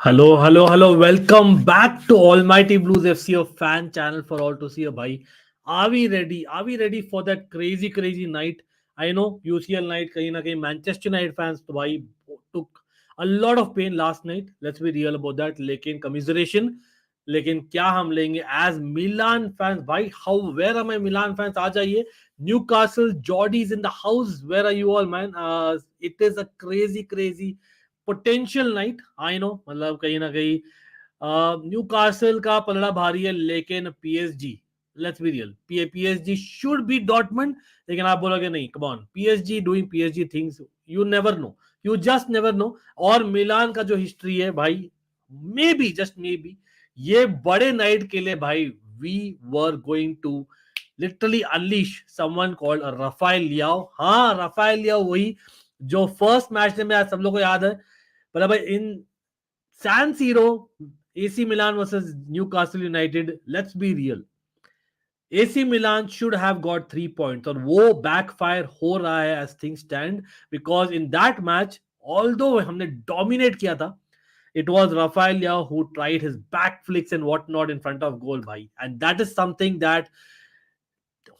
Hello, hello, hello. Welcome back to Almighty Blues FC, a fan channel for all to see. Bhai, are we ready? Are we ready for that crazy, crazy night? I know UCL night, kahin na kahin Manchester United fans to bhai took a lot of pain last night. Let's be real about that. लेकिन commiseration, लेकिन क्या हम लेंगे as Milan fans? भाई, how? Where are my Milan fans? आ जाइए. Newcastle, Geordies in the house. Where are you all, man? It is a crazy, crazy potential night I know मतलब कहीं ना कहीं न्यू कासल का पलड़ा भारी है लेकिन PSG let's be real PSG should be Dortmund लेकिन आप बोलोगे नहीं come on PSG doing PSG things you never know you just never know और मिलान का जो हिस्ट्री है भाई maybe just maybe ये बड़े नाइट के लिए भाई we were going to literally unleash someone called Rafael Leao हाँ रफाएल लियाओ वही जो फर्स्ट मैच में आज सब लोगों को याद है but in San Siro, AC Milan versus Newcastle United, let's be real. AC Milan should have got 3 points और वो backfire हो रहा है as things stand because in that match, although हमने dominate किया था, it was Rafael Leao who tried his back flicks and whatnot in front of goal भाई and that is something that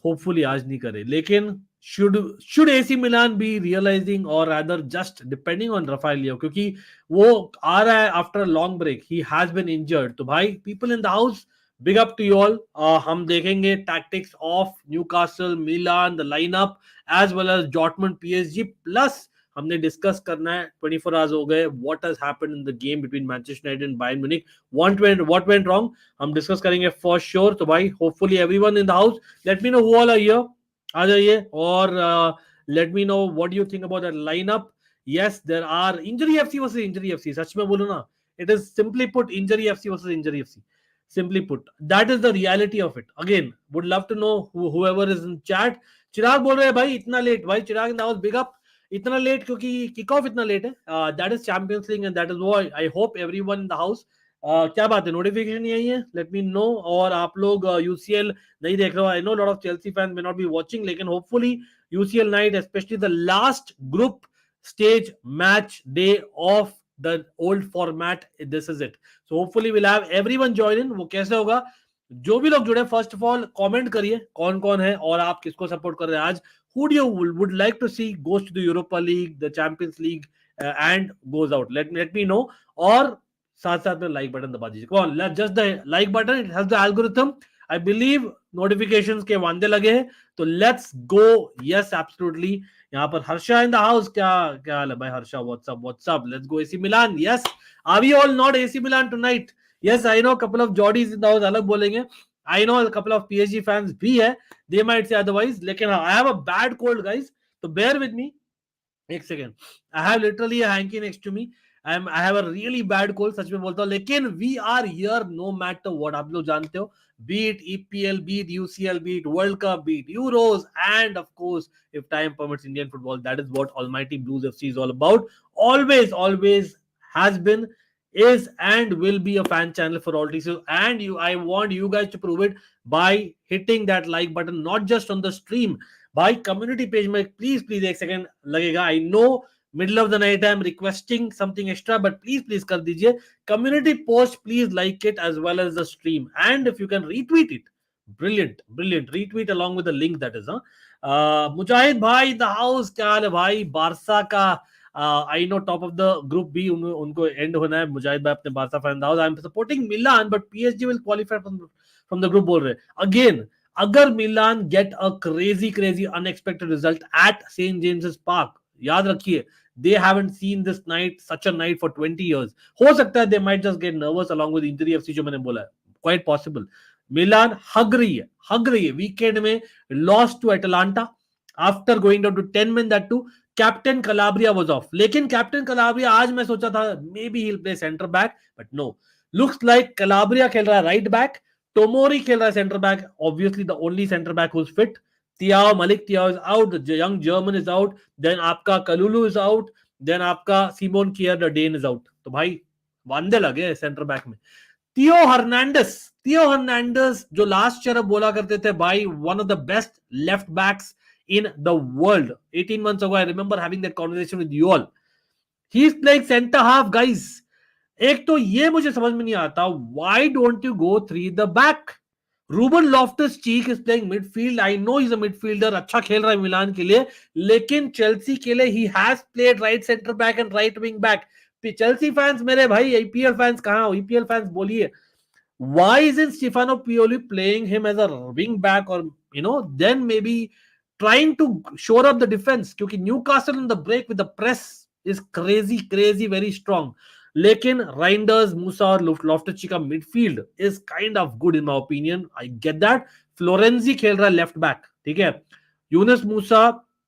hopefully आज नहीं करे लेकिन should AC Milan be realizing or rather just depending on Rafael Leao क्योंकि वो आ रहा है after a long break he has been injured तो भाई people in the house big up to you all हम देखेंगे tactics of Newcastle Milan the lineup as well as Dortmund PSG plus हमने discuss करना है 24 आवर्स हो गए what has happened in the game between Manchester United and Bayern Munich what went wrong हम discuss करेंगे for sure तो भाई hopefully everyone in the house let me know who all are here आ जाइए और let me know what do you think about that lineup yes there are injury FC versus injury FC सच में बोलो ना it is simply put injury FC versus injury FC simply put that is the reality of it again would love to know whoever is in chat Chirag बोल रहे हैं भाई इतना late भाई Chirag in the house big up इतना late क्योंकि kick off इतना late है that is Champions League and that is why I hope everyone in the house क्या बात है नोटिफिकेशन नहीं आई है लेट मी नो और आप लोग यूसीएल नहीं देख रहे हो I know lot of Chelsea fans may not be watching लेकिन hopefully UCL night specially the last group stage match day of the old format this is it so hopefully we'll have everyone join in वो कैसे होगा जो भी लोग जुड़े first of all comment करिए कौन कौन है और आप किसको सपोर्ट कर रहे हैं आज who do you would like to see goes to the Europa League the Champions League and goes out let me know और साथ साथ में लाइक बटन दबा दीजिए कौन just the like button it has the algorithm I believe notifications के वांदे लगे हैं तो let's go yes absolutely यहाँ पर हर्षा इन द हाउस क्या क्या हाल है भाई Harsha what's up let's go AC Milan yes are we all not AC Milan tonight yes I know couple of Geordies in the house अलग बोलेंगे I know couple of PSG fans भी है दे माइट से अदरवाइज लेकिन I have a bad cold guys तो bear with me एक second I have literally a hanky next to me I have a really bad cold सच में बोलता हूं लेकिन we are here no matter what आप लोग जानते हो be it EPL, be it UCL, be it World Cup, be it Euros, and of course, if time permits, Indian football. That is what Almighty Blues FC is all about. Always has been, is, and will be a fan channel for all TCs. And I want you guys to prove it by hitting that like button, not just on the stream, by community page. Please, एक second लगेगा. I know. Middle of the night I am requesting something extra but please कर दीजिए community post please like it as well as the stream and if you can retweet it brilliant retweet along with the link that is मुजाहिद भाई the house क्या हाल है भाई Barça का I know top of the group B उनको end होना है मुजाहिद भाई अपने Barça fan the house I am supporting Milan but PSG will qualify from the group बोल रहे again अगर Milan get a crazy unexpected result at St James's Park याद रखिए they haven't seen this night such a night for 20 years हो सकता है they might just get nervous along with injury FC जो मैंने बोला है quite possible Milan हग रही है weekend में lost to Atalanta after going down to 10 men that too captain Calabria was off लेकिन captain Calabria आज मैं सोचा था maybe he'll play center back but no looks like Calabria खेल रहा है right back Tomori खेल रहा है center back obviously the only center back who's fit Malik Thiaw is out, the young German is out, then आपका Kalulu is out, then आपका Simon Kier the Dane is out. तो भाई वांदे लगे centre back में Theo Hernandez जो last year बोला करते थे भाई one of the best left backs in the world 18 months ago I remember having that conversation with you all he's playing center half guys एक तो ये मुझे समझ में नहीं आता, why don't you go through the back? Ruben Loftus Cheek is playing midfield, I know is a midfielder, अच्छा खेल रहा है मिलान के लिए, लेकिन चेल्सी के लिए he has played right centre back and right wing back. Chelsea fans मेरे भाई, आईपीएल फैंस कहां, ईपीएल फैंस बोलिए, why isn't Stefano Pioli playing him as a wing back, or then maybe trying to shore up the defense? क्योंकि Newcastle in the break with the press is crazy very strong. लेकिन Reinders, Musa और Loftus-Cheek का midfield is kind of good in my opinion. I get that. Florenzi खेल रहा है left back, ठीक है. Yunus Musa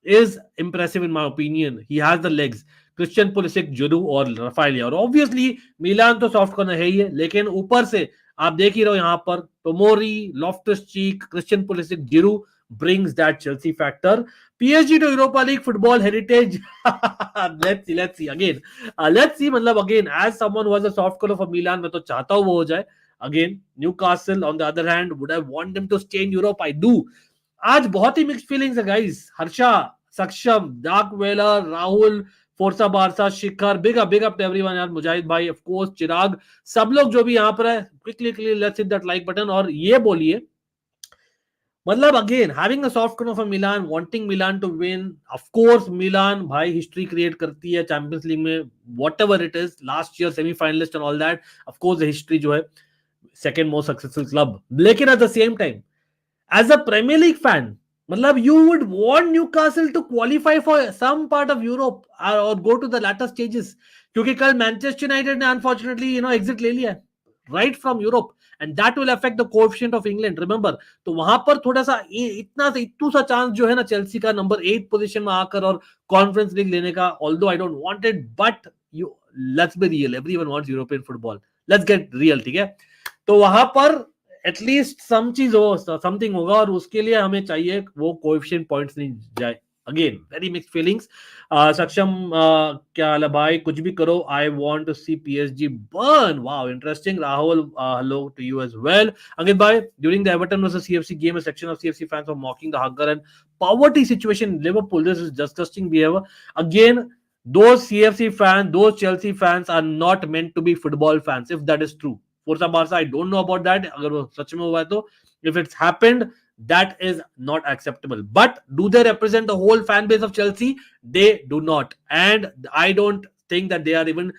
is impressive in my opinion. He has the legs. Christian Pulisic, Giroud और Rafael Leao, और obviously मिलान तो soft corner है ही है, लेकिन ऊपर से आप देख ही रहो यहाँ पर Tomori, Loftus Cheek, Christian Pulisic, Giroud brings that Chelsea factor. PSG to Europa League football heritage. let's see again. Let's see, मतलब again, as someone who has a soft corner for Milan, मैं तो चाहता हूँ वो हो जाए. Again, Newcastle on the other hand, would I want them to stay in Europe? I do. आज बहुत ही मिक्स्ड फीलिंग्स है guys. Harsha, Saksham, Dark Weller, Rahul, Forza Barca, Shikhar, big up to everyone यार, मुजाहिद भाई, ऑफ कोर्स चिराग, सब लोग जो भी यहाँ पर है, quickly let's hit that like button और ये बोलिए, मतलब again having a soft corner for Milan, wanting Milan to win, of course Milan भाई हिस्ट्री क्रिएट करती है चैंपियंस लीग में, whatever it is, last year semifinalist and all that, of course history जो है सेकंड मोस्ट सक्सेसफुल क्लब, लेकिन at the same time as a Premier League fan, matlab you would want Newcastle to qualify for some part of Europe or go to the latter stages, क्योंकि कल Manchester United ने unfortunately exit ले लिया right from Europe, and that will affect the coefficient of England, remember. तो वहां पर थोड़ा सा इतना सा चांस जो है ना चेल्सी का नंबर 8 पोजीशन में आकर और कॉन्फ्रेंस लीग लेने का, although I don't want it, but you let's be real, everyone wants European football, let's get real, ठीक है. तो वहां पर एटलीस्ट सम चीज हो, समथिंग होगा, और उसके लिए हमें चाहिए वो कोएफिशिएंट पॉइंट्स नहीं जाए. Again very mixed feelings. Saksham, क्या हाल है भाई, कुछ भी करो, I want to see PSG burn, wow interesting. Rahul, hello to you as well. Ankit भाई, during the Everton versus CFC game, a section of CFC fans were mocking the hunger and poverty situation in Liverpool. This is disgusting behavior. Again, those CFC fans, those Chelsea fans are not meant to be football fans, if that is true. Forza Barca, I don't know about that. अगर वो सच में हुआ है तो, if it's happened, that is not acceptable. But do they represent the whole fan base of Chelsea? They do not, and I don't think that they are even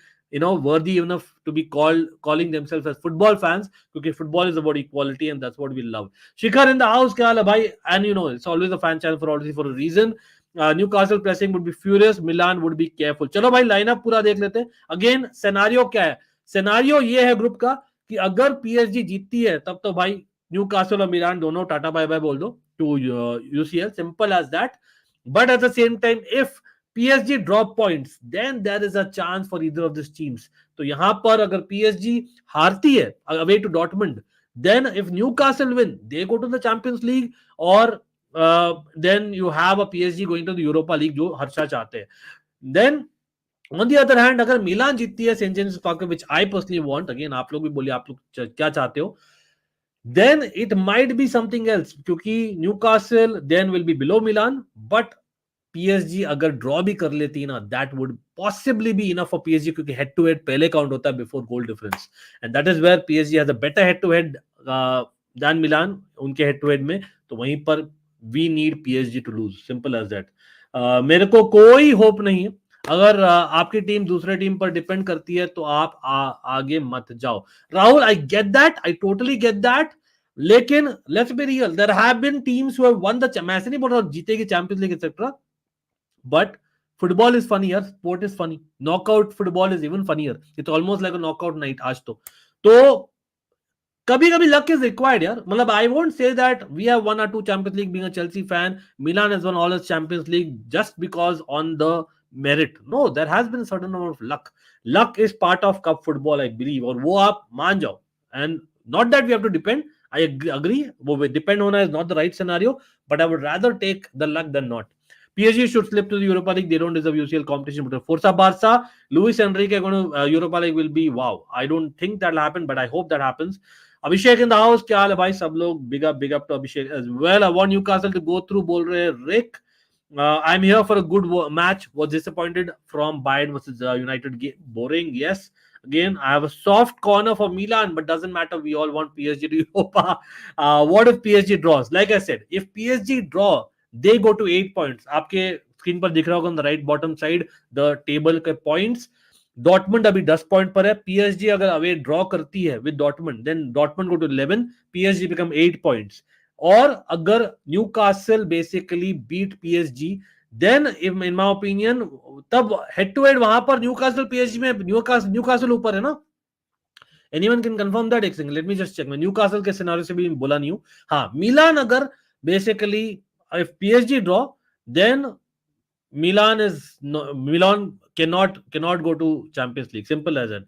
worthy enough to be calling themselves as football fans, because football is about equality and that's what we love. Shikhar in the house, kya haal hai bhai? And it's always a fan channel for a reason. Newcastle pressing would be furious, Milan would be careful. चलो भाई lineup पूरा देख लेते हैं. Again scenario क्या है? Scenario ये है ग्रुप का कि अगर पीएसजी जीतती है तब तो भाई न्यूकासल और मिलान दोनों टाटा बाय बाय बोल दो to UCL, simple as that. But at the same time if PSG drop points, then there is a chance for either of this teams. तो यहां पर अगर पीएसजी हारती है away to Dortmund, then if Newcastle win, they go to the Champions League, और then you have a PSG going to the Europa League, जो हर्षा चाहते हैं. Then on the other hand, अगर मिलान जीतती है St James Park, which I personally want, again आप लोग भी बोलिए आप लोग क्या चाहते हो, then it might be something else, क्योंकि Newcastle then will be below Milan, but PSG अगर ड्रॉ भी कर लेती है ना, that would possibly be enough for PSG, क्योंकि हेड टू हेड पहले काउंट होता है before goal difference, and that is where PSG has a better head to head then Milan उनके हेड टू हेड में. तो वहीं पर we need PSG to lose, simple as that. मेरे को कोई होप नहीं है. अगर आपकी टीम दूसरे टीम पर डिपेंड करती है तो आप आगे मत जाओ. Rahul, I get that, I totally get that, लेकिन let's be real, there have been teams who have won the, मैं ऐसे नहीं बोल रहा जीतेगी Champions League etcetera, but football is funny यार, sport is funny, knockout football is even funnier, it's almost like a knockout night आज तो कभी कभी लक इज रिक्वायर्ड यार. मतलब I won't say that we have won और to Champions League being a Chelsea fan, Milan has won all the Champions League just because on the merit. No, there has been certain amount of luck. Luck is part of cup football, I believe, और वो आप मान जाओ. And not that we have to depend, I agree, वो depend होना is not the right scenario, but I would rather take the luck than not. PSG should slip to the Europa League. They don't deserve UCL competition. But Forza Barca, Luis Enrique going to Europa League will be wow. I don't think that'll happen, but I hope that happens. Abhishek in the house, क्या हाल है भाई सब लोग? Big up to Abhishek as well. I want Newcastle to go through. बोल रहे Rick. I'm here for a good match. Was disappointed from Bayern versus United game. Boring, yes. Again, I have a soft corner for Milan, but doesn't matter. We all want PSG to Europa. What if PSG draws? Like I said, if PSG draw, they go to 8 points. आपके screen पर दिख रहा होगा on the right bottom side the table के points. Dortmund अभी 10 point पर है. PSG अगर अवे ड्रॉ करती है with Dortmund, then Dortmund go to 11, PSG become 8 points. और अगर Newcastle basically beat PSG, then in my opinion तब हेड टू हेड वहां पर न्यूकासल पीएसजी में न्यूकासल ऊपर है ना. Anyone can confirm that? एक second, let me just check. मैं न्यूकासल के सिनेरियो से भी बोला नहीं हूं. हाँ, मिलान अगर basically if PSG draw, then Milan cannot go to Champions League. Simple as that.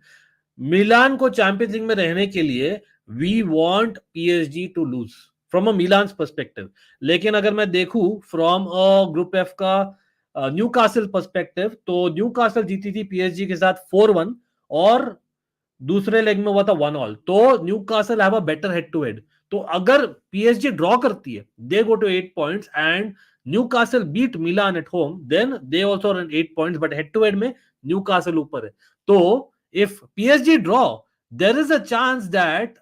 Milan को चैंपियंस लीग में रहने के लिए we want PSG to lose from a Milan perspective. लेकिन अगर मैं देखूं फ्रॉम अ ग्रुप एफ का न्यूकासल पर्सपेक्टिव, तो न्यूकासल जीती थी पीएसजी के साथ 4-1 और दूसरे लेग में हुआ था 1-1. तो Newcastle have a better head to head. तो अगर पीएसजी ड्रॉ करती है, they go to 8 points and Newcastle beat Milan at home, then they also run 8 points, but head to head में न्यूकासल ऊपर है. तो if PSG draw, there is a chance that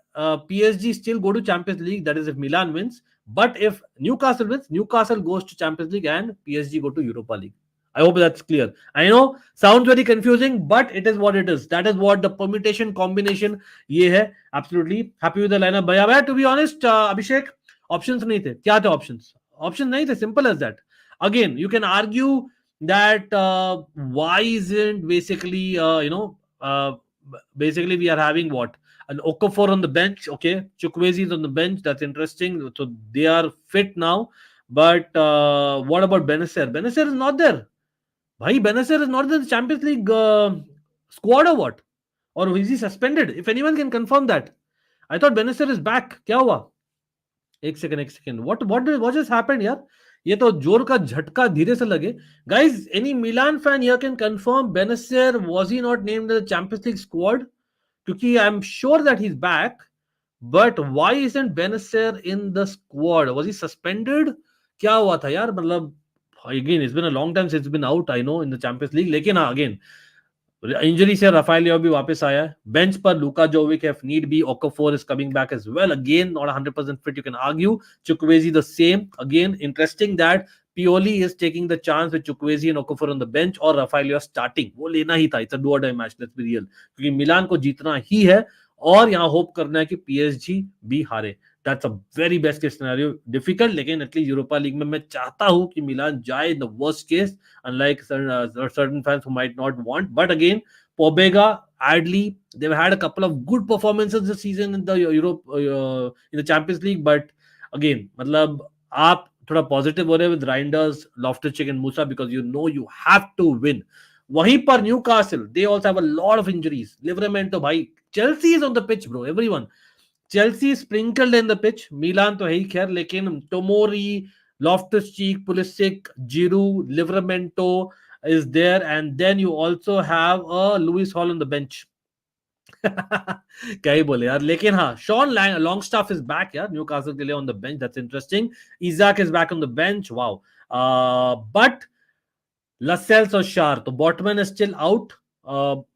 PSG still go to Champions League. That is if Milan wins. But if Newcastle wins, Newcastle goes to Champions League and PSG go to Europa League. I hope that's clear. I know sounds very confusing, but it is what it is. That is what the permutation combination ये है. Absolutely happy with the lineup. भैया, to be honest, Abhishek, options नहीं थे. क्या थे options? Options नहीं थे. Simple as that. Again, you can argue that why isn't basically basically we are having what, an Okafor on the bench. Okay, Chukwueze is on the bench. That's interesting. So they are fit now. But what about Benacer? Benacer is not there. Bhai, Benacer is not in the Champions League squad or what? Or is he suspended? If anyone can confirm that. I thought Benacer is back. क्या हुआ? एक second. What just happened यार? ये तो जोर का झटका धीरे से लगे. Guys, any Milan fan here can confirm Benacer, was he not named in the Champions League squad? क्योंकि I'm sure that he's back, but why isn't Benacer in the squad? Was he suspended? क्या हुआ था यार? मतलब again, it's been a long time since he's been out, I know, in the Champions League. लेकिन हाँ, again, injury से Rafale लियो भी वापस आया है. बेंच पर लुका जोविक if need be. Okafor is coming back as well. Again, not 100% fit, you can argue. Chukwueze the same. Again, interesting that Pioli is taking the chance with Chukwueze and Okafor on the bench और Rafale starting. वो लेना ही था. It's a do or die match, let's be real. क्योंकि मिलान को जीतना ही है और यहाँ होप करना है कि पीएसजी भी हारे. That's a very best case scenario. Difficult, लेकिन at least यूरोपा लीग में मैं चाहता हूं कि मिलान जाए in the worst case, unlike certain fans who might not want. But again, Pobega, Adli, they've had a couple of good performances this season in the Europe in the Champions League. But again, मतलब आप थोड़ा positive हो रहे हैं with Reinders, Loftus-Cheek and Musa because you know you have to win. वहीं पर Newcastle, they also have a lot of injuries. Livramento, भाई, Chelsea is on the pitch, bro. Everyone. Chelsea sprinkled in the pitch. Milan तो है ही खैर, लेकिन Tomori, Loftus-Cheek, Pulisic, Giroud, Livramento is there, and then you also have Lewis Hall on the bench. क्या ही बोले यार. लेकिन हाँ, Sean Longstaff is back यार Newcastle के लिए on the bench. That's interesting. Isaac is back on the bench. Wow. But Lascelles or Shar, so Botman is still out.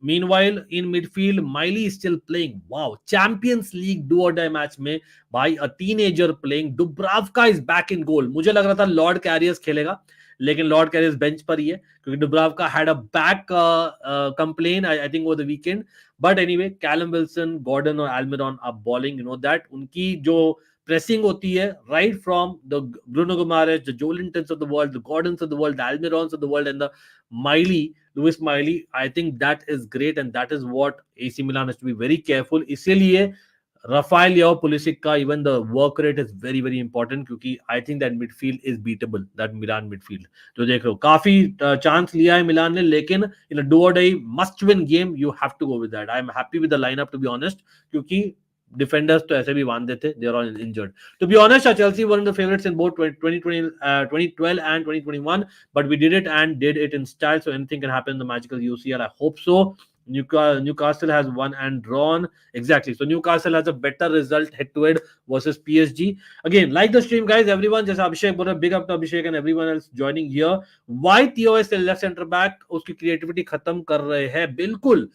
Meanwhile, in midfield, Miley is still playing. Wow, Champions League do or die match में by a teenager playing. Dubravka is back in goal. मुझे लग रहा था Lord Karius खेलेगा, लेकिन Lord Karius bench पर ही है क्योंकि Dubravka had a back complaint I think over the weekend. But anyway, Callum Wilson, Gordon और Almiron are balling. You know that उनकी जो pressing होती है right from the Bruno Guimaraes, the Joelintons of the world, the Gordons of the world, the Almirons of the world, and the Lewis Miley. I think that is great, and that is what AC Milan has to be very careful. इसीलिए Rafael Leao, Pulisic का even the work rate is very very important क्योंकि I think that midfield is beatable, that Milan midfield. तो देख लो काफी chance लिया है मिलान ने, लेकिन in a do or die must win game you have to go with that. I am happy with the lineup to be honest क्योंकि defenders तो ऐसे भी बांध देते, they are all injured. To be honest, Chelsea were the favorites in both 2012 and 2021, but we did it and did it in style, so anything can happen in the magical UCL. I hope so. Newcastle has won and drawn. Exactly. So Newcastle has a better result head-to-head versus PSG. Again, like the stream, guys. Everyone, just Abhishek, big up to Abhishek and everyone else joining here. Why TOS left centre back? उसकी creativity खत्म कर रहे हैं. बिल्कुल.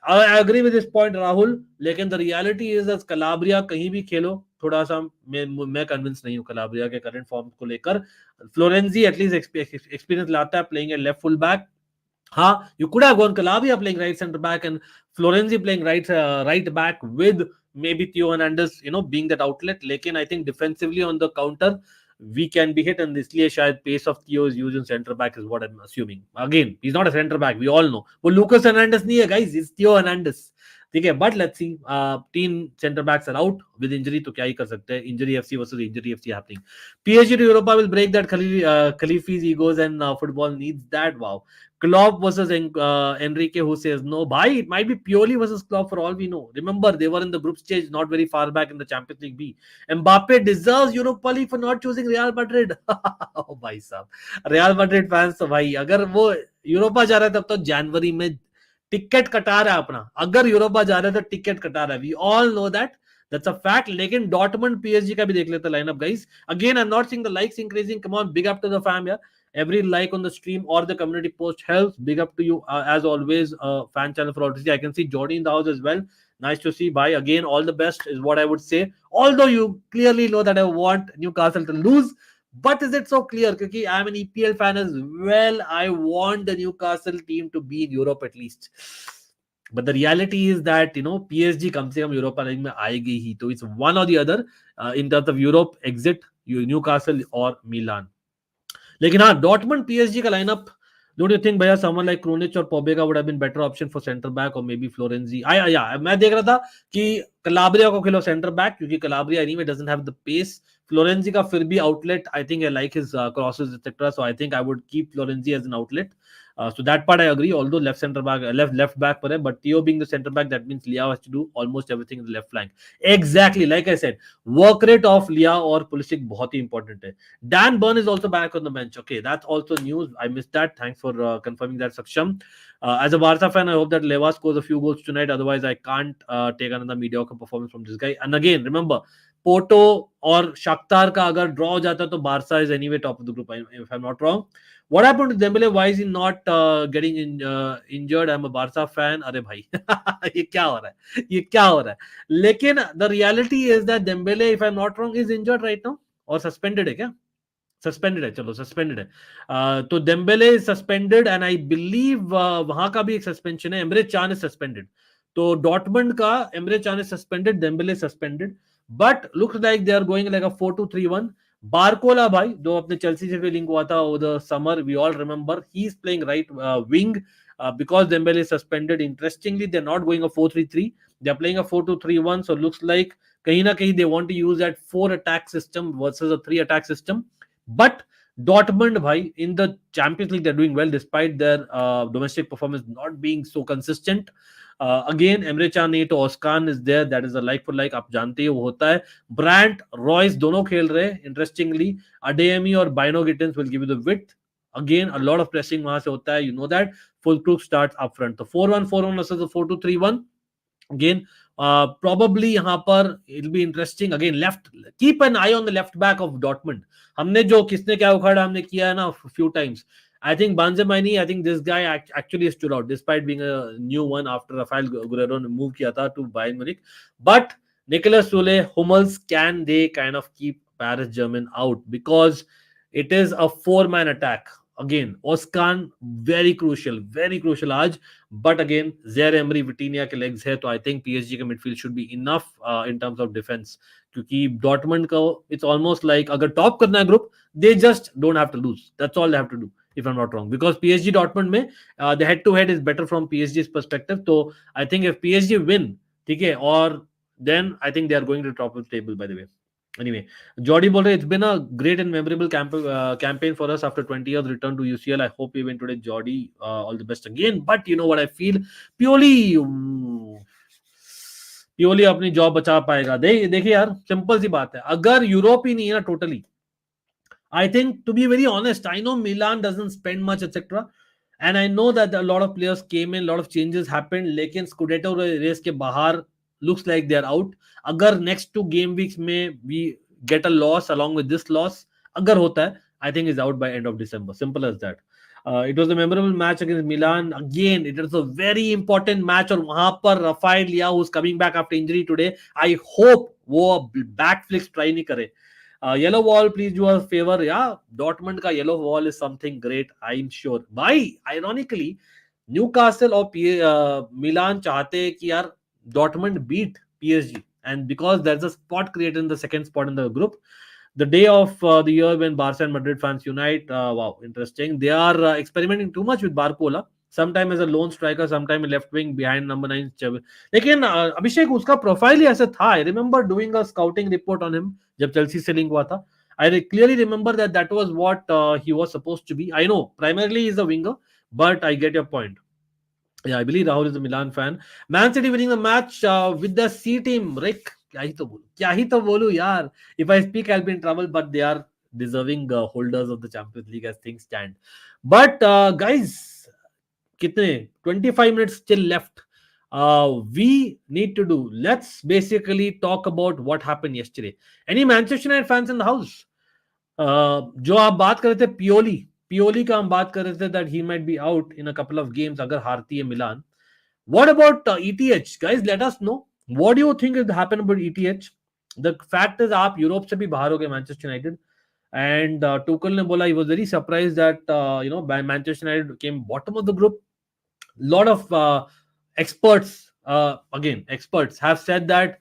I agree with this point, Rahul. लेकिन the reality is that Calabria कहीं भी खेलो, थोड़ा सा मैं convinced नहीं हूँ Calabria के current form को लेकर. Florenzi at least experience लाता है playing a left full back. हाँ, you could have gone Calabria playing right center back and Florenzi playing right back with maybe Theo Hernandez, being that outlet. लेकिन I think defensively on the counter we can be hit, and इसलिए शायद pace of Theo is used in center back is what I'm assuming. Again, he's not a center back, we all know. वो Lucas Hernandez नहीं है guys, it's Theo Hernandez. ठीक है, but let's see. तीन center backs are out with injury, तो क्या ही कर सकते हैं. Injury FC versus injury FC happening. PSG to Europa will break that Khalifi's egos, and football needs that. Wow. Klopp versus Enrique, who says no. Bhai, it might be purely versus Klopp for all we know. Remember, they were in the group stage, not very far back in the Champions League B. Mbappe deserves Europa League for not choosing Real Madrid. Oh, bhai sahab. Real Madrid fans, तो भाई अगर वो Europa जा रहा है तब तो जनवरी में टिकट कटा रहा है अपना. अगर यूरोपा जा रहा है तो टिकट कटा रहा है. We all know that. That's a fact. लेकिन डॉर्टमंड PSG का भी देख लेते lineup guys. Again, I'm not seeing the likes increasing. Come on, big up to the fam, yeah. Every like on the stream or the community post helps. Big up to you, as always. Fan channel for all to see. I can see Jordy in the house as well. Nice to see. Bye again. All the best is what I would say. Although you clearly know that I want Newcastle to lose, but is it so clear? Because I'm an EPL fan as well. I want the Newcastle team to be in Europe at least. But the reality is that PSG कम से कम Europa league में आएगी ही. तो it's one or the other in terms of Europe exit, Newcastle or Milan. लेकिन हाँ, Dortmund PSG का lineup, don't you think भैया someone like Krunic or Pobega would have been better option for center back, or maybe Florenzi? मैं देख रहा था कि Calabria को खेलो center back, क्योंकि Calabria anyway doesn't have the pace. Florenzi का फिर भी outlet, I think I like his crosses etc. So I think I would keep Florenzi as an outlet. So that part I agree. Although left center back, left back पर है, but Theo being the center back, that means Liao has to do almost everything in the left flank. Exactly, like I said, work rate of Liao और Pulisic बहुत ही important है. Dan Burn is also back on the bench. Okay, that's also news. I missed that. Thanks for confirming that, Saksham. As a Barca fan, I hope that Leva scores a few goals tonight. Otherwise, I can't take another mediocre performance from this guy. And again, remember, Porto और Shakhtar का अगर draw हो जाता तो Barca is anyway top of the group, if I'm not wrong. What happened to Dembele? Why is he not getting injured? I'm a Barca fan. अरे भाई ये क्या हो रहा है? ये क्या हो रहा है? लेकिन the reality is that Dembele, if I'm not wrong, is injured right now और suspended है क्या? सस्पेंडेड है, चलो सस्पेंडेड है. तो Dembele suspended, and I believe वहां का भी एक सस्पेंशन है. Emre Can is suspended. तो डॉर्टमंड का Emre Can is suspended, Dembele suspended, but looks like they are going like a 4-2-3-1. Barcola भाई, जो अपने चेल्सी से भी लिंक हुआ था over the summer, we all remember, he is playing right wing because Dembele is suspended. Interestingly, they're not going a 4-3-3, they're playing a 4-2-3-1. So looks like kahin na kahin they want to use that 4 attack system versus a 3 attack system. But Dortmund, bhai, in the Champions League, they're doing well despite their domestic performance not being so consistent. Again, Emre Can नहीं तो Oskan is there. That is a like for like. आप जानते हो वो होता है. Brandt, Royce दोनों खेल रहे हैं. Interestingly, Adeyemi और Bino Gittins will give you the width. Again, a lot of pressing वहां से होता है. You know that. Fulkrug starts up front. The 4-1-4-1 versus the 4-2-3-1. Again, probably यहाँ पर it'll be interesting. Again, left, keep an eye on the left back of Dortmund. हमने जो किसने क्या उखाड़ा हमने किया है ना few times. I think Banzemaini, I think this guy actually stood out despite being a new one after Rafael Guerrero move किया था to Bayern Munich. But Nicolas Sule, Hummels, can they kind of keep Paris German out? Because it is a 4-man attack. Again, Oskan, very crucial आज. But again, Zaire Emery, Vitinha के legs है, तो I think PSG का midfield should be enough in terms of defense. क्योंकि Dortmund का it's almost like अगर top करना है group, they just don't have to lose. That's all they have to do, if I'm not wrong. Because PSG Dortmund में the head to head is better from PSG's perspective. So I think if PSG win, ठीक है, और then I think they are going to top of the table, by the way. Anyway, Jordy बोल रहे, it's been a great and memorable campaign for us after 20 years return to UCL. I hope you win today, Jordy. All the best again. But you know what I feel? Purely अपनी job बचा पाएगा. देखिए यार, simple सी बात है, अगर Europe ही नहीं है ना totally, I think, to be very honest, I know Milan doesn't spend much, etc. And I know that a lot of players came in, a lot of changes happened. लेकिन Scudetto race के बाहर looks like they're out. अगर next 2 game weeks में we get a loss along with this loss, अगर होता है, I think is out by end of December. Simple as that. It was a memorable match against Milan. Again, it was a very important match. और वहां पर Rafael Leao, who's coming back after injury today, I hope वो backflips try नहीं करे. Yellow wall, please do us a favor. Yeah, Dortmund का yellow wall is something great, I'm sure. Why? Ironically, Newcastle और Milan चाहते हैं कि यार Dortmund beat PSG, and because there's a spot created in the second spot in the group, the day of the year when Barca and Madrid fans unite. Wow, interesting. They are experimenting too much with Barcola. Sometime as a lone striker, sometime left wing behind number 9. लेकिन अभिषेक उसका profile ही ऐसा था. I remember doing a scouting report on him जब Chelsea से link हुआ था. I clearly remember that was what he was supposed to be. I know primarily he's a winger, but I get your point. Yeah, I believe Rahul is a Milan fan. Man City winning the match with the C team. Rick, क्या ही तो बोलूं यार. If I speak, I'll be in trouble, but they are deserving holders of the Champions League as things stand. But guys, kitne 25 minutes still left. We need to do. Let's basically talk about what happened yesterday. Any Manchester United fans in the house? जो आप बात कर रहे थे Pioli का हम बात कर रहे थे that he might be out in a couple of games अगर हारती है मिलान. What about ETH? Guys, let us know. What do you think is happened about ETH? The fact is आप यूरोप से भी बाहर हो गए मैनचेस्टर यूनाइटेड. And Tuchel ने बोला he was very surprised that Manchester United came bottom of the group. Lot of experts have said that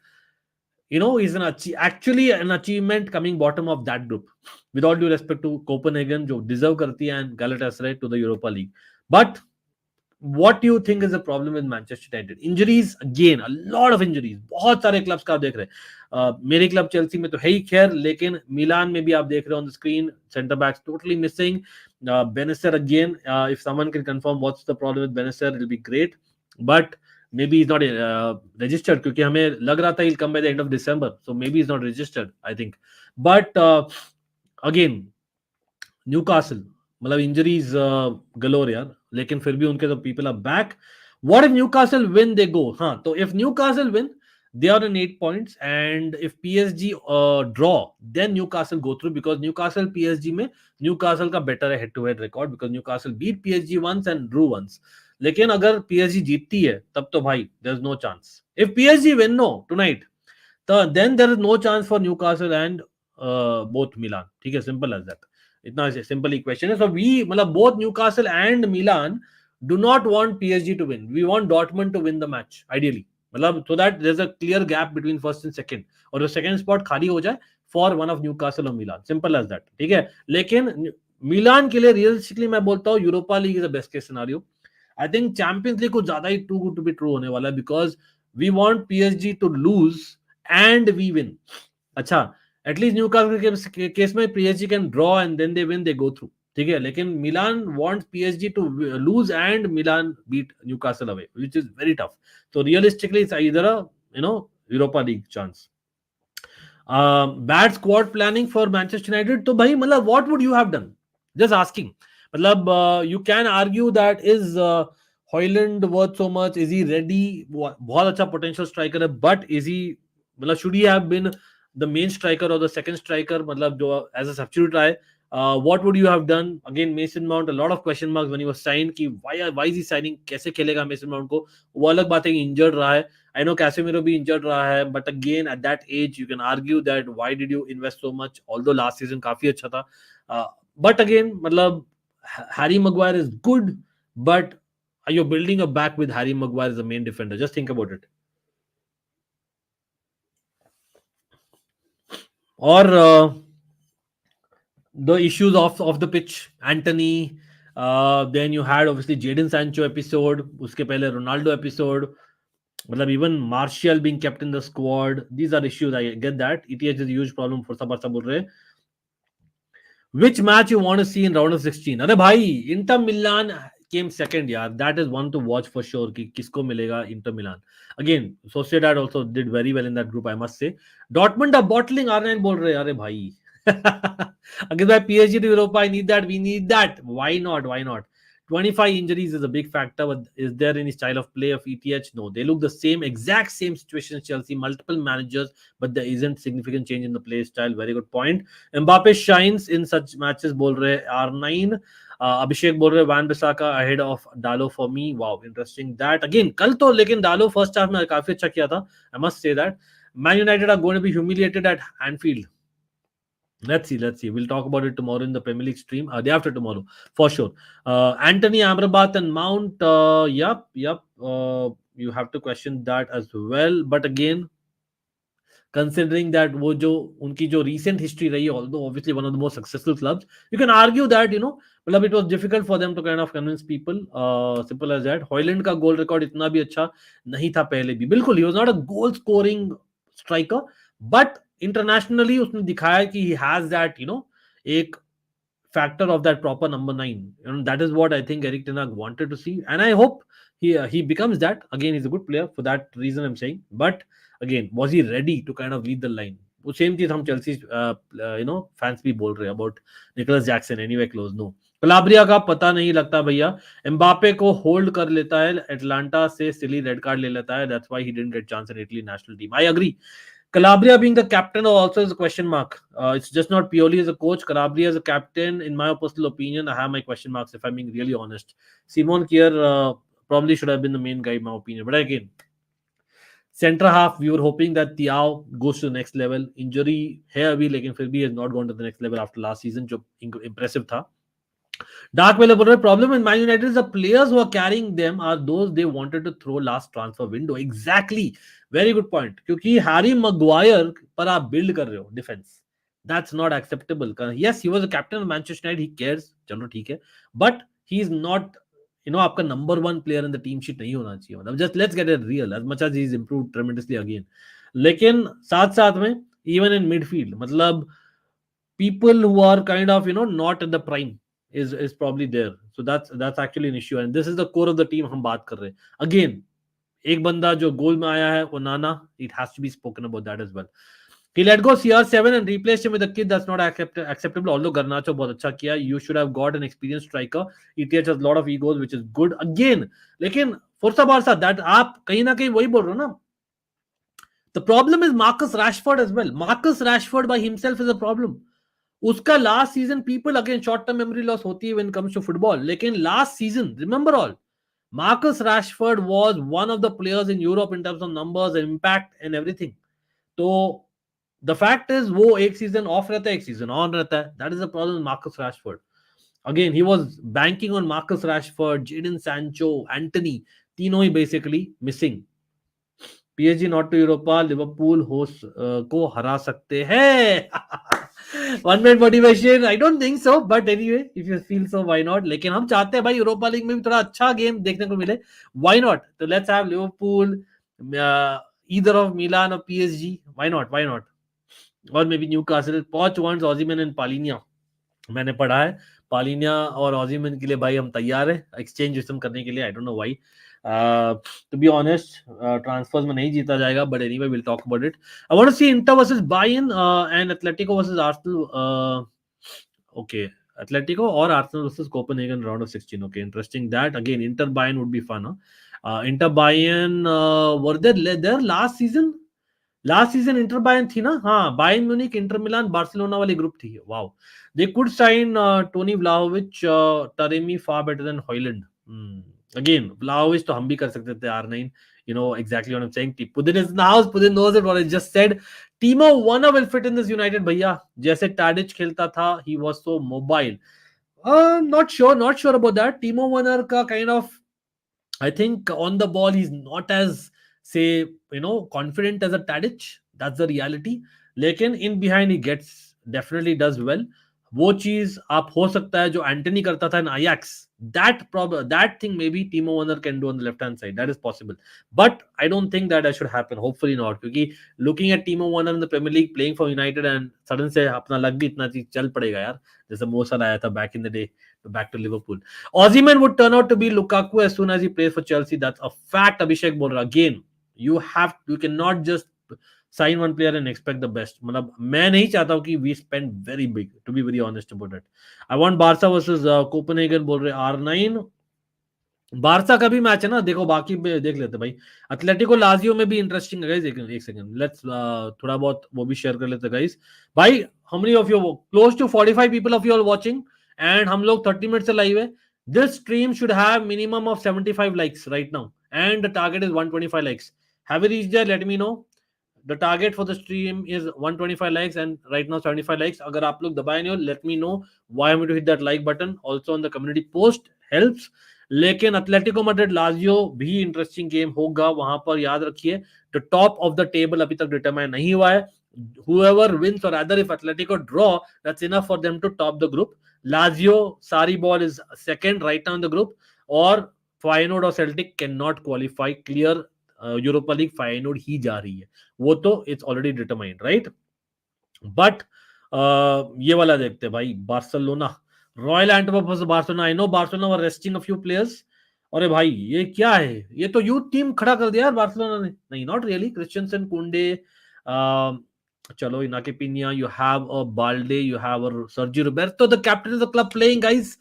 is actually an achievement coming bottom of that group. With all due respect to Copenhagen, जो deserve करती है, and Galatasaray to the Europa League. But what do you think is the problem with Manchester United? Injuries again, a lot of injuries. बहुत सारे clubs का आप देख रहे हैं. मेरे क्लब चेल्सी में तो है ही खैर, लेकिन मिलान में भी आप देख रहे हो on the screen, center backs totally missing. Benacer again, if someone can confirm what's the problem with Benacer, it'll be great. But maybe he's not registered क्योंकि हमें लग रहा था he'll come by the end of December. So maybe he's not registered, I think. But again, Newcastle, मतलब injuries galore यार, लेकिन फिर भी उनके तो people are back. What if Newcastle win? They go. हाँ, तो if Newcastle win, they are in 8 points, and if PSG draw, then Newcastle go through because Newcastle PSG में Newcastle का better है head-to-head record because Newcastle beat PSG once and drew once. लेकिन अगर PSG जीतती है तब तो भाई there's no chance. If PSG win tonight, then there is no chance for Newcastle and both Milan. ठीक है, simple as that. इतना सिंपल इक्वेशन है. सो वी मतलब both Newcastle and Milan do not want PSG to win. We want Dortmund to win the match ideally, मतलब so that there is a clear gap between first and second, और जो second spot खाली हो जाए for one of Newcastle और मिलान. Simple as that. ठीक है, लेकिन मिलान के लिए रियलिस्टिकली मैं बोलता हूँ Europa League is the best case scenario. I think Champions League को ज्यादा ही too good to be true होने वाला है because we want PSG to lose and we win. अच्छा, एटलीस्ट न्यूकासल के केस में PSG can draw and then they win, they go through. ठीक है, लेकिन Milan wants PSG to lose and Milan beat Newcastle away, which is very tough. So realistically, it's either a Europa League chance. Bad squad planning for Manchester United. तो भाई मतलब what would you have done? Just asking. मतलब you can argue that is Højlund worth so much? Is he ready? बहुत अच्छा potential striker है, but is he मतलब should he have been the main striker or the second striker? मतलब जो as a substitute रहा है. What would you have done? Again, Mason Mount, a lot of question marks when he was signed. कि why is he signing? कैसे खेलेगा Mason Mount को? वो अलग बात है कि injured रहा है. I know Casemiro भी injured रहा है, but again at that age you can argue that why did you invest so much? Although last season काफी अच्छा था, but again मतलब Harry Maguire is good, but are you building a back with Harry Maguire as the main defender? Just think about it. Or the issues of the pitch, Anthony, then you had obviously Jadon Sancho episode, uske pehle Ronaldo episode, matlab even Martial being kept in the squad. These are issues, I get that. ETH is a huge problem for Sabarsa bol rahe. Which match you want to see in round of 16? Are bhai, Inter Milan came second, yaar. That is one to watch for sure ki kisko milega Inter Milan. Again, Sociedad also did very well in that group, I must say. Dortmund are bottling, R9 bol rahe. Are bhai, again by PSG to Europa, I need that, we need that. Why not? 25 injuries is a big factor, but is there any style of play of ETH? No, they look the same, exact same situation as Chelsea, multiple managers, but there isn't significant change in the play style. Very good point. Mbappe shines in such matches, bol rahe R9. अभिषेक बोल रहे van बिसाका ahead of डालो for me, wow interesting that again. कल तो लेकिन डालो first half में काफी अच्छा किया था, I must say that. Man United are going to be humiliated at Anfield. Let's see, let's see. We'll talk about it tomorrow in the Premier League stream, day after tomorrow, for sure. Anthony, Amrabat and Mount, yep. You have to question that as well. But again, considering that वो जो उनकी जो recent history रही, although obviously one of the most successful clubs, you can argue that, मतलब it was difficult for them to kind of convince people. Simple as that. Hoyland का goal record इतना भी अच्छा नहीं था पहले भी. बिल्कुल, he was not a goal scoring striker, but internationally उसने दिखाया कि he has that, एक factor of that proper number 9. That is what I think Erik ten Hag wanted to see, and I hope he becomes that. Again, he's a good player, for that reason I'm saying. But again, was he ready to kind of lead the line? वो same चीज हम Chelsea fans भी बोल रहे हैं about Nicolas Jackson. Anyway close no. Calabria का पता नहीं लगता भैया. एम्बापे को होल्ड कर लेता है, एटलांटा से सिली रेड कार्ड ले लेता है. That's why he didn't get chance in Italy national team. I agree. Calabria being the captain also is a question mark. It's just not purely as a coach. Calabria as a captain, in my personal opinion, I have my question marks if I'm being really honest. Simon Kier probably should have been the main guy in my opinion. But again, center half, we were hoping that Thiaw goes to the next level. Injury है अभी, लेकिन फिर भी has not gone to the next level after last season, जो impressive था. Dark Vale बोल रहे problem in Man United is the players who are carrying them are those they wanted to throw last transfer window. Exactly. Very good point. क्योंकि Harry Maguire पर आप build कर रहे हो defence. That's not acceptable. Yes, he was a captain of Manchester United. He cares. चलो ठीक है. But he is not, आपका number 1 player in the team sheet नहीं होना चाहिए. मतलब just let's get it real. As much as he's improved tremendously again. लेकिन साथ साथ में even in midfield, मतलब people who are kind of not in the prime is probably there. So that's actually an issue, and this is the core of the team हम बात कर रहे हैं. Again, एक बंदा जो गोल में आया है ओनाना, it has to be spoken about that as well. He let go CR7 and replaced him with a kid. That's not acceptable. Although Garnacho बहुत अच्छा किया. You should have got an experienced striker. ETH has a lot of egos, which is good. Again, लेकिन Forza Barca, that आप कहीं ना कहीं वही बोल रहे हो ना. The problem is Marcus Rashford as well. Marcus Rashford by himself is a problem. उसका last season, people again short term memory loss होती है व्हेन कम्स टू फुटबॉल, लेकिन last season remember all, Marcus Rashford was one of the players in Europe in terms of numbers and impact and everything. तो the fact is वो एक season of रहता है, एक season on रहता है. That is the problem Marcus Rashford. Again he was banking on Marcus Rashford, Jadon Sancho, Antony, तीनों ही basically missing. PSG not to Europa, Liverpool host को हरा सकते हैं. 1 minute motivation, I don't think so, but anyway, if you feel so, why not? लेकिन हम चाहते हैं भाई यूरोपा लीग में भी थोड़ा अच्छा गेम देखने को मिले. Why not? तो let's have Liverpool, either of Milan or PSG. Why not? Or maybe Newcastle. Poch wants Osimhen and Palhinha. मैंने पढ़ा है पालिनिया और ऑजीमन के लिए भाई हम तैयार है एक्सचेंज विस्टम करने के लिए. आई don't know why. To be honest, transfers में नहीं जीता जाएगा, but anyway we'll talk about it. I want to see Inter versus Bayern and Atletico versus Arsenal. Okay, Atletico or Arsenal versus Copenhagen round of 16. Okay, interesting. That again, Inter Bayern would be fun. Inter Bayern were there last season? Last season Inter Bayern थी ना. हाँ, Bayern Munich, Inter Milan, Barcelona वाली group थी. Wow, they could sign Toney Vlahovic, Taremi far better than Hojlund. Again Vlahovic तो हम भी कर सकते थे R9. Exactly what I'm saying. Pudin is in the house. Pudin knows it, what I just said. Timo Werner will fit in this United भैया. जैसे Tadic खेलता था, he was so mobile. Not sure about that. Timo Werner का kind of, I think on the ball he's not as, say, confident as a Tadic. That's the reality. लेकिन in behind he definitely does well. वो चीज आप हो सकता है जो Antony करता था in Ajax. That thing maybe Timo Werner can do on the left hand side. That is possible. But I don't think that should happen. Hopefully not. क्योंकि looking at Timo Werner in the Premier League playing for United and sudden से अपना लग भी इतना चीज चल पड़ेगा यार. जैसे मोसन आया था back in the day, back to Liverpool. Osimhen would turn out to be Lukaku as soon as he plays for Chelsea. That's a fact. Abhishek बोल रहा. Again, you cannot just sign one player and expect the best. मतलब मैं नहीं चाहता हूँ कि we spend very big, to be very honest about it. I want Barca versus Copenhagen बोल रहे R9. बारसा का भी मैच है ना, देखो बाकी देख लेते भाई. एथलेटिको लाजियो में भी इंटरेस्टिंग है गाइस. एक सेकंड लेट्स थोड़ा बहुत वो भी शेयर कर लेते गाइस. भाई how many of you, close to 45 people of you all watching, and हम लोग 30 मिनट से लाइव है. This stream should have minimum of 75 likes right now, and the target is 125 likes. Have we reached there? Let me know. The target for the stream is 125 likes, and right now 75 likes. अगर आप लोग दबाए नहीं हो, let me know why I'm going to hit that like button. Also on the community post helps. लेकिन Atletico Madrid Lazio भी interesting game होगा. वहां पर याद रखिए, the top of the table अभी तक डिटरमाइन नहीं हुआ है. Whoever wins, or rather if Atletico draw, that's enough for them to top the group. Lazio, Sarri is second right now in the group, or Feyenoord or Celtic cannot qualify. Clear Europa League फाइनोड ही जा रही है, वो तो it's already determined, right. But ये वाला देखते हैं भाई, Barcelona Royal Antwerp versus Barcelona. I know Barcelona were resting a few players. अरे भाई ये क्या है, ये तो यूथ टीम खड़ा कर दिया यार बार्सिलोना ने. नहीं, नॉट रियली. क्रिश्चियनसन, कुंडे, चलो Inaki Pena, you have a Balde, you have a Sergi Roberto, the captain of the club playing, guys.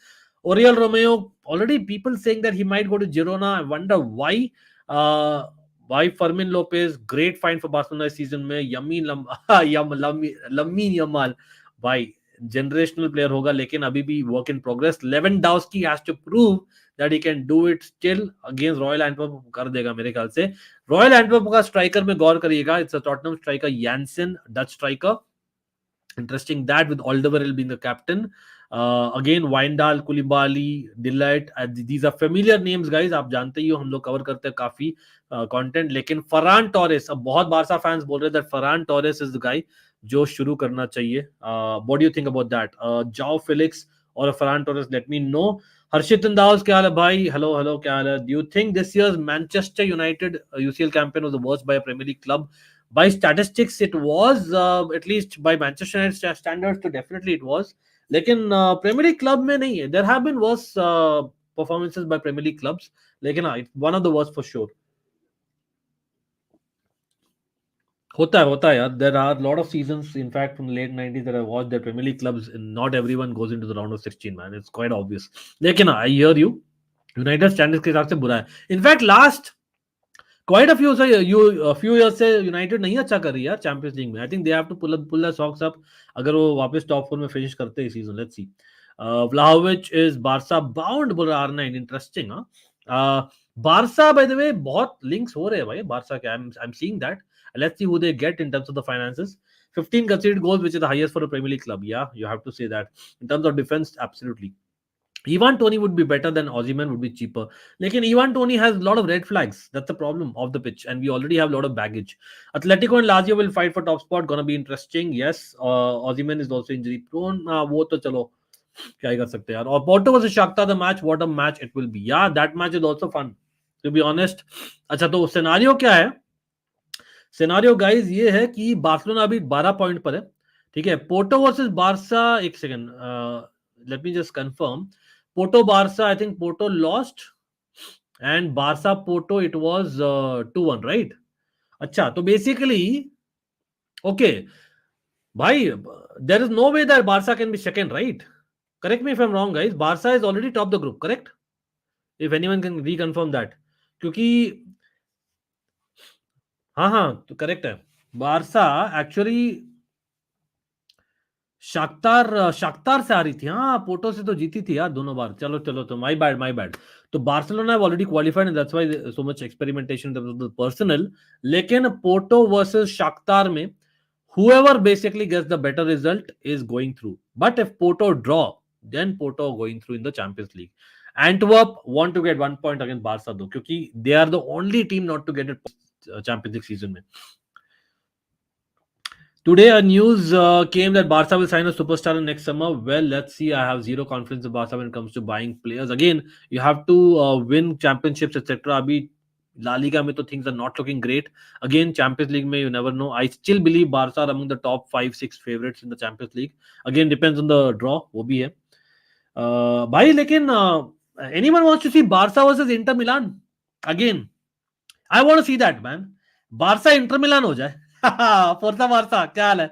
Oriol Romeu, already people saying that he might go to Girona. I wonder why. Why Fermin Lopez, great find for Barcelona इस season में. Lamine Yamal, भाई generational player होगा, लेकिन अभी भी work in progress. Lewandowski has to prove that he can do it still against Royal Antwerp. कर देगा मेरे ख्याल से. Royal Antwerp का स्ट्राइकर में गौर करिएगा. It's a Tottenham striker, Janssen, Dutch striker. Interesting that with Alderweireld being the captain. Again Wijndal, Koulibaly, Delight, these are familiar names guys. आप जानते ही हो, हम लोग कवर करते हैं काफी कंटेंट. लेकिन फरान टोरेस, अब बहुत बारसा फैंस बोल रहे हैं that Farhan Torres is the guy जो शुरू करना चाहिए. What do you think about that? जाओ फिलिक्स और Farhan Torres, let me know. हर्षित अंदाज, क्या हाल है भाई? हेलो, क्या हाल है? Do you think this year's Manchester United UCL campaign was the worst by a Premier League club? By statistics it was, at least by Manchester United standards तो definitely it was. लेकिन Premier League club में नहीं है. There have been worse performances by Premier League clubs, लेकिन हाँ, it's one of the worst for sure. होता है यार. There are a lot of seasons, in fact, from the late 90s that I watched the Premier League clubs, and not everyone goes into the round of 16, man. It's quite obvious. लेकिन I hear you. United standards के हिसाब से बुरा है. In fact, last quite a few years से United नहीं अच्छा कर रही है चैंपियंस लीग में. I think they have to pull the socks up अगर वो वापस टॉप 4 में फिनिश करते हैं season. Let's see. Vlahovic is Barca bound, बोल रहा R9. Interesting. Barca by the way बहुत लिंक्स हो रहे हैं भाई बारसा के. I am seeing that. Let's see who they get in terms of the finances. 15 conceded goals, which is the highest for a Premier League club. Yeah, you have to say that. In terms of defense, absolutely. Ivan Toney would be better than Osimhen, would be cheaper. Lekin Ivan Toney has a lot of red flags. That's the problem of the pitch, and we already have a lot of baggage. Atletico and Lazio will fight for top spot. Gonna be interesting. Yes, Osimhen is also injury prone. वो तो चलो क्या ही कर सकते हैं यार. और Porto versus Shakhtar, the match, what a match it will be. Yeah, that match is also fun, to be honest. अच्छा, तो सिनेरियो क्या है? सिनेरियो गाइस ये है कि बार्सिलोना अभी 12 पॉइंट पर है, ठीक है. पोर्टो वर्सेस बारसा, एक second, let me just confirm. Porto Barca, I think Porto lost, and Barca Porto it was 2-1, right? अच्छा, तो basically, okay, भाई, there is no way that Barca can be second, right? Correct me if I'm wrong, guys. Barca is already top the group, correct? If anyone can reconfirm that, क्योंकि हाँ तो correct है. Barça actually शाख्तार से आ रही थी. हाँ, Porto से तो जीती थी यार दोनों बार. चलो तो माय बैड. तो Barcelona have already qualified, and that's why so much experimentation in terms of the personal. लेकिन पोर्टो वर्सेस शाख्तार में whoever basically gets the better result is going through. But if Porto draw, then Porto going through in the Champions League. Antwerp want to get 1 point against Barca though, क्योंकि they are the only team not to get it Champions League season में. Today, a news came that Barca will sign a superstar in next summer. Well, let's see. I have zero confidence in Barca when it comes to buying players. Again, you have to win championships, etc. Abhi La Liga mein to things are not looking great. Again, Champions League mein you never know. I still believe Barca are among the top 5-6 favorites in the Champions League. Again, depends on the draw. वो भी है. भाई लेकिन anyone wants to see Barca versus Inter Milan? Again, I want to see that, man. Barca Inter Milan हो जाए. फोर्सा Barça, क्या हाल है?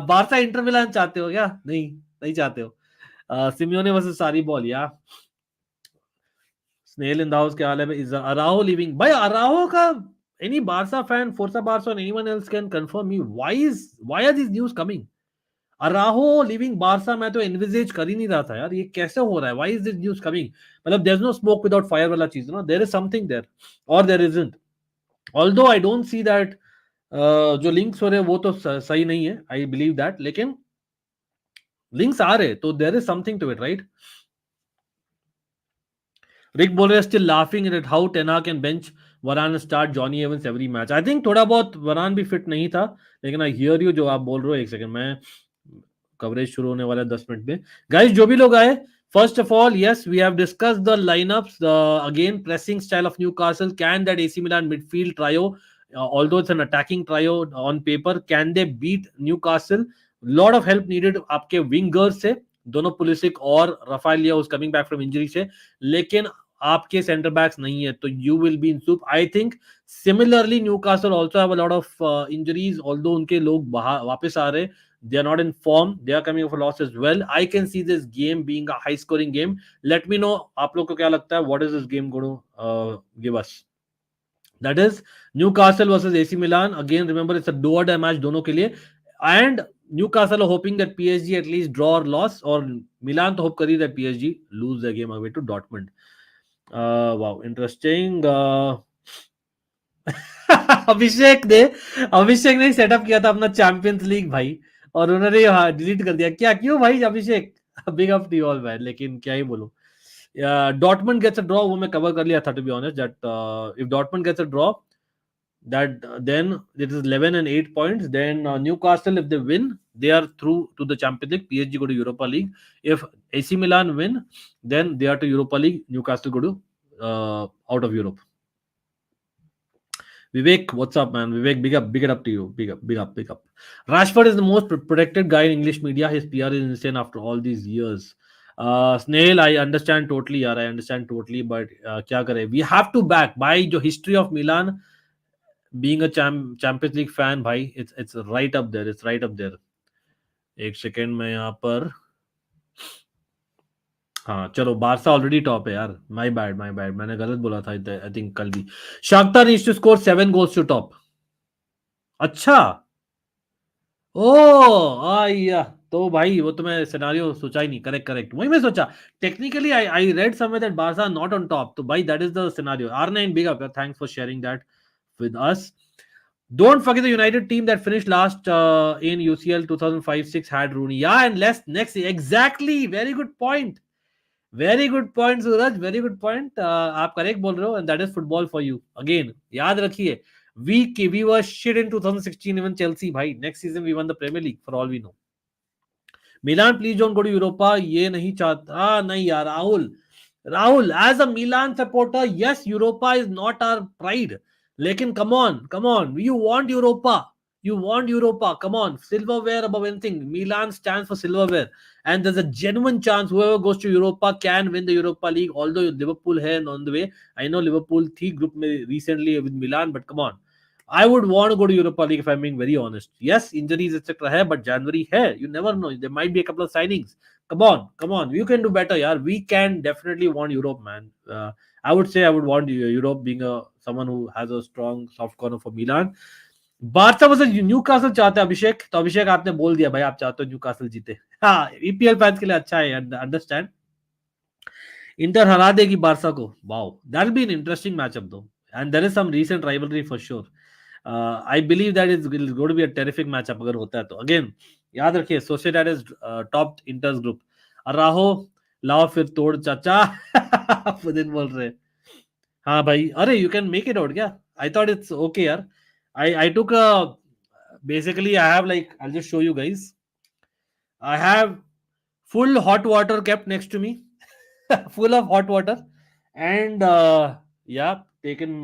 बारसा इंटर मिलान चाहते हो क्या? नहीं चाहते हो. सिमियोने वर्सेस सारी बॉल. या स्नेल इन द हाउस, क्या हाल है? Is अराहो living? भाई अराहो का any Barca fan, Forza Barca, or anyone else can confirm me why are these news coming? अराहो living Barça मैं तो एनविजेज कर ही नहीं रहा था यार, ये कैसे हो रहा है? Why is this news coming? मतलब there is no smoke without fire वाला चीज ना, देयर इज समथिंग देयर और there isn't. Although I don't see that जो लिंक्स हो रहे हैं वो तो सही नहीं है, आई बिलीव दैट, लेकिन लिंक्स आ रहे तो there is something to it, right? Rick बोल रहे still laughing at how Ten Hag can bench Varane start Jonny Evans every match. I think थोड़ा बहुत वरान भी फिट नहीं था, लेकिन आई हियर यू जो आप बोल रहे हो। एक सेकंड, मैं कवरेज शुरू होने वाला है 10 मिनट में। गाइस जो भी लोग आए, first of all yes we have discussed the lineups, again pressing style of Newcastle, can that AC Milan midfield trio, although it's an attacking trio on paper, can they beat Newcastle? Lot of help needed आपके wingers से, दोनों Pulisic और रफालिया उस coming back from injury से, लेकिन आपके centre backs नहीं है तो you will be in soup I think. Similarly Newcastle also have a lot of injuries, although उनके लोग वापस आ रहे, they are not in form, they are coming off a loss as well. I can see this game being a high scoring game. Let me know आप लोग को क्या लगता है, what is this game going to give us? That is Newcastle versus AC Milan. Again remember it's a do or die match दोनों के लिए, and Newcastle are hoping that PSG at least draw or loss, और Milan तो hope करी that PSG lose their game away to Dortmund. Wow, interesting. अभिषेक ने setup किया था अपना चैंपियंस लीग भाई, और उन्होंने डिलीट कर दिया क्या? क्यों भाई Abhishek? Big up to all man, लेकिन क्या ही बोलूं। डॉर्टमंड गेट्स अ ड्रॉ, वो मैं कवर कर लिया था to be honest, that if Dortmund gets a draw that then it is 11 and 8 points, then Newcastle if they win they are through to the Champions League, PSG go to Europa League. If AC Milan win then they are to Europa League, Newcastle go to out of Europe. Vivek, what's up, man? Vivek, big it up to you. Big up, big up. Rashford is the most protected guy in English media. His PR is insane after all these years. Snail, I understand totally, yaar. I understand totally, but kya kare? We have to back by the history of Milan being a Champions League fan, bhai. It's right up there. It's right up there. एक second में यहाँ पर, हाँ चलो, Barça already top है यार। My bad मैंने गलत बोला था आई थिंक कल भी। Shakhtar needs to score 7 goals to top. अच्छा, ओ आया, तो भाई वो तो मैं सिनेरियो सोचा ही नहीं। करेक्ट करेक्ट, वही मैं सोचा। Technically I read somewhere that Barça not on top, तो भाई that is the scenario. R9 big up, thanks for sharing that with us. Don't forget the United team that finished last in UCL 2005-06 had Rooney. Yeah, and next exactly. Very good point. Very good point, Suraj. Very good point. आप correct बोल रहे हो, and that is football for you. Again, याद रखिए, we were shit in 2016, even Chelsea. भाई, next season we won the Premier League for all we know. Milan, please don't go to Europa. ये नहीं चाहता, नहीं यार Rahul, as a Milan supporter, yes, Europa is not our pride. लेकिन come on, you want Europa. You want Europa. Come on, silverware above anything. Milan stands for silverware, and there's a genuine chance whoever goes to Europa can win the Europa League. Although Liverpool है on the way, I know Liverpool थी group में recently with Milan, but come on, I would want to go to Europa League if I'm being very honest. Yes, injuries etc. है, but January है. You never know. There might be a couple of signings. Come on. You can do better, yaar. We can definitely want Europe, man. I would say I would want Europe, being someone who has a strong soft corner for Milan. Barça versus Newcastle चाहते हैं अभिषेक, तो अभिषेक आपने बोल दिया भाई आप चाहते हो न्यूकासल जीते। हाँ, ईपीएल फैंस के लिए अच्छा है, अंडरस्टैंड। इंटर हरा देगी बारसा को, wow, that be an interesting matchup though, and there is some recent rivalry for sure. I believe that is going to be a terrific matchup अगर होता है तो। अगेन याद रखिए, Sociedad is top Inter's group. Araujo लाओ फिर तोड़ चाचा। फुदिन बोल रहे, हाँ भाई, अरे you can make it out क्या? आई थॉट इट्स ओके यार। I took a, basically I have like, I'll just show you guys. I have full hot water kept next to me, full of hot water, and yeah, taken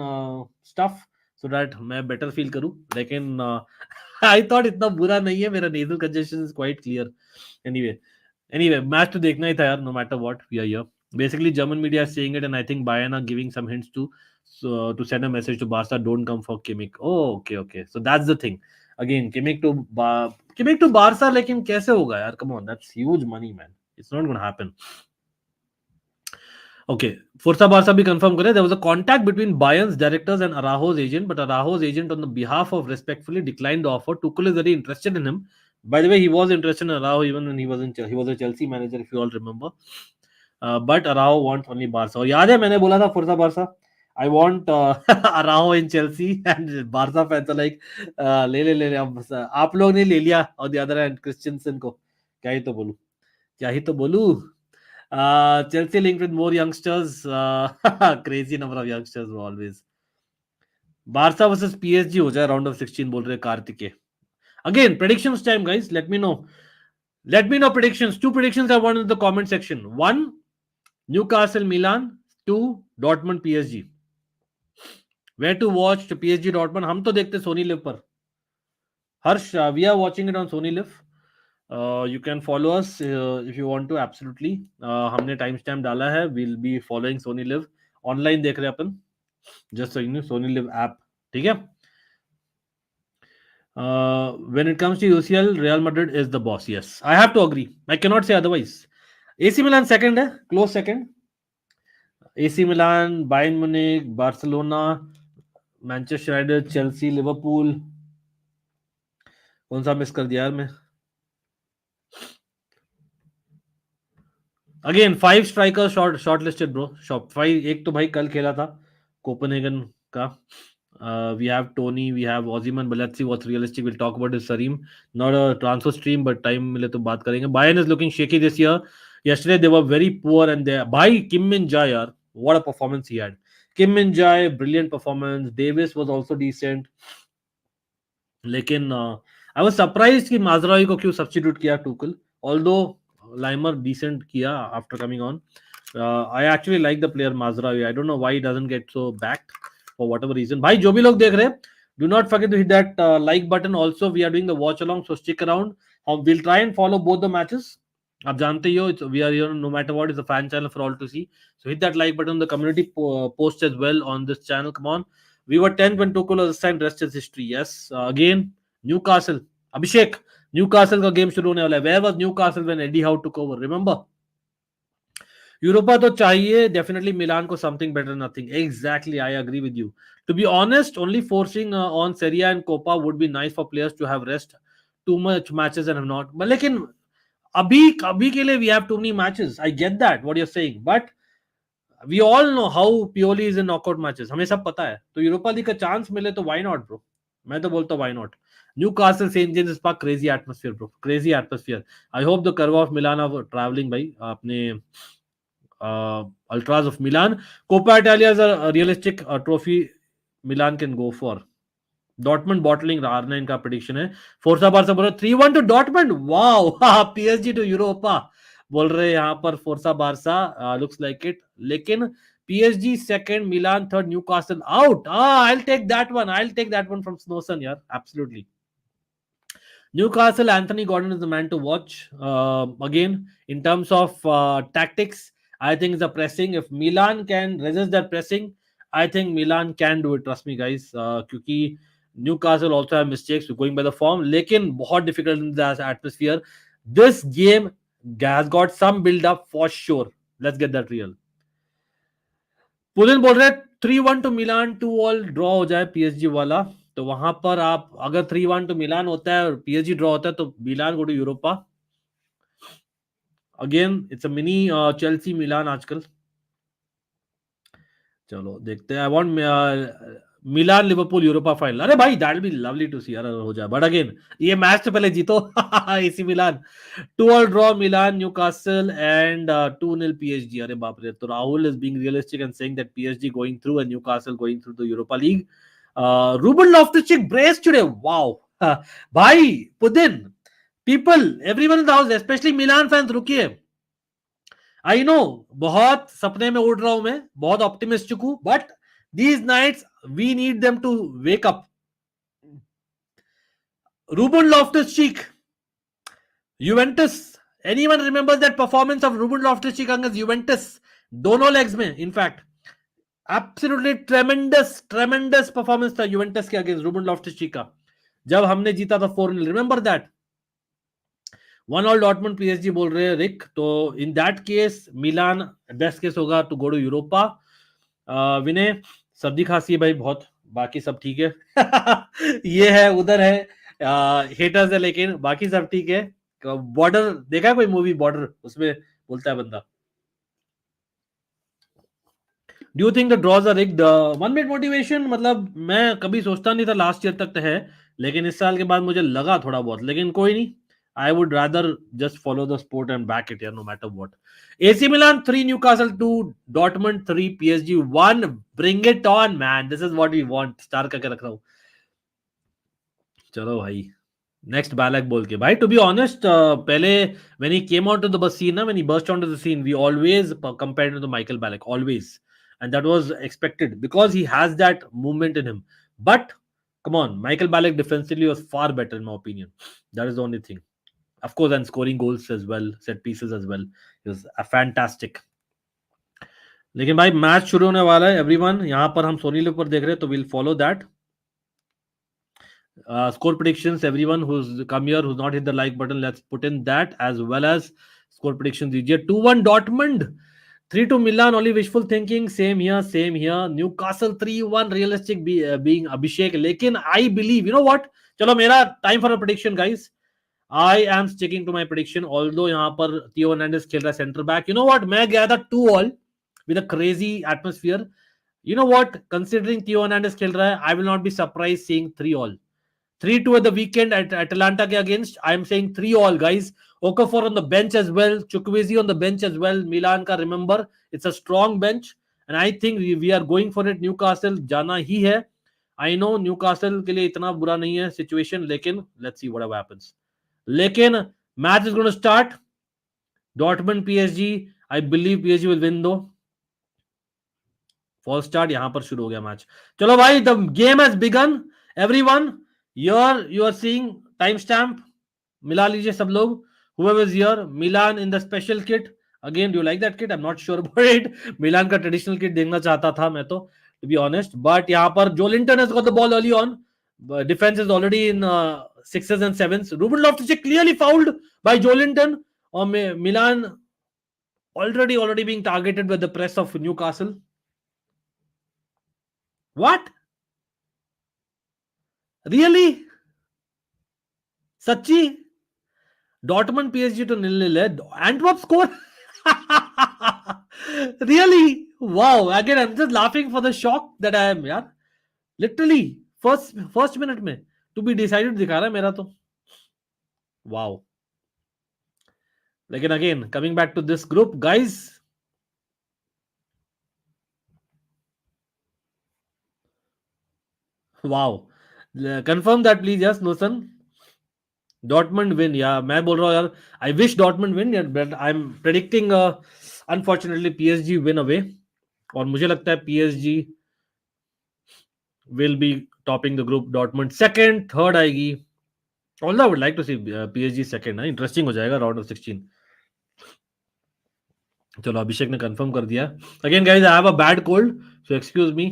stuff so that मैं better feel करूं। लेकिन I thought इतना बुरा नहीं है, मेरा nasal congestion is quite clear. Anyway, match तो देखना ही था यार, no matter what we are here. Basically, German media is saying it, and I think Bayern are giving some hints to send a message to Barca, don't come for Kimmich. Oh, okay. So that's the thing. Again, Kimmich to Barca, लेकिन कैसे होगा यार? Come on, that's huge money, man. It's not going to happen. Okay, Forza Barca भी confirm करे. There was a contact between Bayern's directors and Araujo's agent, but Araujo's agent on the behalf of respectfully declined the offer. Tuchel is very interested in him, By the way, he was interested in Araujo even when he was in he was a Chelsea manager, if you all remember. But Araujo wants only Barca. और याद है मैंने बोला था Forza Barca. I want Araujo in Chelsea and Barca fans are like ले अब आप लोग ने ले लिया और the other hand Christensen को क्या ही तो बोलूं Chelsea linked with more youngsters. Crazy number of youngsters always. Barca versus PSG हो जाए round of 16 बोल रहे कार्तिके. Again, predictions time, guys. Let me know. Let me know predictions. 2 predictions I want in the comment section. 1, Newcastle Milan. 2, Dortmund PSG. Where to watch PSG Dortmund? हम तो देखते Sony Live पर. Harsh, we are watching it on Sony Live. You can follow us if you want to. Absolutely. हमने timestamp डाला है. We'll be following Sony Live. Online देख रहे अपन. Just so you know, Sony Live app. ठीक है? When it comes to UCL, Real Madrid is the boss. Yes, I have to agree. I cannot say otherwise. AC Milan second है, close second. AC Milan, Bayern Munich, Barcelona, Manchester United, Chelsea, Liverpool. कौन सा miss कर दिया यार मैं? Again, 5 strikers shortlisted, bro. 5 एक तो भाई कल खेला था कोपेनहेगन का. We have Tony, we have Ozyman, but let's see what's realistic. We'll talk about his Sarim. Not a transfer stream, but time मिले तो बात करेंगे. Bayern is looking shaky this year. Yesterday they were very poor and they भाई Kim Min Jae यार, what a performance he had. Kim Min Jae, brilliant performance. Davis was also decent. लेकिन I was surprised कि माजरावी को क्यों substitute किया Tuchel. Although Limer decent किया after coming on. I actually like the player Mazraoui. I don't know why he doesn't get so backed for whatever reason. भाई जो भी लोग देख रहे हैं, do not forget to hit that like button. Also, we are doing the watch along, so stick around. We'll try and follow both the matches. आप जानते ही हो, we are here no matter what. It's a fan channel for all to see. So hit that like button. The community post as well on this channel. Come on. We were 10th when Tuchel was assigned. Rest is history. Yes. Again, Newcastle. Abhishek. Newcastle का game शुरू होने वाला है. Where was Newcastle when Eddie Howe took over? Remember? Europa तो चाहिए definitely Milan को something better nothing exactly I agree with you to be honest only forcing on Serie A and Copa would be nice for players to have rest too much matches and have not लेकिन अभी के लिए we have too many matches I get that what you are saying but we all know how poorly is in knockout matches हमें सब पता है तो Europa league का चांस मिले तो व्हाई नॉट ब्रो मैं तो बोलता हूं why not Newcastle St James Park crazy atmosphere bro crazy atmosphere I hope the curve of Milan are traveling भाई अपने Ultras of Milan. Coppa Italia is a realistic trophy Milan can go for. Dortmund bottling R9 का prediction है. Forza Barca बोल रहे 3-1 to Dortmund. Wow, PSG to Europa. बोल रहे यहाँ पर Forza Barca looks like it. लेकिन PSG second, Milan third, Newcastle out. I'll take that one. I'll take that one from Snowson. Yeah, absolutely. Newcastle, Anthony Gordon is the man to watch. Again, in terms of tactics, I think the pressing. If Milan can resist that pressing, I think Milan can do it. Trust me, guys. क्योंकि Newcastle also have mistakes going by the form. लेकिन बहुत difficult in the atmosphere. This game has got some build up for sure. Let's get that real. Pooling बोल रहे 3-1 to Milan 2-2 draw हो जाए PSG वाला तो वहां पर आप अगर 3-1 टू मिलान होता है और पीएसजी ड्रॉ होता है तो Milan go to Europa again it's a mini Chelsea Milan आजकल चलो देखते हैं I want Milan Liverpool Europa final अरे भाई that will be lovely to see अगर हो जाए बट अगेन ये मैच तो पहले जीतो AC Milan 2-2 draw Milan Newcastle and 2-0 PSG अरे बाप रे तो Rahul is being realistic and saying that PSG going through and Newcastle going through the Europa league Ruben Loftus-Cheek brace today. Wow. भाई पुदिन people everyone in the house especially Milan fans रुकिए I know बहुत सपने में उड़ रहा हूं मैं बहुत ऑप्टिमिस्टिक हूं but these nights we need them to wake up. Ruben Loftus-Cheek Juventus anyone remembers that performance of Ruben Loftus-Cheek against Juventus दोनों legs में in fact Absolutely tremendous performance था यूवेंटस के अगेंस्ट रूबन लॉफ्टस-चीक का जब हमने जीता था 4-0 रिमेंबर दैट 1-1 डॉर्टमंड पीएसजी बोल रहे हैं रिक तो in that case Milan best case होगा टू गो टू यूरोपा विनय सर्दी खांसी है भाई बहुत बाकी सब ठीक है ये है उधर है हेटर्स है लेकिन बाकी सब ठीक है। बॉर्डर देखा है कोई मूवी बॉर्डर, उसमें बोलता है बंदा, do you think the draws are rigged? One minute motivation, मतलब मैं कभी सोचता नहीं था, लास्ट ईयर तक तो है, लेकिन इस साल के बाद मुझे लगा थोड़ा बहुत, लेकिन कोई नहीं। I would rather just follow the sport and back it no matter what. AC Milan 3, Newcastle 2, Dortmund 3, PSG 1। Bring it on man, this is what we want. Star करके रख रहा हूं। चलो भाई, नेक्स्ट बैलक बोल के भाई, टू बी ऑनेस्ट, पहले when he came onto the bus scene, when he burst onto the scene, we always compared him to Michael Ballack, always, and that was expected because he has that movement in him. But come on, Michael Ballack defensively was far better in my opinion. That is the only thing. Of course, and scoring goals as well, set pieces as well. He was a fantastic. लेकिन भाई match शुरू होने वाला है everyone, यहाँ पर हम Soni live पर देख रहे हैं, तो will follow that. Score predictions, everyone who's come here who's not hit the like button, let's put in that as well as score predictions djiye. 2-1 Dortmund, 3-2 Milan, only wishful thinking, same here, same here. Newcastle 3-1 realistic, being Abhishek, lekin I believe, you know what, chalo mera time for a prediction guys. I am sticking to my prediction, although yahan par Theo Hernandez khel raha center back. You know what, main gaya tha 2-all with a crazy atmosphere. You know what, considering Theo Hernandez khel raha hai, I will not be surprised seeing 3-all. 3-2 at the weekend at Atalanta ke against. I am saying 3-all, guys. Okafor on the bench as well. Chukwueze on the bench as well. Milan ka, remember, it's a strong bench. And I think we are going for it. Newcastle jana hi hai. I know Newcastle ke liye itna bura nahi hai situation, lekin let's see whatever happens. Lekin match is going to start. Dortmund PSG. I believe PSG will win though. Fall start यहां पर शुरू हो गया match. चलो भाई, the game has begun everyone. You are seeing time stamp, मिला लीजिए सब लोग। whoever is here, Milan in the special kit. Again, do you like that kit? I'm not sure about it. Milan का traditional kit देखना चाहता था मैं तो, to be honest. But यहाँ पर Joelinton has got the ball early on. Defense is already in sixes and sevens. Ruben Loftus-Cheek clearly fouled by Joelinton. Or Milan already being targeted by the press of Newcastle. What? Really? सच्ची? Dortmund PSG तो 0-0 है। Antwerp score really? Wow, again I am just laughing for the shock that I am यार, literally first minute में to be decided दिखा रहा है मेरा तो। वाओ, लेकिन again coming back to this group guys, wow, confirm that please, yes no son. Dortmund win, या मैं बोल रहा हूँ यार, I wish Dortmund win, but I am predicting unfortunately PSG win away. और मुझे लगता है PSG will be topping the group, Dortmund second, third आएगी। Although I would like to see PSG second, ना इंटरेस्टिंग हो जाएगा राउंड ऑफ 16। चलो अभिषेक ने कंफर्म कर दिया। Again guys, I have a bad cold, so excuse me.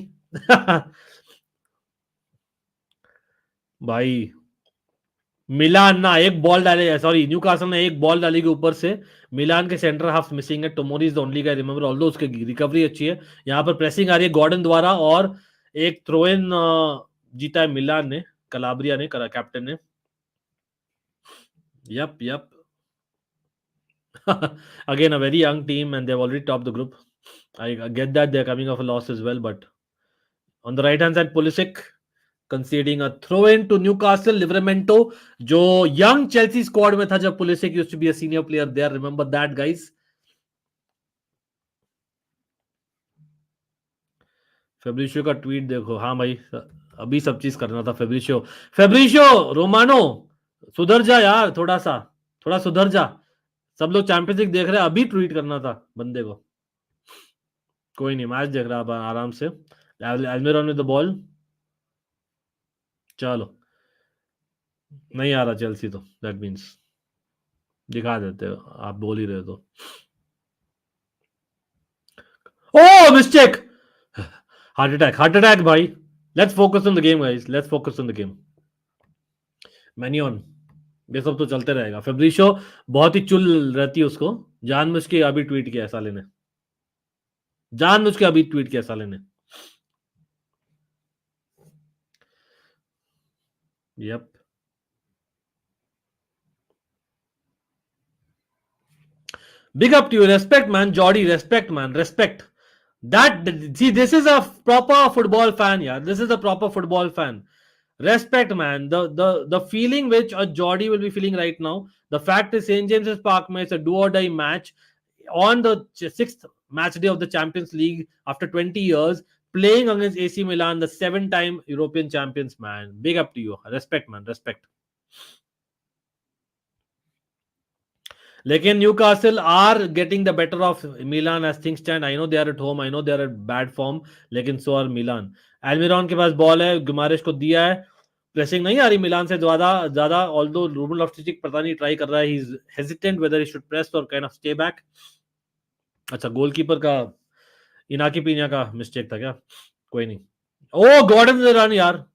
भाई मिलान ना एक बॉल डाले, सॉरी न्यूकासल ने एक बॉल डाली के ऊपर से। मिलान के सेंटर हाफ मिसिंग है, Tomori is the only guy remember, although उसकी रिकवरी अच्छी है। यहाँ पर प्रेसिंग आ रही है गॉर्डन द्वारा, और एक थ्रो इन जीता है मिलान ने, कलाब्रिया ने करा, कैप्टन ने। Yup again a very young team and they've already topped the group. I get that they're coming off a loss as well, but on the right hand side, Pulisic conceding a throw in to Newcastle. Livramento, जो young Chelsea squad में था जब Pulisic used to be a senior player there, remember that guys. फेब्रिशियो का tweet देखो, हाँ भाई अभी सब चीज करना था। फेब्रिशियो रोमानो, सुधर जा यार, थोड़ा सुधर जा। सब लोग चैंपियंस लीग देख रहे हैं, अभी ट्वीट करना था बंदे को। कोई नहीं, मैच देख रहा है आराम से। एल्मिरॉन विद द बॉल, चलो नहीं आ रहा चेल्सी तो दैट मींस दिखा देते हो, आप बोल ही रहे तो। ओ मिस्टेक, हार्ट अटैक भाई। Let's focus on the game guys, let's focus on the game. मैन्योन, ये सब तो चलते रहेगा। फेब्रिशियो बहुत ही चुल रहती है उसको, जानबूझ के अभी ट्वीट किया साले ने, जानबूझ के अभी ट्वीट किया साले ने। Yup, Big up to you. Respect, man. Jordy, respect, man. Respect. That, see, this is a proper football fan, yeah. This is a proper football fan. Respect, man. The feeling which a Jordy will be feeling right now. The fact is, St. James's Park, it's a do or die match on the sixth match day of the Champions League after 20 years, playing against AC Milan, the 7-time European champions, man. Big up to you. Respect, man. Respect. लेकिन Newcastle are getting the better of Milan as things stand. I know they are at home, I know they are at bad form, लेकिन so are मिलान. एल्मिरॉन के पास ball है, गुमारिश को दिया है. Pressing नहीं आ रही मिलान से ज्यादा ज्यादा, ऑल्दो रूबन लॉफ्टुचिक पता नहीं ट्राई कर रहा है. He is hesitant weather he should press और काइंड ऑफ स्टे बैक. अच्छा, गोलकीपर का इनाकी पीनिया का मिस्टेक था क्या? कोई नहीं. ओ गॉर्डन रन यार.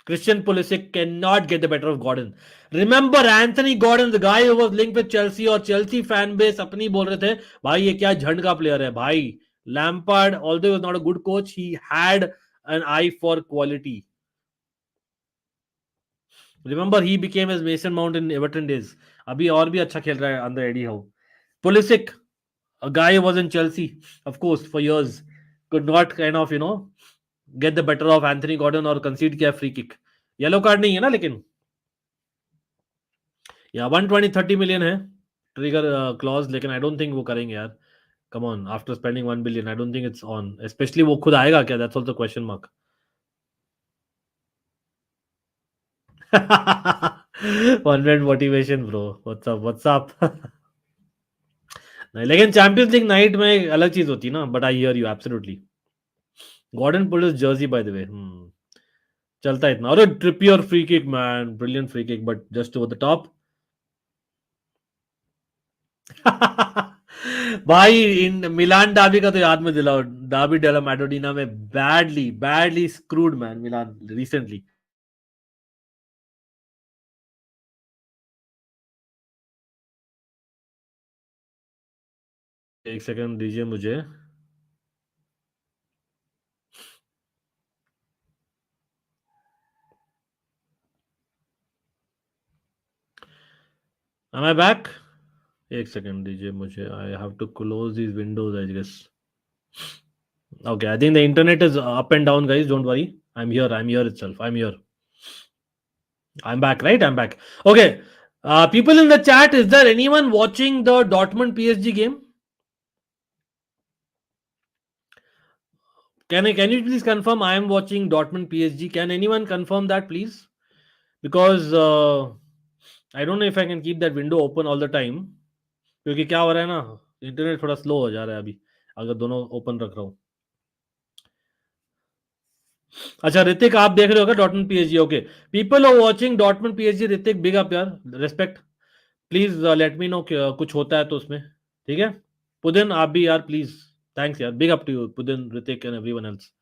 Christian Pulisic cannot get the better of Gordon. Remember Anthony Gordon, the guy who was linked with Chelsea, और Chelsea fan base अपनी बोल रहे थे भाई ये क्या झंड का प्लेयर है भाई. Lampard, although he was not a good coach, he had an eye for quality. Remember he became as Mason Mount in Everton days. अभी और भी अच्छा खेल रहा है under Eddie Howe. Pulisic, a guy who was in Chelsea, of course, for years, could not kind of get the better of Anthony Gordon और concede किया free kick. Yellow card नहीं है ना लेकिन. या 120-30 मिलियन है ट्रिगर क्लॉज, लेकिन आई don't think वो करेंगे यार. Come on, after spending 1 billion I don't think it's on. Specially वो खुद आएगा क्या? That's also question mark. One minute motivation bro. What's up. नहीं, लेकिन चैंपियंस लीग नाइट में एक अलग चीज होती है ना. But I hear you absolutely. Gordon pull is jersey by the way. चलता है इतना. और Trippier free kick man, brilliant free kick but just over the top. भाई इन मिलान डाबी का तो याद में दिलाओ. डाबी डेला मैडोडिना में badly badly screwed man Milan recently. एक सेकंड दीजिए मुझे. Am I back? एक सेकंड दीजिए मुझे. I have to close these windows I guess. Okay, I think the internet is up and down, guys. Don't worry. I'm here. I'm here itself. I'm here. I'm back, right? I'm back. Okay. People in the chat, is there anyone watching the Dortmund PSG game? Can you please confirm I am watching Dortmund PSG? Can anyone confirm that, please? Because I don't know if I can keep that window open all the time. क्योंकि क्या हो रहा है ना, internet थोड़ा slow हो जा रहा है अभी अगर दोनों ओपन रख रहा हूँ. अच्छा ऋतिक, आप देख रहे हो क्या Dortmund PSG? Okay, people are watching Dortmund PSG. Hrithik big up यार, respect. Please let me know कुछ होता है तो उसमें. ठीक है पुदिन, आप भी यार प्लीज. थैंक्स यार, big up to you Pudin, Hrithik and everyone else.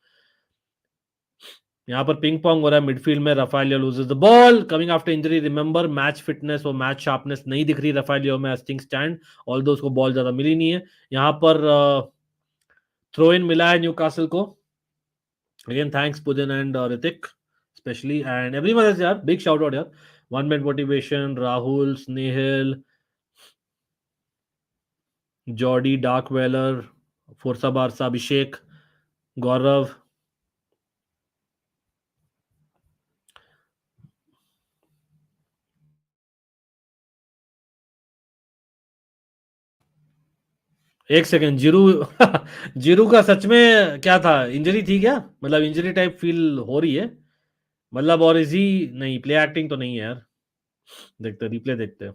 यहाँ पर पिंग पोंग हो रहा है मिडफील्ड में. Rafael Leao loses the ball coming after injury. Remember match fitness और मैच शार्पनेस नहीं दिख रही रफाएलियो में एज थिंग्स स्टैंड, ऑल्दो उसको बॉल ज्यादा मिली नहीं है. यहाँ पर थ्रो इन मिला है न्यूकासल को. Again thanks Pudin and Hrithik specially and everyone else यार. बिग शाउट आउट यार. 1 minute motivation, Rahul, Snehil, Geordie, Dark Weller, forza Barca, Abhishek, Gaurav. एक सेकंड, जीरू. जीरू का सच में क्या था? इंजरी थी क्या? मतलब इंजरी टाइप फील हो रही है मतलब, और इजी नहीं, प्ले एक्टिंग तो नहीं है यार. देखते रिप्ले देखते हैं.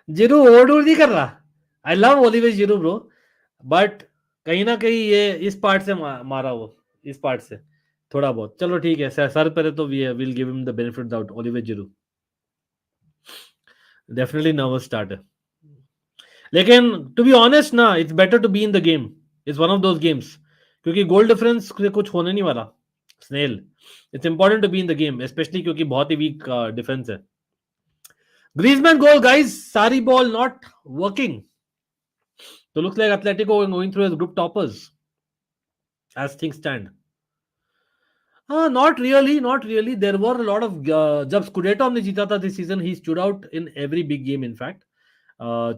जीरू ओवर डू नहीं कर रहा. I love olive Giroud bro, but कहीं ना कहीं ये इस पार्ट से मारा वो, इस पार्ट से थोड़ा बहुत. चलो ठीक है, सर पर तो we will give him the benefit out. Olivier Giroud definitely nervous start है, लेकिन टू बी ऑनेस्ट ना, it's better to be in the game. It's one of those games, क्योंकि गोल डिफरेंस से कुछ होने नहीं वाला. स्नेल, it's important to be in the game, especially क्योंकि बहुत ही वीक डिफेंस है. Griezmann goal guys, sorry ball not working. तो looks like Atletico going through as group toppers as things stand. Not really, not really. There were a lot of जब Scudetto हमने जीता था this season, he stood out in every big game. In fact,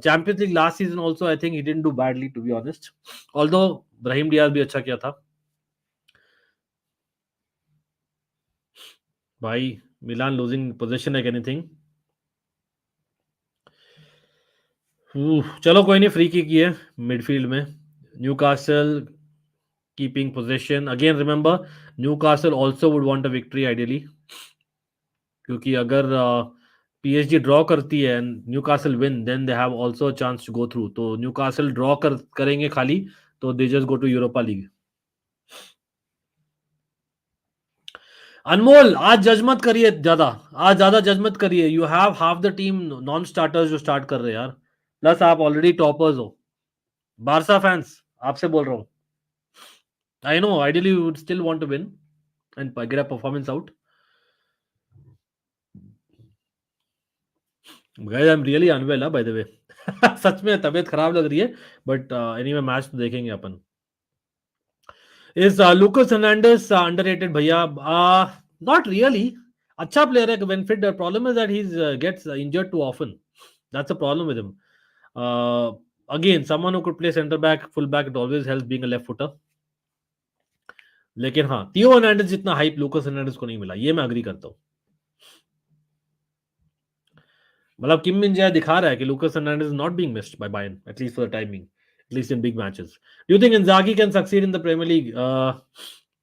Champions League last season also, I think he didn't do badly, to be honest. Although Brahim Diaz भी अच्छा किया था. भाई Milan losing possession like anything. चलो कोई नहीं, free kick है midfield में. Newcastle keeping possession. Again, remember, Newcastle also would want a victory ideally. क्योंकि अगर पीएसजी ड्रॉ करती है and Newcastle win, then they have also a chance to go through. तो न्यूकासल ड्रॉ करेंगे खाली, तो they just go to Europa League. Anmol, आज जज मत करिए ज्यादा, आज ज्यादा जज मत करिए. You have half the team non starters जो स्टार्ट कर रहे हैं यार, प्लस आप ऑलरेडी टॉपर्स हो. बारसा फैंस, आपसे बोल रहा हूँ. I know ideally you would still want to win and get a performance out. Guys, I am really unwell by the way. सच में तबीयत खराब लग रही है, बट एनीवे मैच तो देखेंगे अपन. इज लुकास हर्नांडेज अंडररेटेड भैया? Not really. अच्छा प्लेयर है when fit. The problem is that he gets injured too often. That's a problem with him. Again, someone who could play centre back, full back, it always helps being a left footer. लेकिन हाँ, थियो Hernandez जितना hype Lucas Hernandez को नहीं मिला, ये मैं agree करता हूँ. मतलब किम मिन जाए दिखा रहा है कि Lucas Hernandez is not being missed by Bayern, at least for the timing, at least in big matches. Do you think Inzaghi can succeed in the Premier League?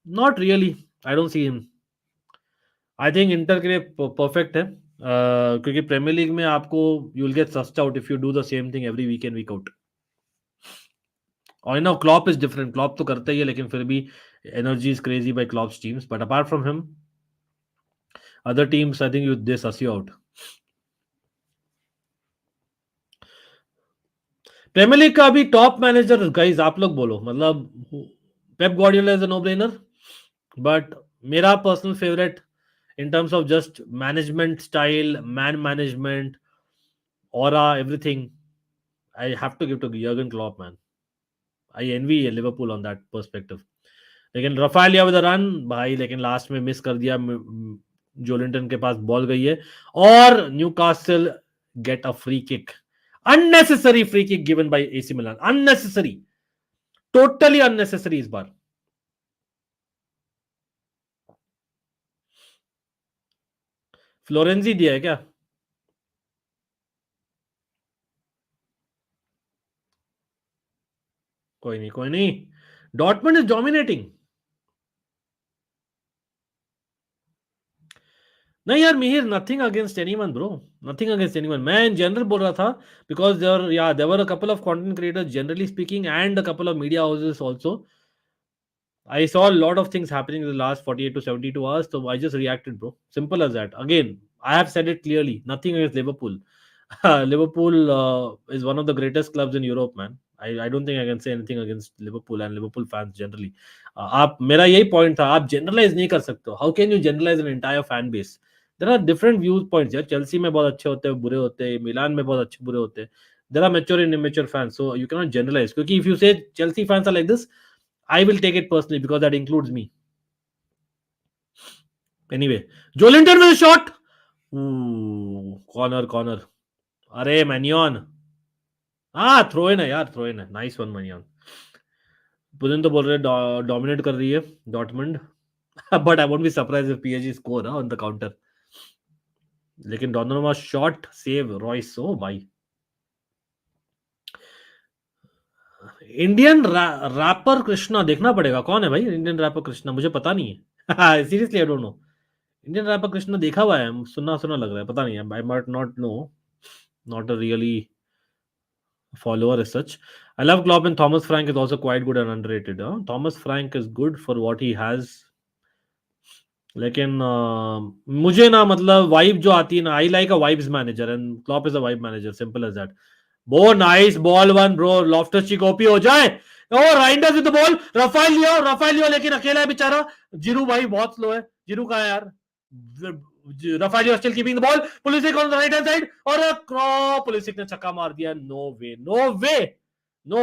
Not really. I don't see him. I think Inter के लिए perfect है, क्योंकि Premier League में आपको you will get sussed out if you do the same thing every week in week out. और no, Klopp is different. Klopp तो करता ही है, लेकिन फिर भी energy is crazy by Klopp's teams. But apart from him, other teams I think you they sus you out. Premier League का अभी टॉप मैनेजर गाइस आप लोग बोलो. मतलब Pep Guardiola is a no brainer, but मेरा personal favourite in terms of just management style, man management, aura, everything, I have to give to Jurgen Klopp, man. I envy Liverpool on that perspective. लेकिन रफालिया with run भाई, लेकिन last में miss कर दिया. जोलिंटन के पास ball गई है और Newcastle get a free kick. Unnecessary free kick given by AC Milan. Unnecessary, totally unnecessary इस बार. फ्लोरेंजी दिया है क्या? कोई नहीं, कोई नहीं. Dortmund is dominating. नहीं यार Mihir, nothing against anyone bro, nothing against anyone. मैं इन जनरल बोल रहा था, because there were a couple of content creators generally speaking and a couple of media houses also. I saw a lot of things happening in the last 48 to 72 hours, so I just reacted, bro. Simple as that. Again, I have said it clearly. Nothing against Liverpool. Liverpool is one of the greatest clubs in Europe, man. I don't think I can say anything against Liverpool and Liverpool fans generally. आप मेरा यही point था, आप generalise नहीं कर सकते हो. How can you generalise an entire fan base? There are different view points यार. चेल्सी में बहुत अच्छे होते हैं, बुरे होते हैं. मिलान में बहुत अच्छे बुरे होते हैं. There are mature and immature fans, so you can not generalise. क्योंकि if you say Chelsea fans are like this, I will take it personally because that includes me. Anyway, Jolinton with a shot. Ooh, corner. अरे मैनियन. हाँ, throw in है यार, throw in है. Nice one मैनियन. Putin तो बोल रहे dominate कर रही है Dortmund. But I won't be surprise if PSG score on the counter. लेकिन डोनोरमा शॉट सेव रॉयस. ओ भाई, इंडियन रैपर कृष्णा देखना पड़ेगा. कौन है भाई इंडियन रैपर कृष्णा? मुझे पता नहीं है. Seriously I don't no. Indian rapper Krishna देखा हुआ है, सुना सुना लग रहा है, पता नहीं है. I might not know, not a really follower as such. I love Klopp, and Thomas Frank is also quite good and underrated. Thomas Frank is good for what he has. लेकिन मुझे ना मतलब वाइब जो आती है ना, I like a vibes manager and Klopp is a vibe manager. Simple as that. वो nice ball one bro. Loftus Cheek OP हो जाए. Oh Reijnders with the ball. Rafael Leao लेकिन अकेला है बेचारा. जिरू भाई बहुत स्लो है. जिरू का है यार. Rafael still keeping the ball. Pulisic on the right hand side और पुलिसिक ने छक्का मार दिया. No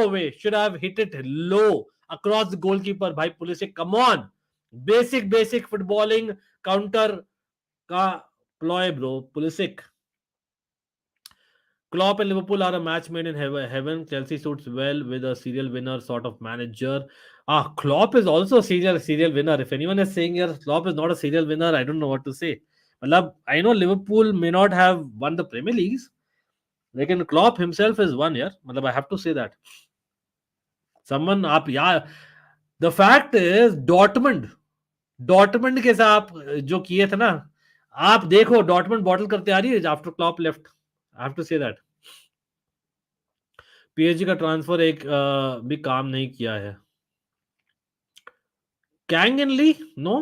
way should have hit it low across the goalkeeper. भाई Pulisic, come on. Basic footballing counter का ploy bro, Pulisic. Klopp and Liverpool are a match made in heaven. Chelsea suits well with a serial winner sort of manager. Klopp is also a serial winner. If anyone is saying here Klopp is not a serial winner, I don't know what to say. Matlab, I know Liverpool may not have won the Premier Leagues. Lekin Klopp himself is one year. Matlab, I have to say that. Someone up, yeah. The fact is, Dortmund के साथ आप जो किए थे ना, आप देखो Dortmund bottle करते आ रही है after Klopp left. I have to say that. PSG का ट्रांसफर एक भी काम नहीं किया है. Kang and Lee no.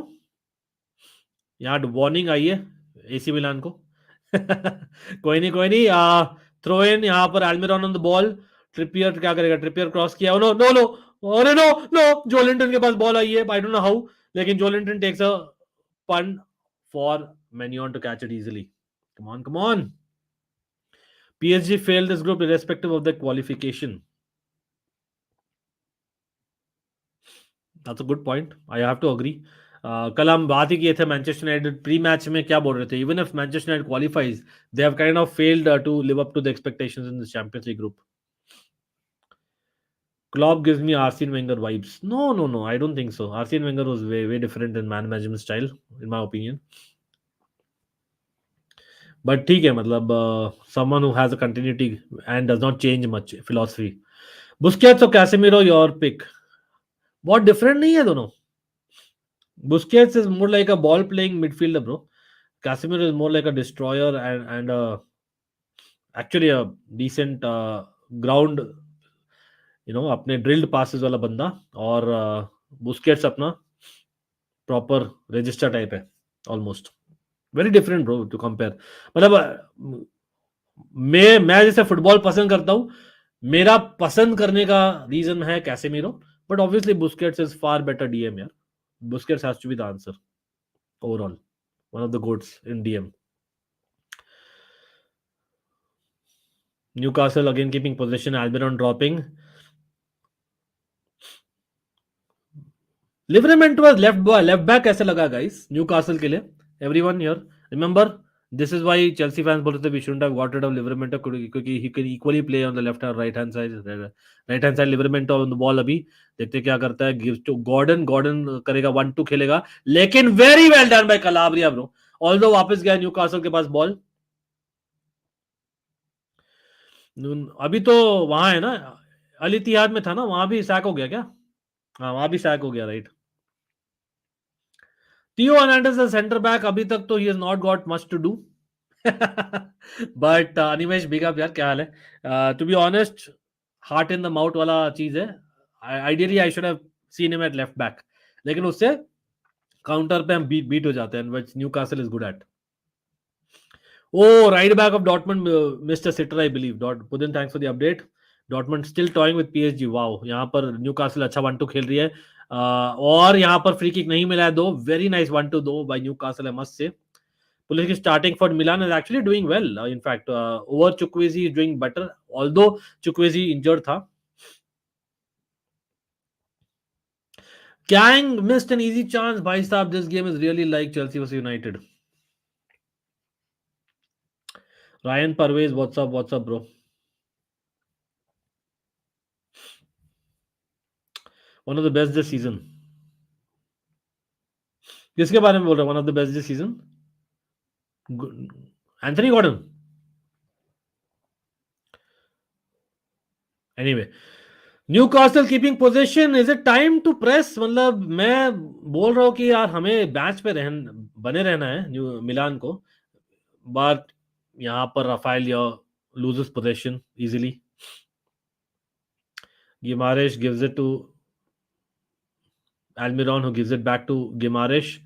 यहाँ वार्निंग आई है एसी मिलान को. कोई नहीं. थ्रो इन यहाँ पर Almiron on the ball. Trippier क्या करेगा? ट्रिपियर क्रॉस किया. No no no. अरे नो नो. जोलिंटन के पास बॉल आई है. I don't know how. लेकिन Joelinton takes a punt for मैन्योन to catch it easily. Come on. PSG failed this group irrespective of the qualification. That's a good point. I have to agree. कल हम बात ही किए थे Manchester United pre match में क्या बोल रहे थे. Even if Manchester United qualifies, they have kind of failed to live up to the expectations in the Champions League group. Klopp gives me Arsene Wenger vibes. No. I don't think so. Arsene Wenger was way different in man management style, in my opinion. But ठीक है, मतलब someone who has a continuity and does not change much philosophy. Busquets or Casemiro, your pick? बहुत different नहीं है दोनों. Busquets is more like a ball playing midfielder, bro. Casemiro is more like a destroyer and actually a decent ground, अपने drilled passes वाला बंदा. और Busquets अपना proper register type है almost. Very different bro to compare. मतलब मैं जैसे football पसंद करता हूँ, मेरा पसंद करने का रीजन है Casemiro. But obviously Busquets is far better DM यार. Busquets has to be the answer overall. One of the goods in DM. Newcastle again keeping position. Almiron dropping. Livramento was left back कैसे लगा guys Newcastle के लिए? Everyone here remember, this is why Chelsea fans बोलते थे we shouldn't have got rid of Livermento क्योंकि he can equally play on the left and right hand side. Livermento on the ball. अभी देखते क्या करता है. gives to Gordon करेगा 1-2 खेलेगा. लेकिन very well done by Calabria bro. Although वापस गया न्यूकासल के पास बॉल. अभी तो वहां है ना, अल इत्तिहाद में था ना, वहां भी सैक हो गया क्या? हाँ वहां भी सैक हो गया right. Theo Hernandez is center back. अभी तक तो he has not got much to do. But Animesh big up यार, क्या हाल है? To be honest, heart in the mouth वाला चीज है. Ideally I should have seen him at left back, लेकिन उससे काउंटर पे हम बीट हो जाते हैं, which Newcastle is good at. Oh right back of Dortmund mister sitter I believe. Pudin thanks for the update. Dortmund still toying with PSG. Wow, यहाँ पर Newcastle अच्छा 1-2 खेल रही है. और यहाँ पर फ्री किक नहीं मिला है. दो very nice 1-2 by Newcastle, I must say. Pulisic starting for Milan is actually doing well. In fact, over Chukwueze is doing better, although Chukwueze injured tha. Kang missed an easy chance. Bhai sahab, this game is really like Chelsea vs United. Ryan Parvez, what's up, bro? One of the best this season. किसके बारे में बोल रहा है? One of the best this season. Anthony Gordon. Anyway, Newcastle keeping position. Is it time to press? मतलब मैं बोल रहा हूँ कि यार हमें मैच पे बने रहना है न्यू मिलान को. बट यहाँ पर Rafael loses position easily. Gimaresh gives it to Almiron, who gives it back to Gimaresh.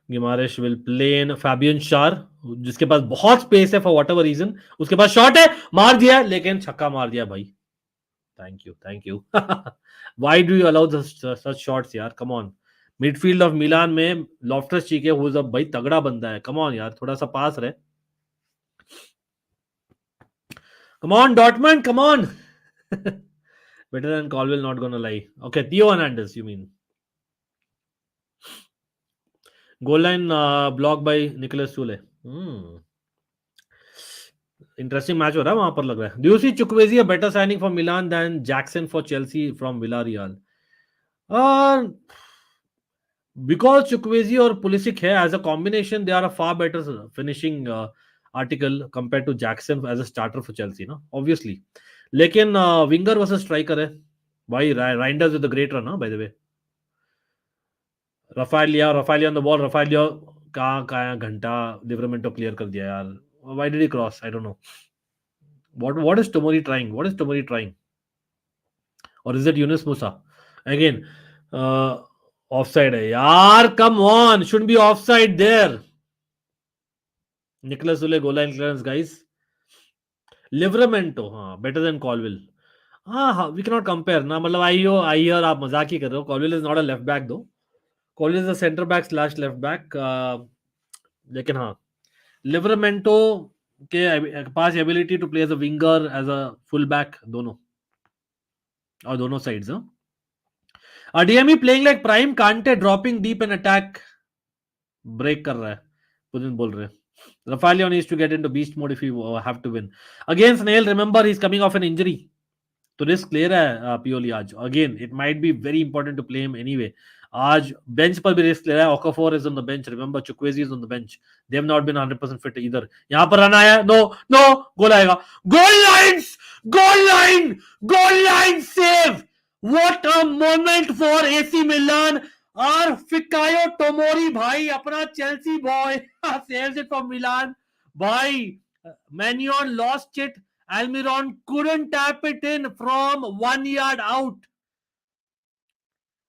Gimaresh will play in Fabian Schär, जिसके पास बहुत स्पेस है फॉर वॉट एवर रीजन. उसके पास शॉट है, मार दिया, लेकिन छक्का मार दिया भाई. Thank you. Why do you allow such shots यार? Come on. Midfield of Milan में लॉफ्टस चीक है, हु इज अ भाई तगड़ा बंदा है. कम ऑन यार, थोड़ा सा पास रहे. Come on Dortmund, come on. Better than Colville, not gonna lie. Okay, Theo Hernandez, you mean? Goal line blocked by Nicholas Sule. Interesting match हो रहा है वहां पर लग रहा है. Do you see Chukwueze a better signing for Milan than Jackson for Chelsea from Villarreal? Uh, because Chukwueze और Pulisic है as a combination, they are a far better finishing article compared to Jackson as a starter for Chelsea, ना obviously. लेकिन winger versus striker है भाई. Reinders with a great run, by the way. Rafael on the ball. कहाँ घंटा Livramento clear कर दिया यार. Why did he cross? I don't know. What is Tomori trying? What is Tomori trying? Or is it Yunus Musa? Again, offside है यार. Come on, shouldn't be offside there. Nicholas Sule goal line clearance, guys. Livramento, हाँ, better than Colville. हाँ, we cannot compare ना. मतलब I hear आप मजाक ही कर रहे हो. Colville is not a left back though. Colville is a centre back / left back. लेकिन हाँ, Livramento के पास ability to play as a winger, as a full back, दोनों और दोनों साइड्स. डीएमई playing like prime Kante dropping deep and attack break कर रहा है. पुदिन बोल रहे हैं Rafael needs to get into beast mode if you have to win against Nail. Remember, he's coming off an injury, तो रिस्क ले रहा है पियोली आज. Again it might be very important to play him anyway. आज bench पर भी risk ले रहा है. Okafor is on the bench. Remember, Chukwueze is on the bench. They have not been 100% fit either. यहाँ पर रन आया. नो गोल आएगा. गोल line save. What a moment for AC Milan. और Fikayo Tomori भाई, अपना Chelsea boy, saves it for Milan. भाई, Manion lost it. Almiron couldn't tap it in from 1 yard out.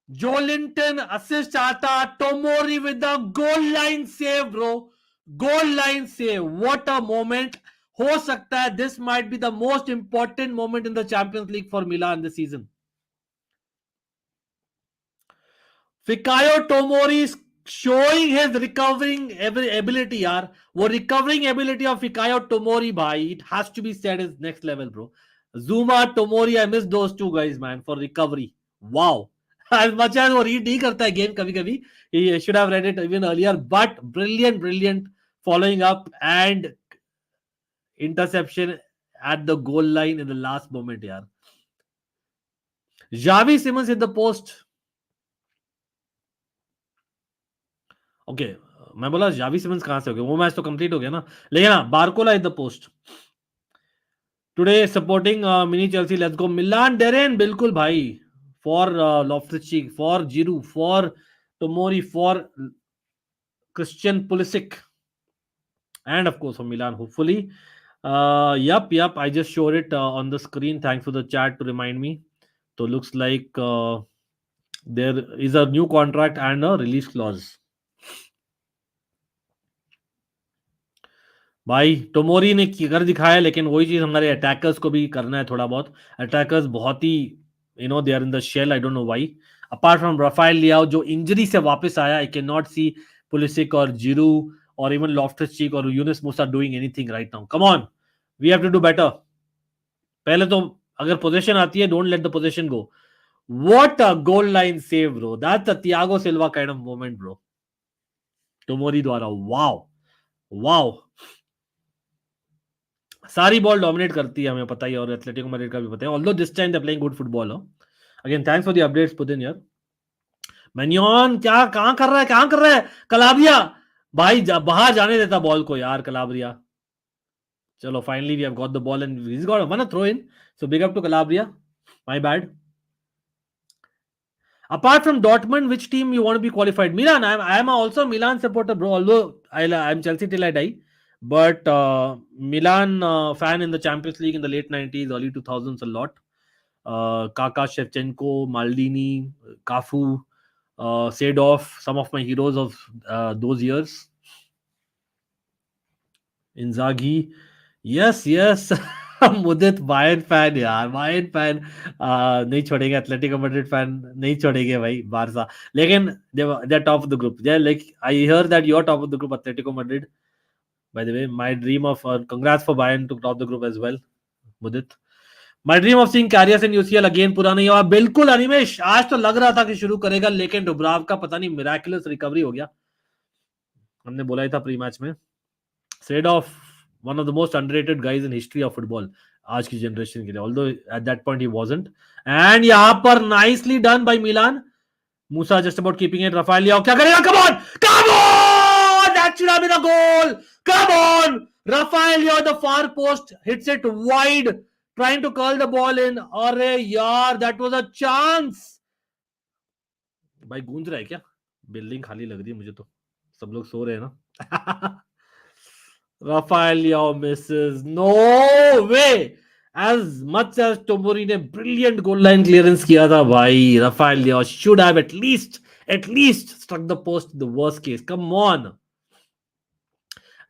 Joelinton assist आता. Tomori with the goal line save, bro. Goal line save. What a moment. हो सकता है this might be the most important moment in the Champions League for Milan this season. Fikayo Tomori is showing his recovering ability, yaar. वो recovering ability of Fikayo Tomori, bhai, it has to be said is next level, bro. Zuma, Tomori, I miss those two guys, man, for recovery. Wow. As much as वो read नहीं करता है game कभी-कभी, he should have read it even earlier, but brilliant following up and interception at the goal line in the last moment, yaar. Xavi Simons hit the post. Okay, मैं बोला Xavi Simmons कहां से हो गया. वो match तो complete हो गया ना. लेकिन हाँ, Barcola is the post today supporting mini Chelsea. Let's go Milan. Darren बिल्कुल भाई. For Loftus Cheek, for Giroud, for Tomori, for Christian Pulisic, and of course for Milan hopefully. Yup, I just showed it on the screen. Thanks for the chat to remind me. So looks like there is a new contract and a release clause. भाई टोमोरी ने कर दिखाया, लेकिन वही चीज हमारे attackers को भी करना है थोड़ा बहुत. अटैकर्स बहुत ही they are in the shell. I don't know why. Apart from Rafael Leao जो इंजरी से वापस आया, I can not see Pulisic और जिरू और इवन लॉफ्टस-चीक और Yunus Musah doing anything right now. Come on, we have to do better. पहले तो अगर पोजीशन आती है, don't let the position go. What a goal line save, bro. That's a Thiago Silva kind of moment, bro. Tomori द्वारा. Wow. सारी ball dominate करती है, हमें पता ही, और एथलेटिको मैड्रिड का भी पता है. Although this time they playing good football. Again thanks for the updates Putin यार. मैन्योन क्या कहां कर रहा है कलाब्रिया भाई. बाहर जाने देता बॉल को यार कलाब्रिया. चलो finally we have got the ball and he is got one throw in. So big up to Calabria. My bad. Apart from Dortmund, which team you want to be qualified? Milan. I am also a Milan supporter, bro. Although I'm Chelsea till I die. But Milan fan in the Champions League in the late 90s, early 2000s a lot. Kaka, Shevchenko, Maldini, Cafu, Seedorf, some of my heroes of those years. Inzaghi. Yes. Mudit Bayern fan यार. Bayern fan नहीं छोड़ेंगे. Atletico Madrid fan नहीं छोड़ेंगे भाई. Barca. लेकिन they top of the group. They like I hear that you are top of the group, Atletico Madrid. By the way, my dream of congrats for Bayern to top the group as well. Mudit, my dream of seeing Carreras in UCL again पूरा नहीं हुआ. बिल्कुल अनिमेश, आज तो लग रहा था कि शुरू करेगा, लेकिन डुब्राव का पता नहीं मिराकुलस रिकवरी हो गया. हमने बोला ही था प्री मैच में, said off one of the most underrated guys in history of football आज की जनरेशन के लिए, although at that point he wasn't. And यहाँ पर nicely done by Milan. Musa just about keeping it. Rafael Leao क्या करेगा? Come on! Come on! That should have been a goal! Come on! Rafael Leao the far post hits it wide, trying to curl the ball in. अरे यार, that was a chance. भाई गूंज रहा है क्या? Building खाली लग रही है मुझे तो, सब लोग सो रहे हैं ना. Rafael Leao misses. No way. As much as Tomori ने brilliant goal line clearance किया था भाई, Rafael Leao should have at least struck the post in the worst case. Come on.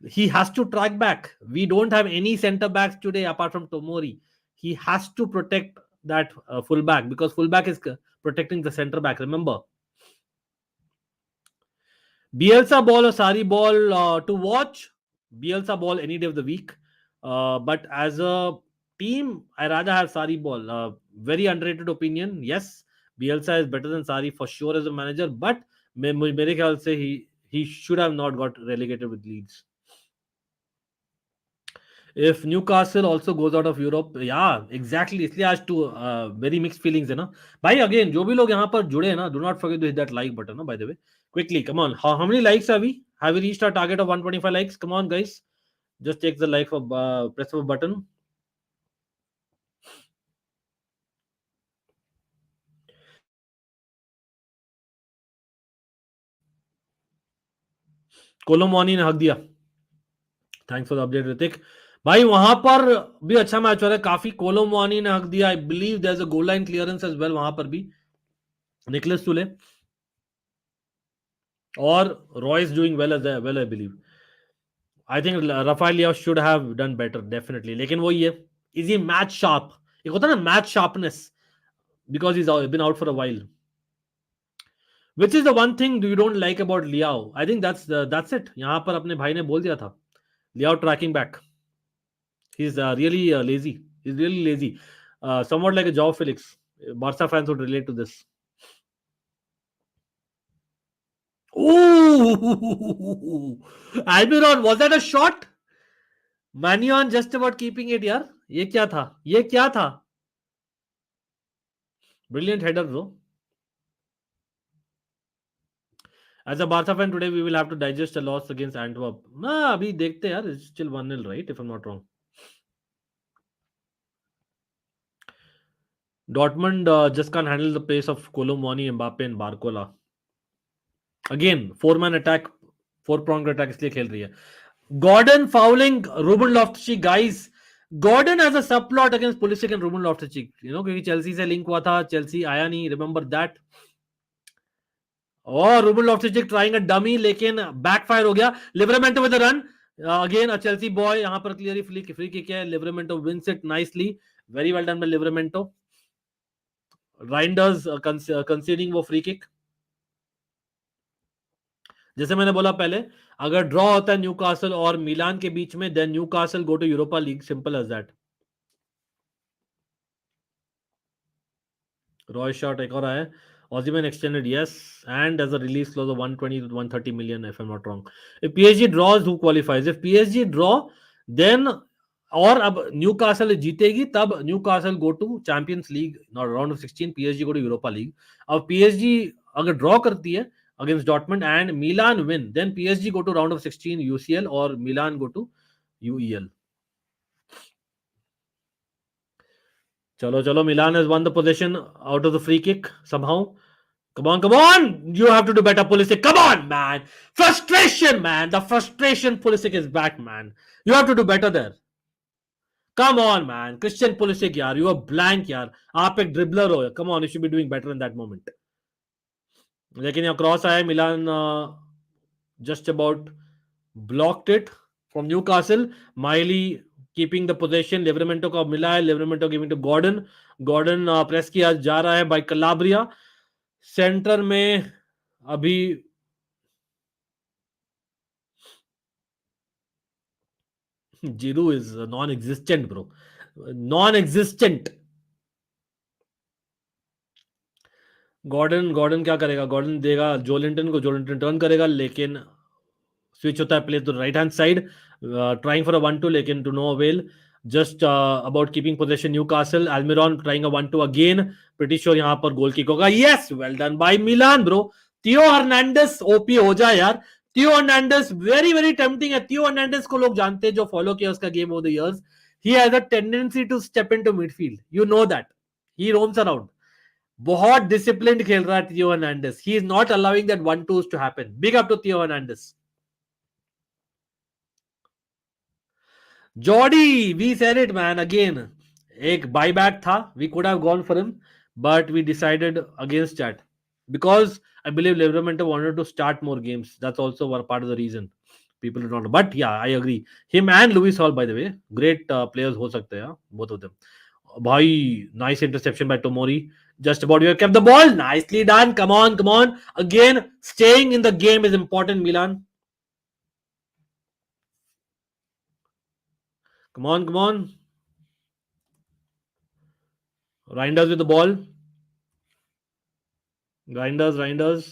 He has to track back. We don't have any center backs today apart from Tomori. He has to protect that fullback, because fullback is protecting the center back. Remember, Bielsa ball or Sari ball to watch. Bielsa ball any day of the week. But as a team, I rather have Sari ball. Very underrated opinion. Yes, Bielsa is better than Sari for sure as a manager. But मेरे ख्याल से he should have not got relegated with Leeds. If Newcastle also goes out of Europe, yeah, exactly. इसलिए आज to very mixed feelings है ना भाई. Again, जो भी लोग यहाँ पर जुड़े हैं ना, do not forget to hit that like button. No, by the way, quickly, come on. How many likes are we? Have we reached our target of 125 likes? Come on, guys. Just take the like for press of a button. कोलोमोनी ने हक दिया. Thanks for the update Hrithik. भाई वहां पर भी अच्छा match हो रहा है काफी. कोलोमोनी ने हक दिया. I believe there is a goal line clearance as well वहां पर भी. निकलेस सुले और Reus doing well as well, I believe. I think Rafael Leao should have done better definitely. लेकिन वही है, इज ही मैच शार्प? एक होता है ना match sharpness, because he's been out for a while. Which is the one thing you don't like about Leao? I think that's it. यहाँ पर अपने भाई ने बोल दिया था. Leao tracking back. He's really lazy. He's really lazy. Somewhat like a Joao Felix. Barca fans would relate to this. Ooh! Almiron, was that a shot? Manion just about keeping it, यार. ये क्या था? ये क्या था? Brilliant header, bro. As a Barca fan today, we will have to digest a loss against Antwerp. ना अभी देखते हैं यार. It's still 1-0, right? If I'm not wrong. Dortmund just can't handle the pace of Colomwani, Mbappe, and Barcola. Again, four-man attack, four-pronged attack इसलिए खेल रही है. Gordon fouling Ruben Loftus-Cheek, guys. Gordon has a subplot against Pulisic and Ruben Loftus-Cheek. You know, क्योंकि Chelsea से link हुआ था, Chelsea आया नहीं. Remember that? Oh, Ruben Loftus-Cheek trying a dummy, लेकिन backfire हो गया. Livramento with a run. Again, a Chelsea boy यहाँ पर clearly free kick है. Livramento wins it nicely. Very well done by Livramento. Reinders conceding वो free kick. जैसे मैंने बोला पहले, अगर ड्रॉ होता है न्यूकासल और मिलान के बीच में, then Newcastle go to Europa League. Simple as that. Roy shot एक और आया. Osimhen extended, yes, and as a release clause of 120 to 130 million, if I'm not wrong. If PSG draws, who qualifies? If PSG draw, then और अब Newcastle जीतेगी तब Newcastle go to Champions League round of 16, PSG go to Europa League. अब PSG अगर draw करती है against Dortmund and Milan win, then PSG go to round of 16 UCL or Milan go to UEL. Chalo, Milan has won the possession out of the free kick somehow. Come on! You have to do better, Pulisic. Come on, man! Frustration, man! The frustration Pulisic is back, man. You have to do better there. Come on, man. Christian Pulisic, yaar. You are blank, yaar. आप एक dribbler हो. Come on, you should be doing better in that moment. लेकिन यहाँ cross आया. मिलान just about blocked it from Newcastle. Miley keeping the possession. Livramento को मिला है. Livramento giving to Gordon. Gordon press किया जा रहा है by Calabria. सेंटर में अभी Giroud is non-existent, bro. Non-existent. Gordon क्या करेगा? गॉर्डन देगा जोलिंटन को. जोलिंटन टर्न करेगा, लेकिन स्विच होता है play to right hand side, trying for a 1-2 लेकिन to no avail. Just about keeping position Newcastle. Almiron trying a 1-2 again. Pretty sure यहाँ पर गोल किक होगा. Yes, well done by Milan bro. Theo Hernandez OP हो जाए यार. थियो Hernandez very very tempting है. Theo Hernandez को लोग जानते हैं जो फॉलो किया उसका game over the years. He has a tendency to step into midfield, you know that. He roams around. बहुत डिसिप्लिन्ड खेल रहा है Theo Hernandez. He is not allowing that 1-2s to happen. Big up to Theo Hernandez. Jordy, we said it, man. Again, एक buyback था. We could have gone for him, but we decided against that because I believe Liverpool wanted to start more games. That's also one part of the reason people did not. But yeah, I agree. Him and Lewis Hall, by the way, great players हो सकते हैं, both of them. भाई, nice interception by Tomori. Just about you have kept the ball. Nicely done. Come on, come on. Again, staying in the game is important, Milan. Come on, come on. Reinders with the ball. Reinders.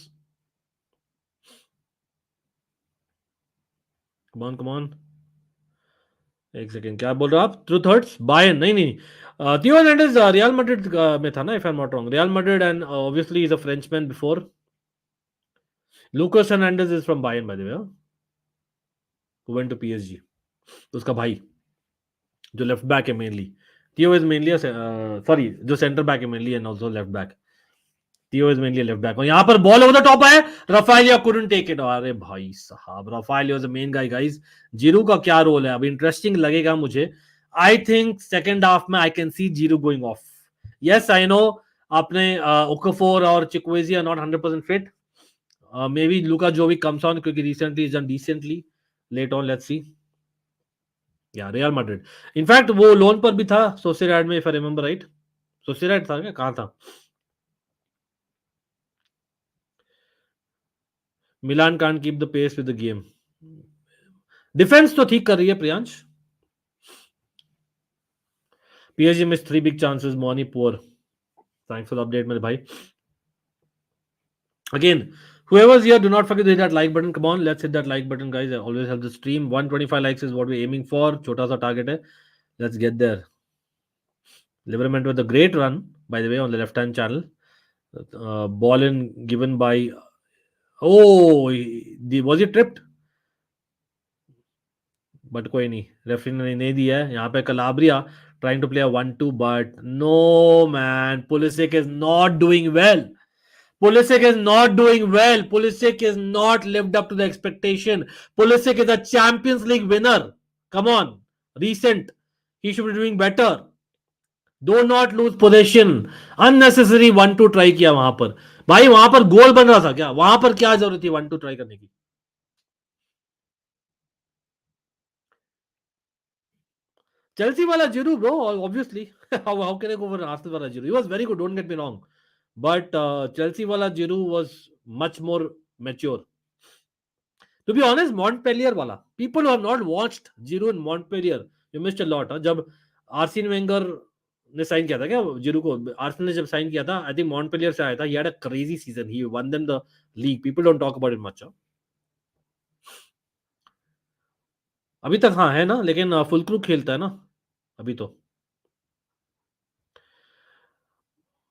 Come on, come on. एक second, क्या बोल रहे हो आप? True thirds Bayern? नहीं नहीं, Theo Hernandez Real Madrid में था ना, if I am not wrong. Real Madrid and obviously is a Frenchman before. Lucas Hernandez is from Bayern by the way, who went to PSG. उसका भाई जो left back है mainly. Theo is mainly sorry, जो centre back है mainly and also left back. Theo is mainly left back. और यहाँ पर ball over the top है. Rafael Leao couldn't take it. अरे भाई साहब, Rafael Leao is the main guy guys. Giroud का क्या रोल है अब इंटरेस्टिंग लगेगा मुझे. आई थिंक सेकंड हाफ में I can see Giroud going off. Yes I know आपने ओकाफोर और Chukwueze are not 100% fit. Maybe Luka Jovic comes on क्योंकि recently is done decently. Late on, let's see. या Real Madrid in fact वो loan पर भी था Sociedad में, if I remember right. Sociedad था क्या, कहाँ था? Milan can't keep the pace with the game. Defence तो ठीक कर रही है Priyansh. PSG miss 3 big chances, Muani poor. Thanks for the update मेरे भाई. Again, whoever's here, do not forget to hit that like button. Come on, let's hit that like button, guys. I always help the stream. 125 likes is what we're aiming for. Chota sa target hai. Let's get there. Liverpool with a great run, by the way, on the left-hand channel. Ball in given by. Oh, was he tripped? But कोई नहीं, referee ने नहीं दिया है. यहाँ पे Calabria trying to play 1-2 but no man. Pulisic is not doing well. Pulisic is not doing well. Pulisic is not lived up to the expectation. Pulisic is a Champions League winner. Come on. Recent. He should be doing better. Do not lose possession. Unnecessary 1-2 try किया वहां पर. भाई वहां पर गोल बन रहा था क्या? वहां पर क्या जरूरत थी 1-2 ट्राई करने की? Chelsea wala Giroud, bro, obviously. how can I go for Arsenal wala Giroud? He was very good, don't get me wrong. But Chelsea wala Giroud was much more mature. To be honest, Montpellier wala. People who have not watched Giroud in Montpellier, you missed a lot. जब Arsene Wenger ने sign किया था क्या Giroud को, Arsenal ने जब sign किया था, आई थिंक मॉन्टपेलियर से आया था. He had a crazy season. He one them the league. People don't talk about it much. अभी तक हाँ है ना, लेकिन फुल क्रू खेलता है ना अभी तो.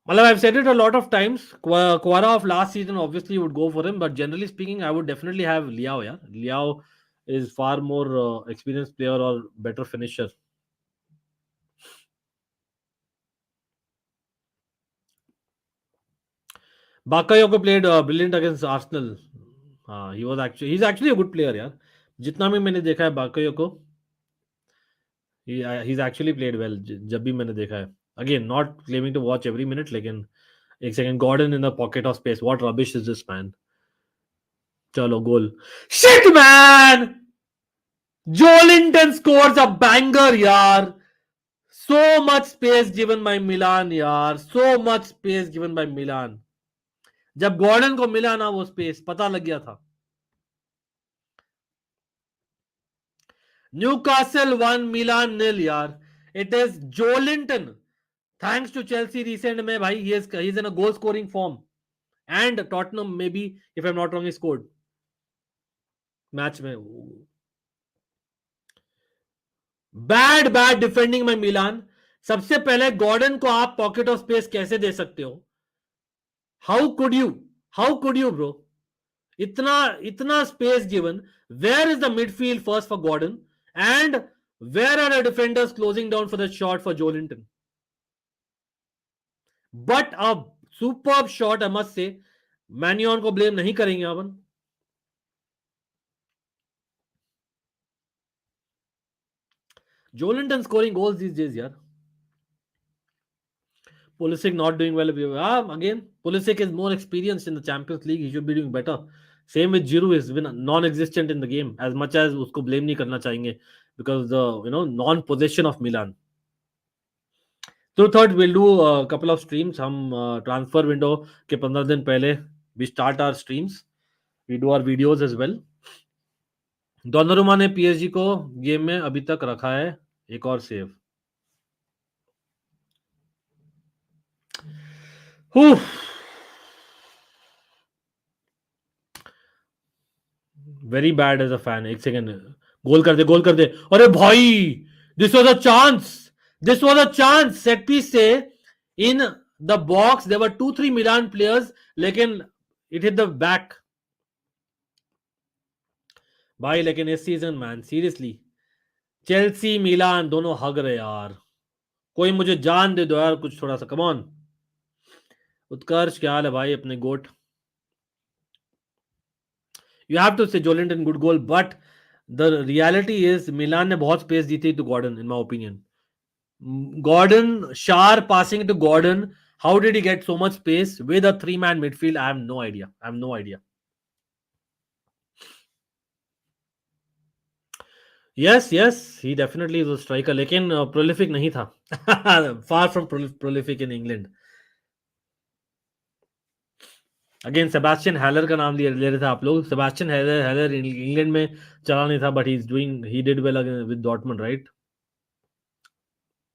Well, I've said it a lot of times. Quara of last season obviously would go for him, but generally speaking, I would definitely have Liao. Yeah, Liao is far more experienced player or better finisher. Bakayoko played brilliant against Arsenal. He's actually a good player. यार जितना भी मैंने देखा है बाकायोको, he's actually played well. जब भी मैंने देखा है. Again, not claiming to watch every minute, लेकिन एक second Gordon in the pocket of space. What rubbish is this, man? चलो गोल. Shit, man! Joelinton scores a banger, yaar. So much space given by Milan, yaar. So much space given by Milan. जब Gordon को मिला ना वो space, पता लग गया था. Newcastle 1, Milan 0, यार. It is Joelinton. Thanks to Chelsea recent में भाई, he's in a goal scoring form. And Tottenham maybe, if I'm not wrong, he scored. Match में। बैड बैड डिफेंडिंग में मिलान। सबसे पहले गॉर्डन को आप पॉकेट ऑफ स्पेस कैसे दे सकते हो? How could you? How could you bro? इतना इतना space given. Where is the midfield first for Gordon and where are the defenders closing down for the shot for Joelinton? But अब superb shot I must say. मैन्योन को blame नहीं करेंगे अपन। Joelinton scoring goals these days यार। Pulisic not doing well. Again, Pulisic is more experienced in the Champions League. He should be doing better. Same with Giroud, has been non-existent in the game. As much as उसको blame नहीं करना चाहेंगे because the non-possession of Milan. So third, we'll do a couple of streams. हम transfer window के 15 दिन पहले we start our streams. We do our videos as well. दोनों ने PSG को गेम में अभी तक रखा है एक और save. Very bad as a fan. एक सेकेंड, गोल कर दे। अरे भाई, this was a chance. This was a chance set piece से in the box. There were 2-3 Milan players, लेकिन इट हिट द बैक। भाई लेकिन इस season man seriously Chelsea Milan दोनों हग रहे यार। कोई मुझे जान दे दो यार कुछ थोड़ा सा, कम ऑन। उत्कर्ष क्या हाल है भाई अपने गोट? You have to say Joelinton good goal, but the reality is Milan ने बहुत स्पेस दी थी to Gordon in my opinion. Gordon, Shar passing to Gordon. How did he get so much space with a three-man midfield? I have no idea. I have no idea. Yes, yes, he definitely is a striker, लेकिन prolific नहीं था. Far from prolific in England. Again, Sebastian Haller का नाम ले रहे थे आप लोग. Sebastian Haller इंग्लैंड में चला नहीं था, but he did well with Dortmund, right?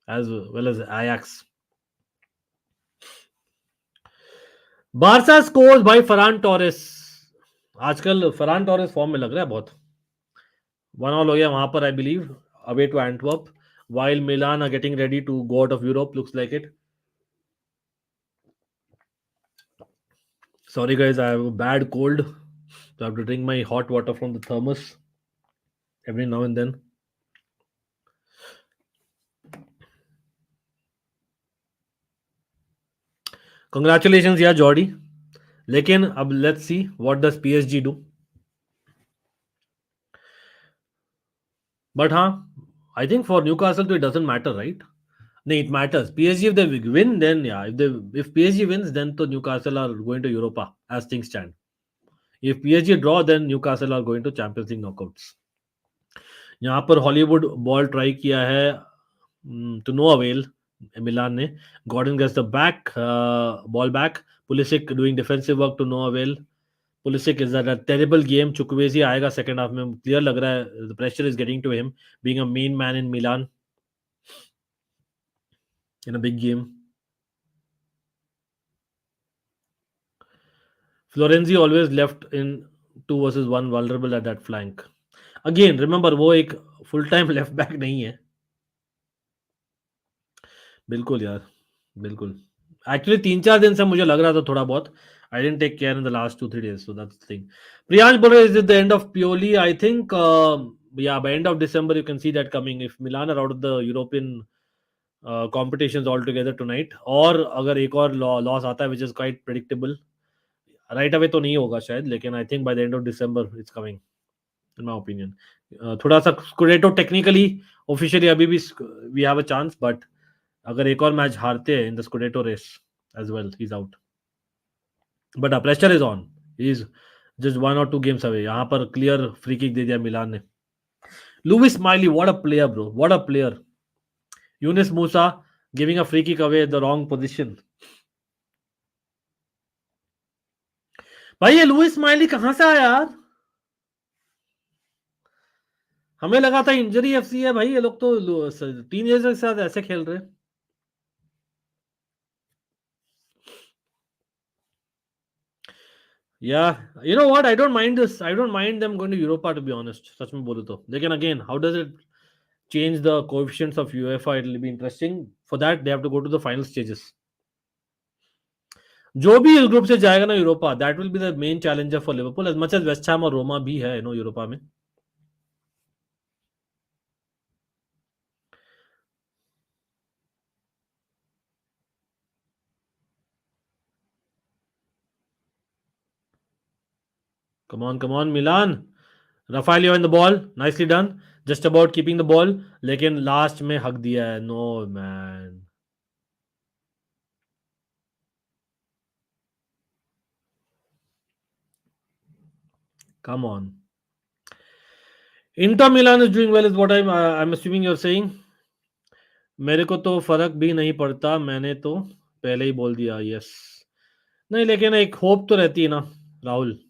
As well as Ajax. Barca scores by Ferran Torres. आजकल फरान टोरेस फॉर्म में लग रहा है बहुत। 1-1 हो गया वहां पर, I believe, away to Antwerp, while Milan are getting ready to go out of Europe, looks like it. Sorry guys, I have a bad cold, so I have to drink my hot water from the thermos every now and then. Congratulations यार Jordi, लेकिन अब let's see what does PSG do. But हाँ, I think for Newcastle तो it doesn't matter, right? नहीं, it matters. PSG if they win, then yeah. If PSG wins, then तो Newcastle are going to Europa as things stand. If PSG draw, then Newcastle are going to Champions League knockouts. यहाँ पर Hollywood ball try किया है to no avail. Milan ने Gordon gets the back ball back. Pulisic doing defensive work to no avail. Pulisic is a terrible game. Chukwueze आएगा second half में, clear लग रहा है। The pressure is getting to him being a main man in Milan in a big game. Florenzi always left in 2 versus 1 vulnerable at that flank. Again, remember वो एक full time left back नहीं है। बिल्कुल यार, बिल्कुल। Actually 3-4 दिन से मुझे लग रहा था थोड़ा बहुत। I didn't take care in the last 2-3 days, so that's the thing. Priyansh बोल रहे is it the end of Pioli? I think yeah, by end of December you can see that coming if Milan are out of the European competitions altogether tonight, और अगर एक और loss आता है which is quite predictable, right away तो नहीं होगा शायद, लेकिन I think by the end of December it's coming in my opinion. थोड़ा सा स्कुडेटो टेक्निकली ऑफिशियली अभी भी we have a chance, but अगर एक और मैच हारते हैं in the scudetto race as well, he is out. But pressure is on, he is just 1 or 2 games away. यहाँ पर क्लियर फ्री किक दे दिया मिलान ने। Lewis Miley, what a player bro, what a player. Yunus Musah giving a free kick away the wrong position. भाई ये Louis Miley कहां से आया यार? हमें लगा था इंजरी एफसी है भाई, ये लोग तो टीनेजर के साथ ऐसे खेल रहे हैं। Yeah, you know what? I don't mind this. I don't mind them going to Europa, to be honest. सच में बोलूँ तो. लेकिन again, how does it change the coefficients of UEFA? It'll be interesting. For that, they have to go to the final stages. जो भी इस group से जाएगा ना Europa, that will be the main challenger for Liverpool as much as West Ham और Roma भी है Europa में. Come on Milan. Rafa Leao in the ball, nicely done. Just about keeping the ball, लेकिन last में हक दिया है. No man. Come on. Inter Milan is doing well is what I am assuming you are saying. मेरे को तो फर्क भी नहीं पड़ता, मैंने तो पहले ही बोल दिया. यस. नहीं, लेकिन एक होप तो रहती है ना राहुल.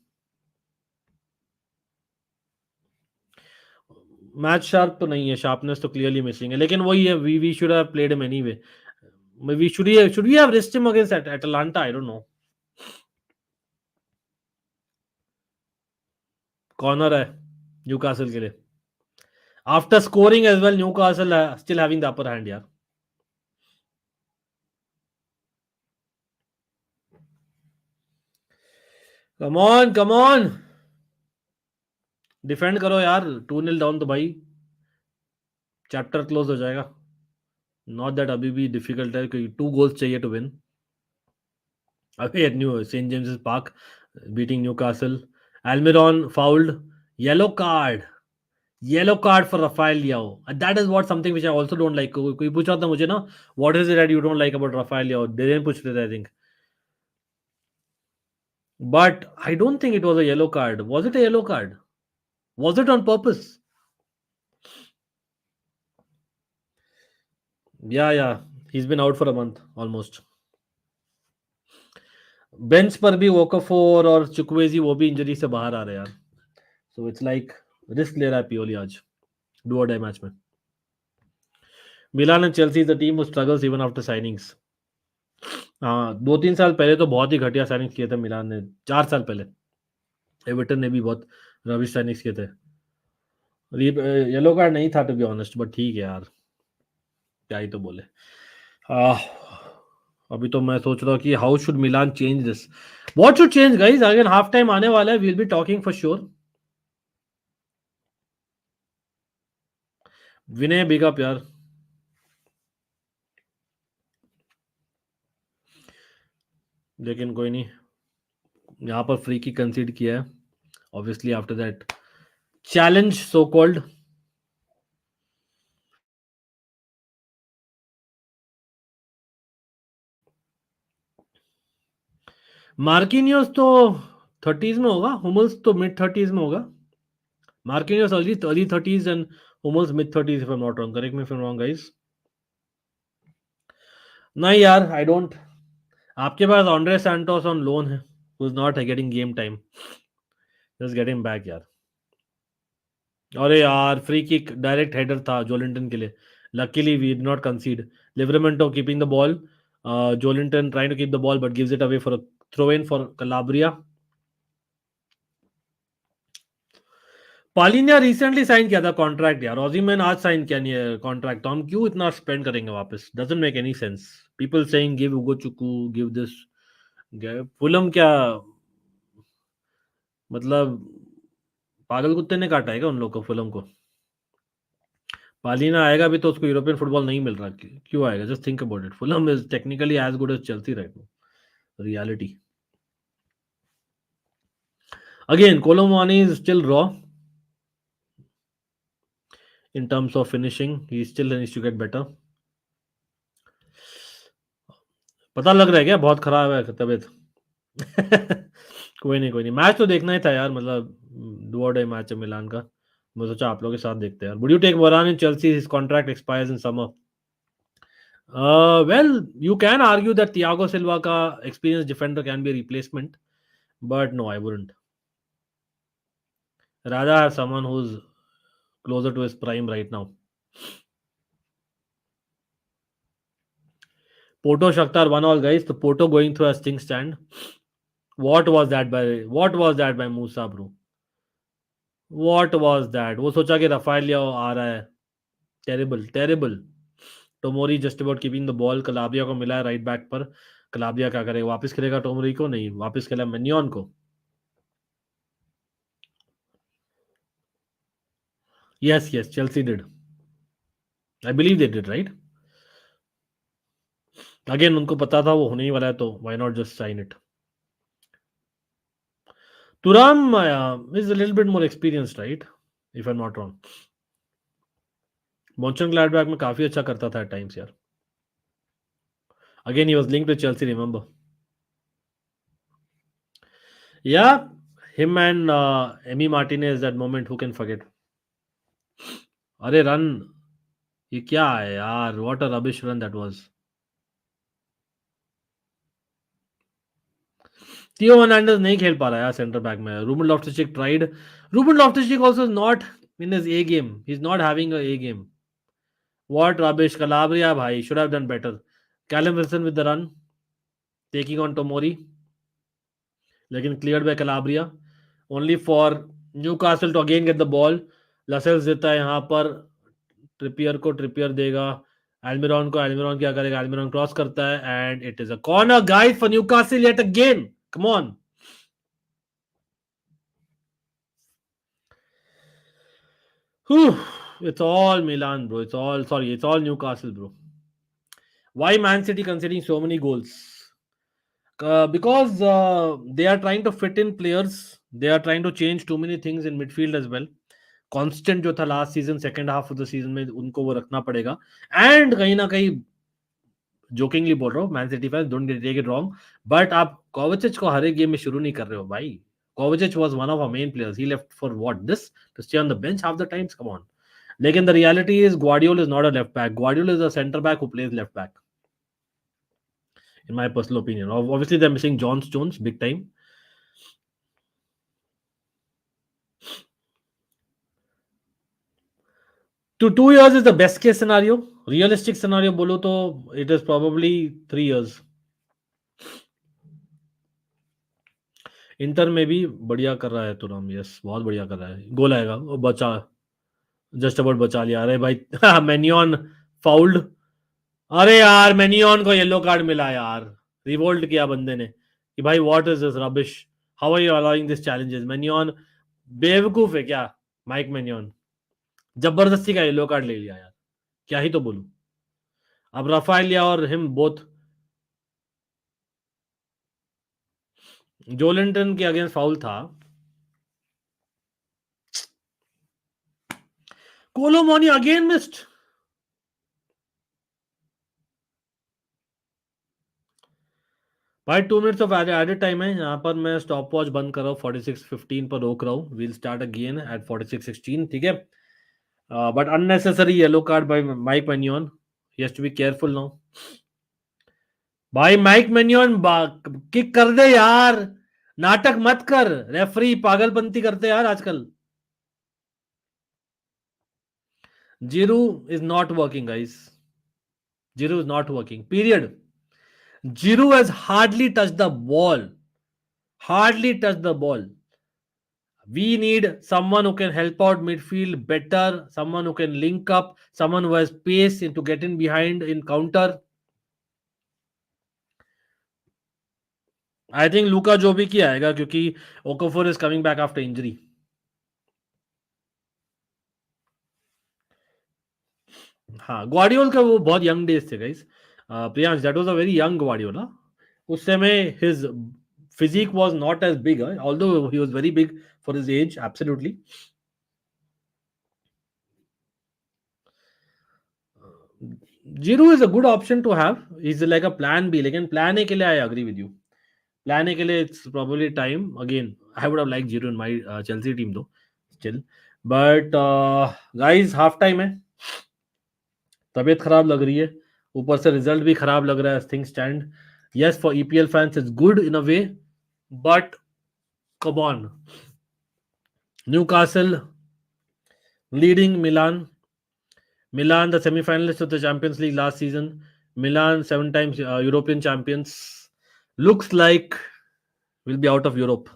मैच शार्प तो नहीं है, शार्पनेस तो क्लियरली मिसिंग है, लेकिन वही है, we should have played him anyway. We should we have rest him against Atalanta, I don't know. Corner है न्यूकासल के लिए. After scoring as well, Newcastle still having the upper hand यार. Come on come on. Defend करो यार. 2-0 down तो भाई chapter close हो जाएगा. नॉट दैट अभी भी डिफिकल्ट है, क्योंकि 2 गोल्स चाहिए टू विन. अभी at new Saint James Park, beating Newcastle. Almiron fouled. Yellow card. Yellow card for Rafael Leao. That is what something which I also don't like. कोई पूछ रहा था मुझे ना, what is it that you don't like about Rafael Leao. They didn't पूछ रहे थे, I think. But I don't think it was a yellow card. Was it a yellow card? Was it on purpose? या he is been out for a month almost. Bench पर भी वोकाफोर और चुकवेजी, वो भी injury से बाहर आ रहे हैं यार. सो इट्स लाइक रिस्क ले रहा है पियोली आज डू और डाई मैच में. Milan and Chelsea is the team who struggles even after signings. हाँ, 2-3 साल पहले तो बहुत ही घटिया साइनिंग्स किए थे मिलान ने. 4 साल पहले एवर्टन ने भी बहुत रबिश साइनिंग्स किए थे. येलो कार्ड नहीं था टू बी ऑनेस्ट, बट ठीक है यार, क्या ही तो बोले. आह, अभी तो मैं सोच रहा हूँ कि how should Milan change this. What should change guys? Again half time आने वाला है, we will be talking for sure. Vinay big up यार. लेकिन कोई नहीं, यहाँ पर फ्री की कंसीड किया है. Obviously after that challenge so called. Marquinhos तो 30s में होगा, हुमल्स तो मिड 30s में होगा. Marquinhos early 30s and Hummels mid 30s, if I am not wrong. Correct me if I am wrong guys. नहीं यार, आई डोंट. आपके पास ऑन्ड्रे सैंटोस ऑन लोन है, who is not getting game time. Just get him back यार. अरे यार, free kick direct header था Joelinton के लिए. Luckily we did not concede. Livramento keeping the ball. Joelinton trying to keep the ball but gives it away for throw in for Calabria. Palhinha recently sign किया था contract यार. ओजीमैन आज sign किया नहीं है कॉन्ट्रैक्ट, तो हम क्यों इतना स्पेंड करेंगे वापस? Doesn't make any sense. People saying give उगो चुकू, गिव दिस. फुलम क्या मतलब, पागल कुत्ते ने काटा है क्या उन लोग को, फुलम को? पालिना आएगा भी तो उसको यूरोपियन फुटबॉल नहीं मिल रहा. क्यों आएगा? Just think about it. Fulham is technically as good as Chelsea right now. Reality. Again Kolo Muani is still raw in terms of finishing. He still needs to get better. पता लग रहा है क्या बहुत खराब है तबीयत? कोई नहीं कोई नहीं, मैच तो देखना ही था यार. मतलब डू और डाई मैच है मिलान का. मैं सोचा आप लोगों के साथ देखते हैं यार. Would you take Varane in Chelsea? His contract expires in summer. Well, you can argue that Thiago Silva का experience defender can be replacement, but no, I wouldn't. rather have someone who's closer to his prime right now. Porto Shakhtar 1-1 guys. The Porto going through a stink stand. What was that by Musa, bro? What was that? वो सोचा कि Rafale लियाओ आ रहा है. Terrible, terrible. Tomori just about keeping the ball. Calabria को मिला है right back पर. कलाब्रिया क्या करेगा? वापस खेलेगा टोमोरी को? नहीं, वापस खेला मेन्योन को. Yes, yes, Chelsea did. I believe they did, right? Again, उनको पता था वो होने ही वाला है, तो why not just sign it? Turam is a little bit more experienced, right? If I'm not wrong. Mönchengladbach में काफी अच्छा करता था at times यार. Again, he was linked with Chelsea, remember? Yeah, him and Emi Martinez that moment, who can forget? अरे run, ये क्या है यार? What a rubbish run that was. Theo Hernandez नहीं खेल पा रहा यार सेंटर बैक में. Ruben Loftus-Cheek tried. Ruben Loftus-Cheek also is not in his A game. He's not having a A game. What rubbish. Calabria bhai should have done better. Callum Wilson with the run, taking on Tomori, लेकिन cleared by Calabria. Only for Newcastle to again get the ball. Lascelles देता है यहाँ पर Trippier को. Trippier देगा एल्मिरॉन को. एल्मिरॉन क्या करेगा? एल्मिरॉन क्रॉस करता है and it is a corner guys for Newcastle yet again. Come on. It's all Milan, bro. It's all Newcastle, bro. Why Man City conceding so many goals? Because they are trying to fit in players. They are trying to change too many things in midfield as well. Constant जो था last season, second half of the season में उनको वो रखना पड़ेगा. And कहीं ना कहीं जोकिंगली बोल रहा हूँ, Man City fans, don't take it wrong, but आप कोवाचिच को हर एक गेम में शुरू नहीं कर रहे हो भाई. Kovacic was one of our main players. He left for what? This? To stay on the bench half the times? Come on. Lekin the reality is Guardiola is not a left back. Guardiola is a centre back who plays left back. In my personal opinion. Obviously, they're missing John Stones big time. To 2 years is the best case scenario. Realistic scenario bolo to it is probably 3 years. Inter में भी बढ़िया कर रहा है तुरम. Yes, बहुत बढ़िया कर रहा है. गोल आएगा. बचा, जस्ट अबाउट बचा लिया. अरे भाई मेन्योन फाउल्ड. अरे यार मेन्योन को येलो कार्ड मिला यार. रिवोल्ट किया बंदे ने कि भाई what is this rubbish, how are you allowing this challenges. मेन्योन बेवकूफ है क्या? माइक मेन्योन जबरदस्ती का येलो कार्ड ले लिया यार. क्या ही तो बोलूं. अब रफाइल लिया और हिम बोथ. जोलिंटन के अगेंस्ट फाउल था. कोलोमोनी अगेन मिस्ड. भाई 2 मिनट्स ऑफ एडेड टाइम है. यहाँ पर मैं स्टॉप वॉच बंद कर रहा हूँ. 46:15 पर रोक रहा हूँ. We'll start again at 46:16. ठीक है. But unnecessary yellow card by Mike मेन्योन. He has to be careful now. भाई माइक मेन्योन किक कर दे यार. नाटक मत कर. रेफरी पागलपंती करते यार आजकल. Giroud is not working guys. Giroud is not working. Period. Giroud has hardly touched the ball. Hardly touched the ball. We need someone who can help out midfield better, someone who can link up, someone who has pace to get in behind in counter. I think Luka जो भी किया आएगा क्योंकि Okafor is coming back after injury. हाँ, ग्वाडियोल का वो बहुत young days थे guys. Priyansh, that was a very young Guardiola. उस समय his physique was not as big, although he was very big for his age. Absolutely. Giroud is a good option to have. He's like a plan B. Lekin plan A के लिए I agree with you. Plan A के लिए it's probably time. Again, I would have liked Giroud in my Chelsea team though. Still. But guys, half time है. तबीयत खराब लग रही है. ऊपर से रिजल्ट भी खराब लग रहा है. Things stand. Yes, for EPL fans it's good in a way, but come on. Newcastle leading Milan. Milan, the semi-finalists of the Champions League last season. Milan, 7 times European champions. Looks like will be out of Europe.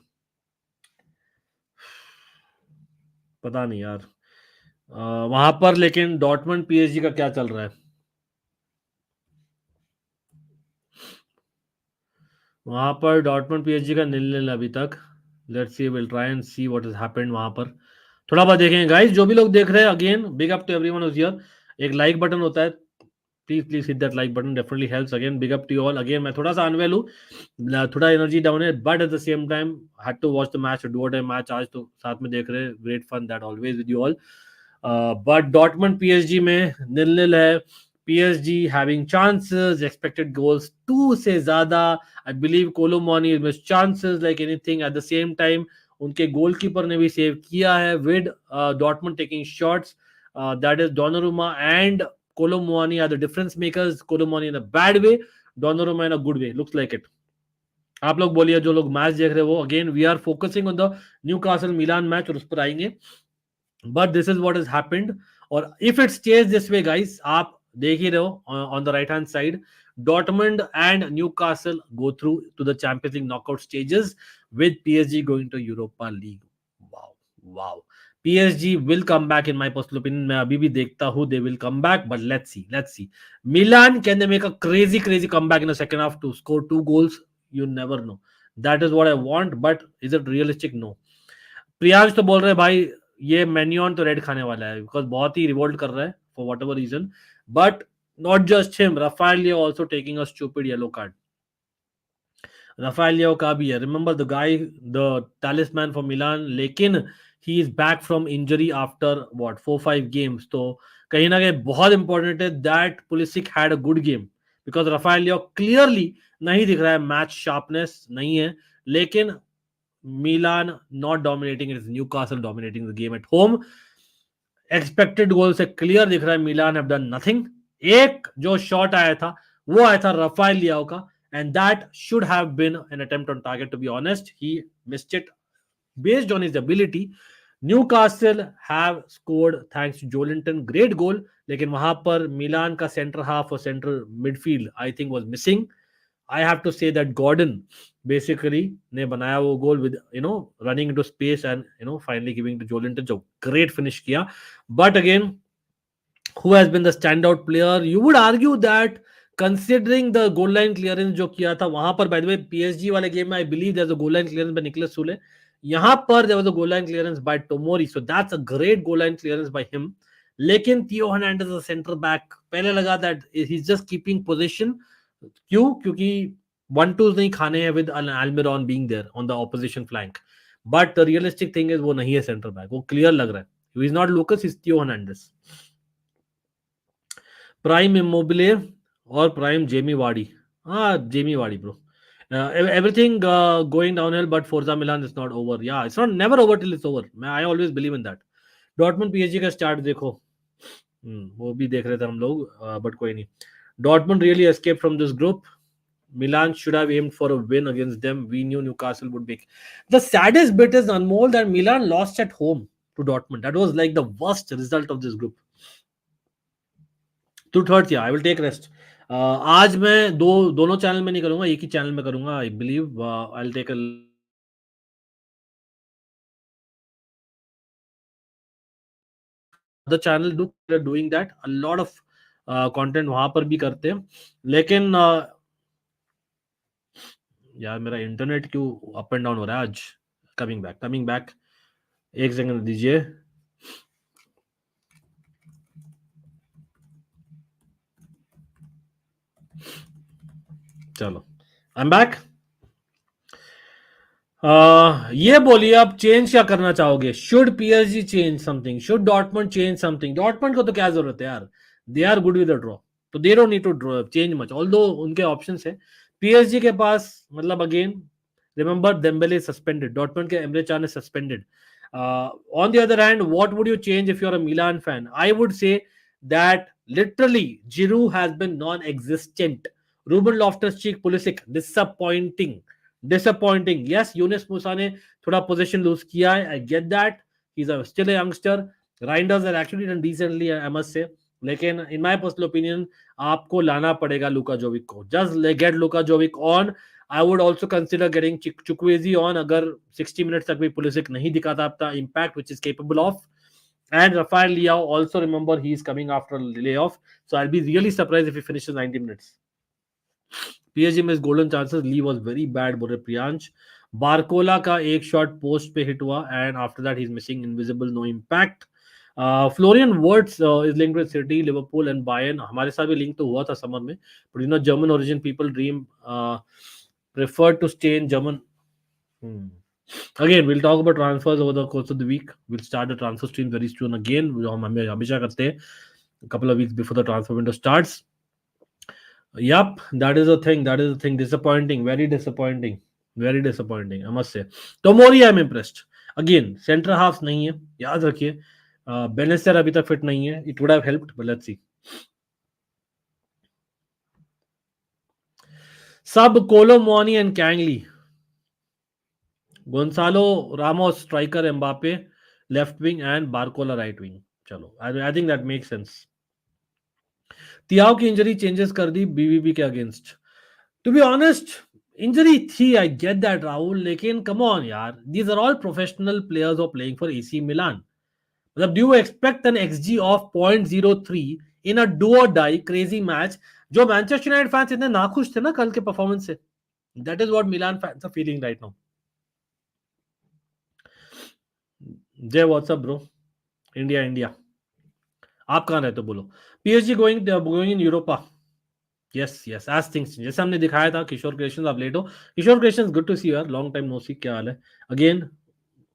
पता नहीं यार. वहां पर लेकिन Dortmund PSG का क्या चल रहा है? वहां पर डॉर्टमंड पीएसजी का 0-0 अभी तक. Let's see, will try and see what has happened वहां पर. थोड़ा बहुत देखेंगे गाइस. जो भी लोग देख रहे हैं, again big up to everyone who's here. एक लाइक बटन होता है, please hit that like button, definitely helps. Again big up to all. Again मैं थोड़ा सा अनवेल हूँ, थोड़ा एनर्जी डाउन है, but at the same time had to watch the match, do a match. आज तो साथ में देख रहे हैं, great fun that always with you all. But Dortmund PSG में 0-0 है. PSG having chances, expected goals 2 से ज्यादा. I believe Kolo Muani miss chances like anything. At the same time उनके गोलकीपर ने भी सेव किया है with Dortmund taking shots. That is Donnarumma and Colomwani are the difference makers. Colomwani in a bad way, Donnarumma in a good way. Looks like it. आप लोग बोलिए जो लोग मैच देख रहे हो. Again we are focusing on the Newcastle Milan match और उस पर आएंगे. But this is what has happened. और if it stays this way guys, आप देख ही रहे हो on the right hand side, Dortmund and Newcastle go through to the Champions League knockout stages with PSG going to Europa League. Wow, wow. PSG will come back in my personal opinion. मैं अभी भी देखता हूँ they will come back, but let's see. Milan, can they make a crazy comeback in the second half to score 2 goals? You never know. That is what I want, but is it realistic? No. Priyansh तो बोल रहे हैं भाई ये मैन्योन तो red खाने वाला है, बिकॉज बहुत ही रिवोल्ट कर रहा है for whatever reason. But not just him, Rafael Leao also taking a stupid yellow card. Rafael Leao का भी है, remember the guy, the talisman for Milan, लेकिन he is back from injury after what 4-5 games. तो कहीं ना कहीं बहुत important है that Pulisic had a good game, because Rafael Leao clearly नहीं दिख रहा है, मैच शार्पनेस नहीं है. लेकिन Milan not dominating, it is Newcastle dominating the game at home. Expected goal से क्लियर दिख रहा है मिलान हैव डन नथिंग. एक जो शॉट आया था वो आया था रफाइल लियाओ का, and that should have been an attempt on target. To be honest, he missed it based on his ability. Newcastle have scored thanks to Joelinton, great goal. लेकिन वहां पर मिलान का सेंटर हाफ और centre midfield I think was missing. I have to say that Gordon basically ने बनाया वो गोल with running into space and finally giving to Joelinton, जो great finish किया. But again, who has been the standout player? You would argue that considering the goal line clearance जो किया था वहां पर, by the way PSG वाले game में I believe there's a goal line clearance by Nicholas Sule. यहाँ पर there was a goal line clearance by Tomori, so that's a great goal line clearance by him. लेकिन Theo Hernandez the center back, पहले लगा that he's just keeping position. क्यों? क्योंकि 1-2 नहीं खाने हैं with Almiron being there on the opposition flank. But the realistic thing is वो नहीं है सेंटर बैक, वो क्लियर लग रहा है. He is not Lucas, he's Theo Hernandez. Prime Immobile और प्राइम जेमी वार्डी. हाँ, Jamie Vardy bro. Everything going downhill, but Forza Milan is not over. Yeah, it's not never over till it's over. I always believe in that. Dortmund PSG का start देखो. वो भी देख रहे थे हम लोग, बट कोई नहीं. Dortmund really escaped from this group. Milan should have aimed for a win against them. We knew Newcastle would make. The saddest bit is, Anmol, that Milan lost at home to Dortmund. That was like the worst result of this group. 2/3, yeah, I will take rest. आज मैं दोनों channel में नहीं करूंगा, एक ही channel में करूंगा. I believe I will take the channel doing that. A lot of content वहां पर भी करते हैं. लेकिन यार मेरा इंटरनेट क्यों अप एंड डाउन हो रहा है आज. Coming back. एक सेकंड दीजिए. चलो, आई एम बैक. ये बोलिए आप चेंज क्या करना चाहोगे? Should PSG change something? Should Dortmund change something? Dortmund को तो क्या जरूरत है यार, they are good with the draw, तो they don't need to draw change much, although उनके ऑप्शंस है. पीएसजी के पास, मतलब again remember Dembele suspended, Dortmund के Emre Can is suspended. On the other hand, what would you change if you're a Milan fan? I would say that literally Giroud has been non-existent. Ruben Loftus-Cheek, Pulisic, disappointing. Yes, Yunus Musa ने थोड़ा position loose किया है. I get that. He's still a youngster. Reinders are actually done decently, I must say. लेकिन in my personal opinion आपको लाना पड़ेगा लुका जोविक को. Just get Luca जोविक on. I would also consider getting Chukwueze on अगर 60 minutes तक भी Pulisic नहीं दिखाता अपना impact which is capable of. And Rafael Leao, also remember he is coming after a layoff, so I'll be really surprised if he finishes 90 minutes. PSG में golden chances, Lee was very bad, बोले Priyansh. Barcola का एक shot post पे hit हुआ and after that he's missing, invisible, no impact. Florian Wirtz is linked with City, Liverpool and Bayern. हमारे साथ भी link तो हुआ था समर में, but you know German origin people dream prefer to stay in German. Again, we'll talk about transfers over the course of the week. We'll start the transfer stream very soon again, जो हम हमेशा करते हैं, a couple of weeks before the transfer window starts. Yup, that is a thing. That is a thing. Disappointing. Very disappointing. Very disappointing, I must say. Tomori, I'm impressed. Again, center halves नहीं है, याद रखिए. Benacer अभी तक fit नहीं है. It would have helped, but let's see. Sub Kolo Muani and Kangli. Gonzalo Ramos striker, Mbappe left wing and Barcola right wing. चलो, I think that makes sense. तियाओ की इंजरी चेंजेस कर दी BVB के against. To be honest, injury थी, I get that Rahul, लेकिन come on यार, these are all professional players of playing for AC Milan. मतलब do you expect an xG of 0.03 in a do or die crazy match? जो Manchester United fans इतने नाखुश थे ना कल के परफॉर्मेंस से, that is what Milan fans are feeling right now. Jay what's up bro. India India, आप कहां रहते हो बोलो. PSG going in Europa. Yes yes, as things, जैसे हमने दिखाया था. किशोर क्रिएशंस, आप लेट हो. Kishore creations, good to see you यार, लॉन्ग टाइम नो सी. क्या हाल है? Again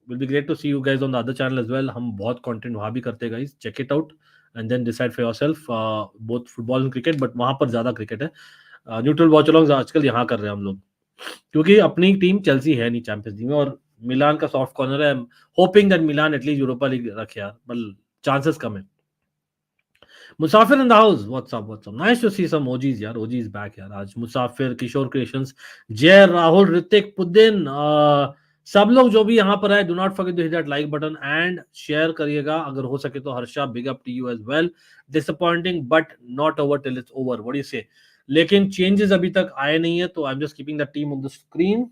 will be great to see you guys on the other channel as well. हम बहुत कंटेंट वहां भी करते हैं guys, check it out and then decide for yourself. Both football and cricket, but वहां पर ज्यादा क्रिकेट है. न्यूट्रल वॉचलॉन्ग्स आजकल यहाँ कर रहे हैं हम लोग, क्योंकि अपनी टीम चेल्सी है नहीं चैंपियंस लीग में, और मिलान का सॉफ्ट कॉर्नर है. Hoping that Milan at least Europa league रखे यार, बट चांसेस कम है. Musafir in the house. What's up? What's up? Nice to see some OGs, yaar. OGs back, yaar. आज मुसाफिर, किशोर क्रिएशंस, जय, राहुल, ऋतिक, पुद्दिन, सब लोग जो भी यहाँ पर आए, do not forget to hit that like button and share करिएगा अगर हो सके तो. Harsha, big up to you as well. Disappointing but not over till it's over. What do you say? लेकिन changes अभी तक आए नहीं है, तो I'm just keeping the team on the screen.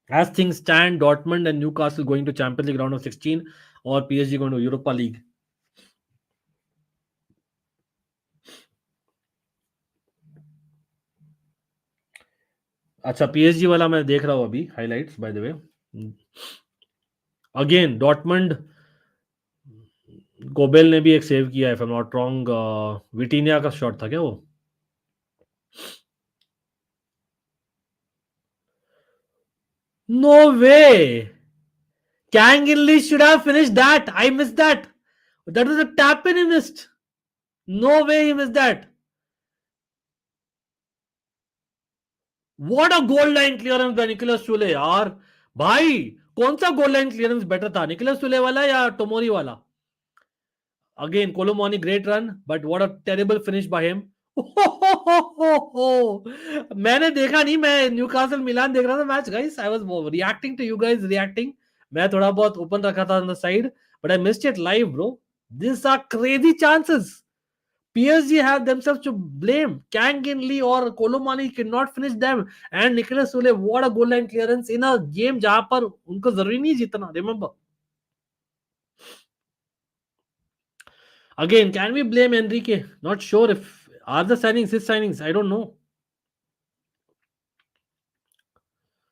As things stand, Dortmund and Newcastle going to Champions League round of 16, और PSG going to Europa League. अच्छा, PSG वाला मैं देख रहा हूं अभी highlights, by the way. Again Dortmund, Kobel ने भी एक सेव किया है, if I am not wrong. Vitinha का शॉट था क्या वो? No way, Kangin should have finished that. I missed that. That was a tap in he missed. No way he missed that. What a goal line clearance by Nicholas Sule यार. भाई कौन सा गोल line clearance better था, Nicholas Sule वाला या टोमोरी वाला? Again, Colomani, great run, but what a terrible finish by him. मैंने देखा नहीं, मैं न्यूकासल मिलान देख रहा था match guys. I was reacting to you guys reacting. मैं थोड़ा बहुत ओपन रखा था on the side, but I missed it live, bro. These are crazy chances. PSG have themselves to blame. Kangin Lee or Colomani cannot finish them. And Nicholas Sule, what a goal line clearance in a game जहां पर उनको जरूरी नहीं जीतना. Remember. Again, can we blame Enrique? Not sure if are the signings his signings. I don't know.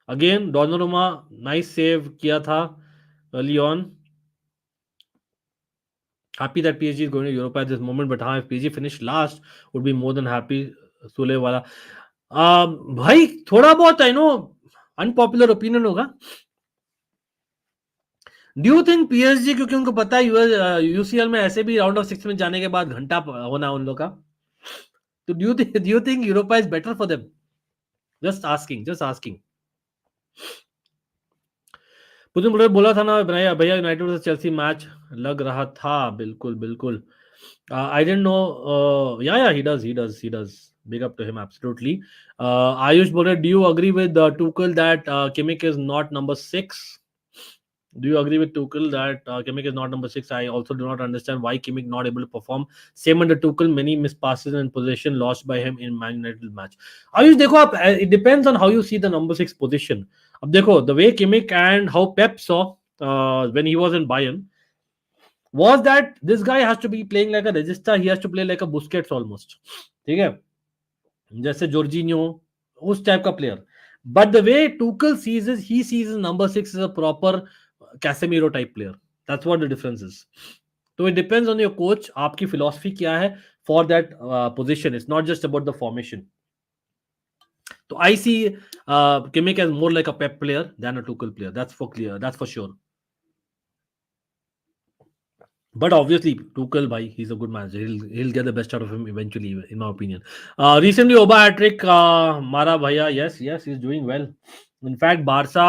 Again, Donnarumma, nice save किया था early on. Happy that PSG is going to Europa at this moment, but हाँ, if PSG finish last, would be more than happy. Sule वाला भाई थोड़ा बहुत I know unpopular opinion होगा. Do you think PSG, क्योंकि उनको पता है यूसीएल में ऐसे भी राउंड ऑफ 6 में जाने के बाद घंटा होना उन लोग का, तो do you think Europa is better for them? Just asking. Putin बोला था ना भैया यूनाइटेड वर्सेस चेल्सी मैच लग रहा था. बिल्कुल. I didn't know. Yeah, he does. Big up to him, absolutely. Ayush बोल रहे, do you agree with Tuchel that Kimmich is not number 6? Do you agree with Tuchel that Kimmich is not number six? I also do not understand why Kimmich not able to perform. Same under Tuchel, many missed passes and possession lost by him in Man United match. Ayush देखो आप, it depends on how you see the number six position. अब देखो the way Kimmich and how Pep saw when he was in Bayern was that this guy has to be playing like a regista. He has to play like a Busquets almost. ठीक है, जैसे जोर्जिनियो, उस type का player. But the way Tuchel sees is, he sees number 6 is a proper Casemiro type player. That's what the difference is. तो it depends on your coach, आपकी philosophy क्या है for that position. It's not just about the formation. तो I see Kimmich as more like a Pep player than a Tuchel player. That's for clear, that's for sure. But obviously, Tuchel, bhai, he's a good manager. He'll get the best out of him eventually, in my opinion. Recently, Oba hat-trick, Mara bhaiya, yes, he's doing well. In fact, Barca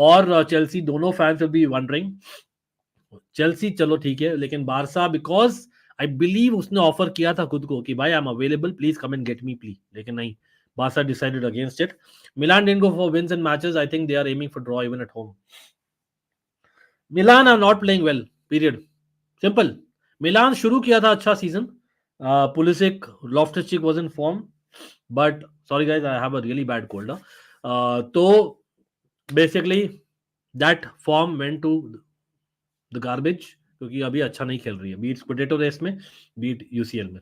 और Chelsea दोनों fans will be wondering. Chelsea चलो ठीक है, लेकिन Barca because I believe उसने offer किया था खुद को कि भाई I'm available, please come and get me, please. लेकिन नहीं, Barca decided against it. Milan didn't go for wins and matches. I think they are aiming for draw even at home. Milan are not playing well. Period. Simple. Milan शुरू किया था अच्छा season. Pulisic, Loftus Cheek was in form, but sorry guys, I have a really bad cold. तो basically that form went to the garbage, क्योंकि अभी अच्छा नहीं खेल रही है, बीट पोटैटो रेस में, बीट यूसीएल में.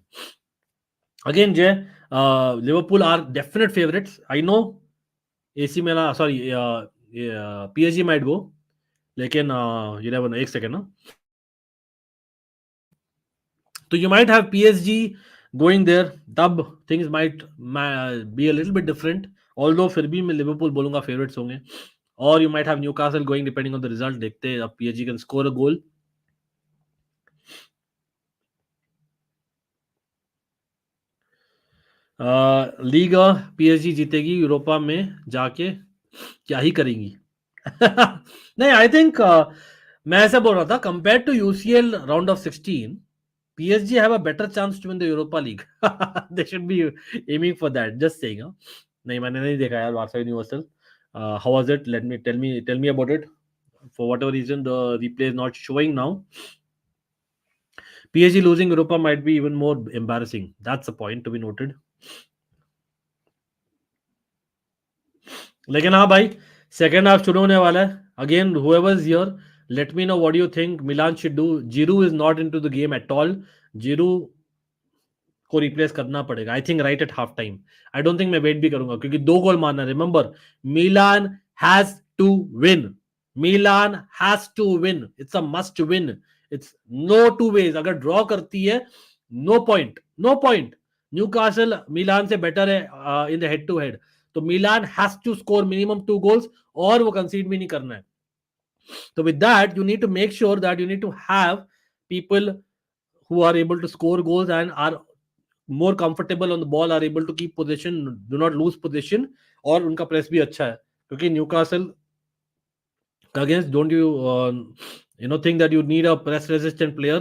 Again Jay, Liverpool are definite favourites. I know AC Milan, sorry PSG might go, लेकिन यू नेवर नो. एक सेकंड ना. So you might have PSG going there. तब things might be a little bit different. Although फिर भी मैं Liverpool बोलूंगा favorites होंगे. Or you might have Newcastle going depending on the result. देखते हैं अब PSG can score a goal. League PSG जीतेगी, यूरोपा में जाके क्या ही करेंगी. नहीं, आई थिंक मैं ऐसा बोल रहा था, compare to UCL round of 16, PSG have a better chance to win the Europa League. They should be aiming for that. Just saying. Huh? नहीं, मैंने नहीं देखा यार Barca Universal. How was it? Tell me about it. For whatever reason, the replay is not showing now. PSG losing Europa might be even more embarrassing. That's a point to be noted. लेकिन हाँ भाई, second half शुरू होने वाला है. Again, whoever's here, let me know what you think Milan should do. Giroud is not into the game at all. Giroud को replace करना पड़ेगा, I think right at half time. I don't think मैं wait भी करूंगा, क्योंकि 2 goal मारना. Remember, Milan has to win. Milan has to win. It's a must win. It's no two ways. अगर draw करती है, no point, no point. Newcastle Milan से better है in the head to head. तो Milan has to score minimum 2 goals, और वो कंसीड भी नहीं करना है. तो with that you need to make sure that you need to have people who are able to score goals and are more comfortable on the ball, are able to keep possession, do not lose possession, और उनका press भी अच्छा है. क्योंकि Newcastle against, don't you think that you need a press resistant player?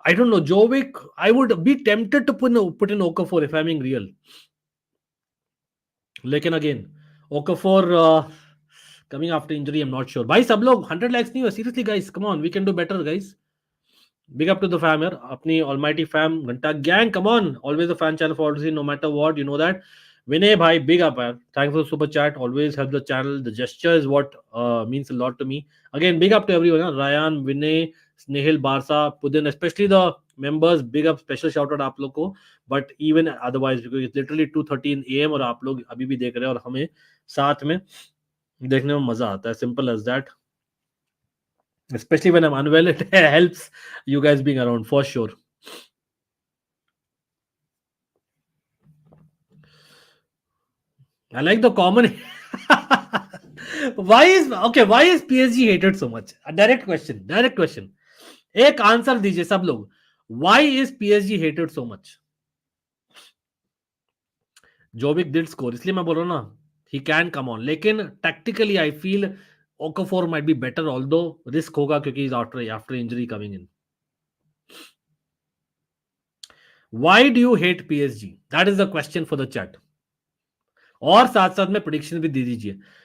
I don't know. Jovic, I would be tempted to put in Okafor if I'm being real. लेकिन again, Okafor coming after injury, I'm not sure. भाई सब लोग 100 lakhs नहीं हुआ. Seriously guys, come on, we can do better guys. Big up to the fam here. Apni almighty fam, Ghanta gang, come on. Always a fan channel for all to see, no matter what. You know that. Vinay bhai, big up, man. Thanks for the super chat. Always help the channel. The gesture is what means a lot to me. Again, big up to everyone. Huh? Ryan, Vinay, Snehil, Barsa, Pudin, especially the members. Big up, special shout out आप लोग को. But even otherwise, because it's literally 2:13 AM और आप लोग अभी भी देख रहे हैं और हमें साथ में देखने में मजा आता है. Simple as that. Especially when I'm unwell, it helps you guys being around for sure. I like the common. Why is PSG hated so much? A direct question. एक आंसर दीजिए सब लोग. Why is PSG hated so much? Jovic did score, इसलिए मैं बोल रहा हूँ ना, he can come on. लेकिन tactically I feel Okafor might be better, although risk होगा क्योंकि he's after injury coming in. Why do you hate PSG? That is the question for the chat. और साथ साथ में प्रेडिक्शन भी दे दीजिए.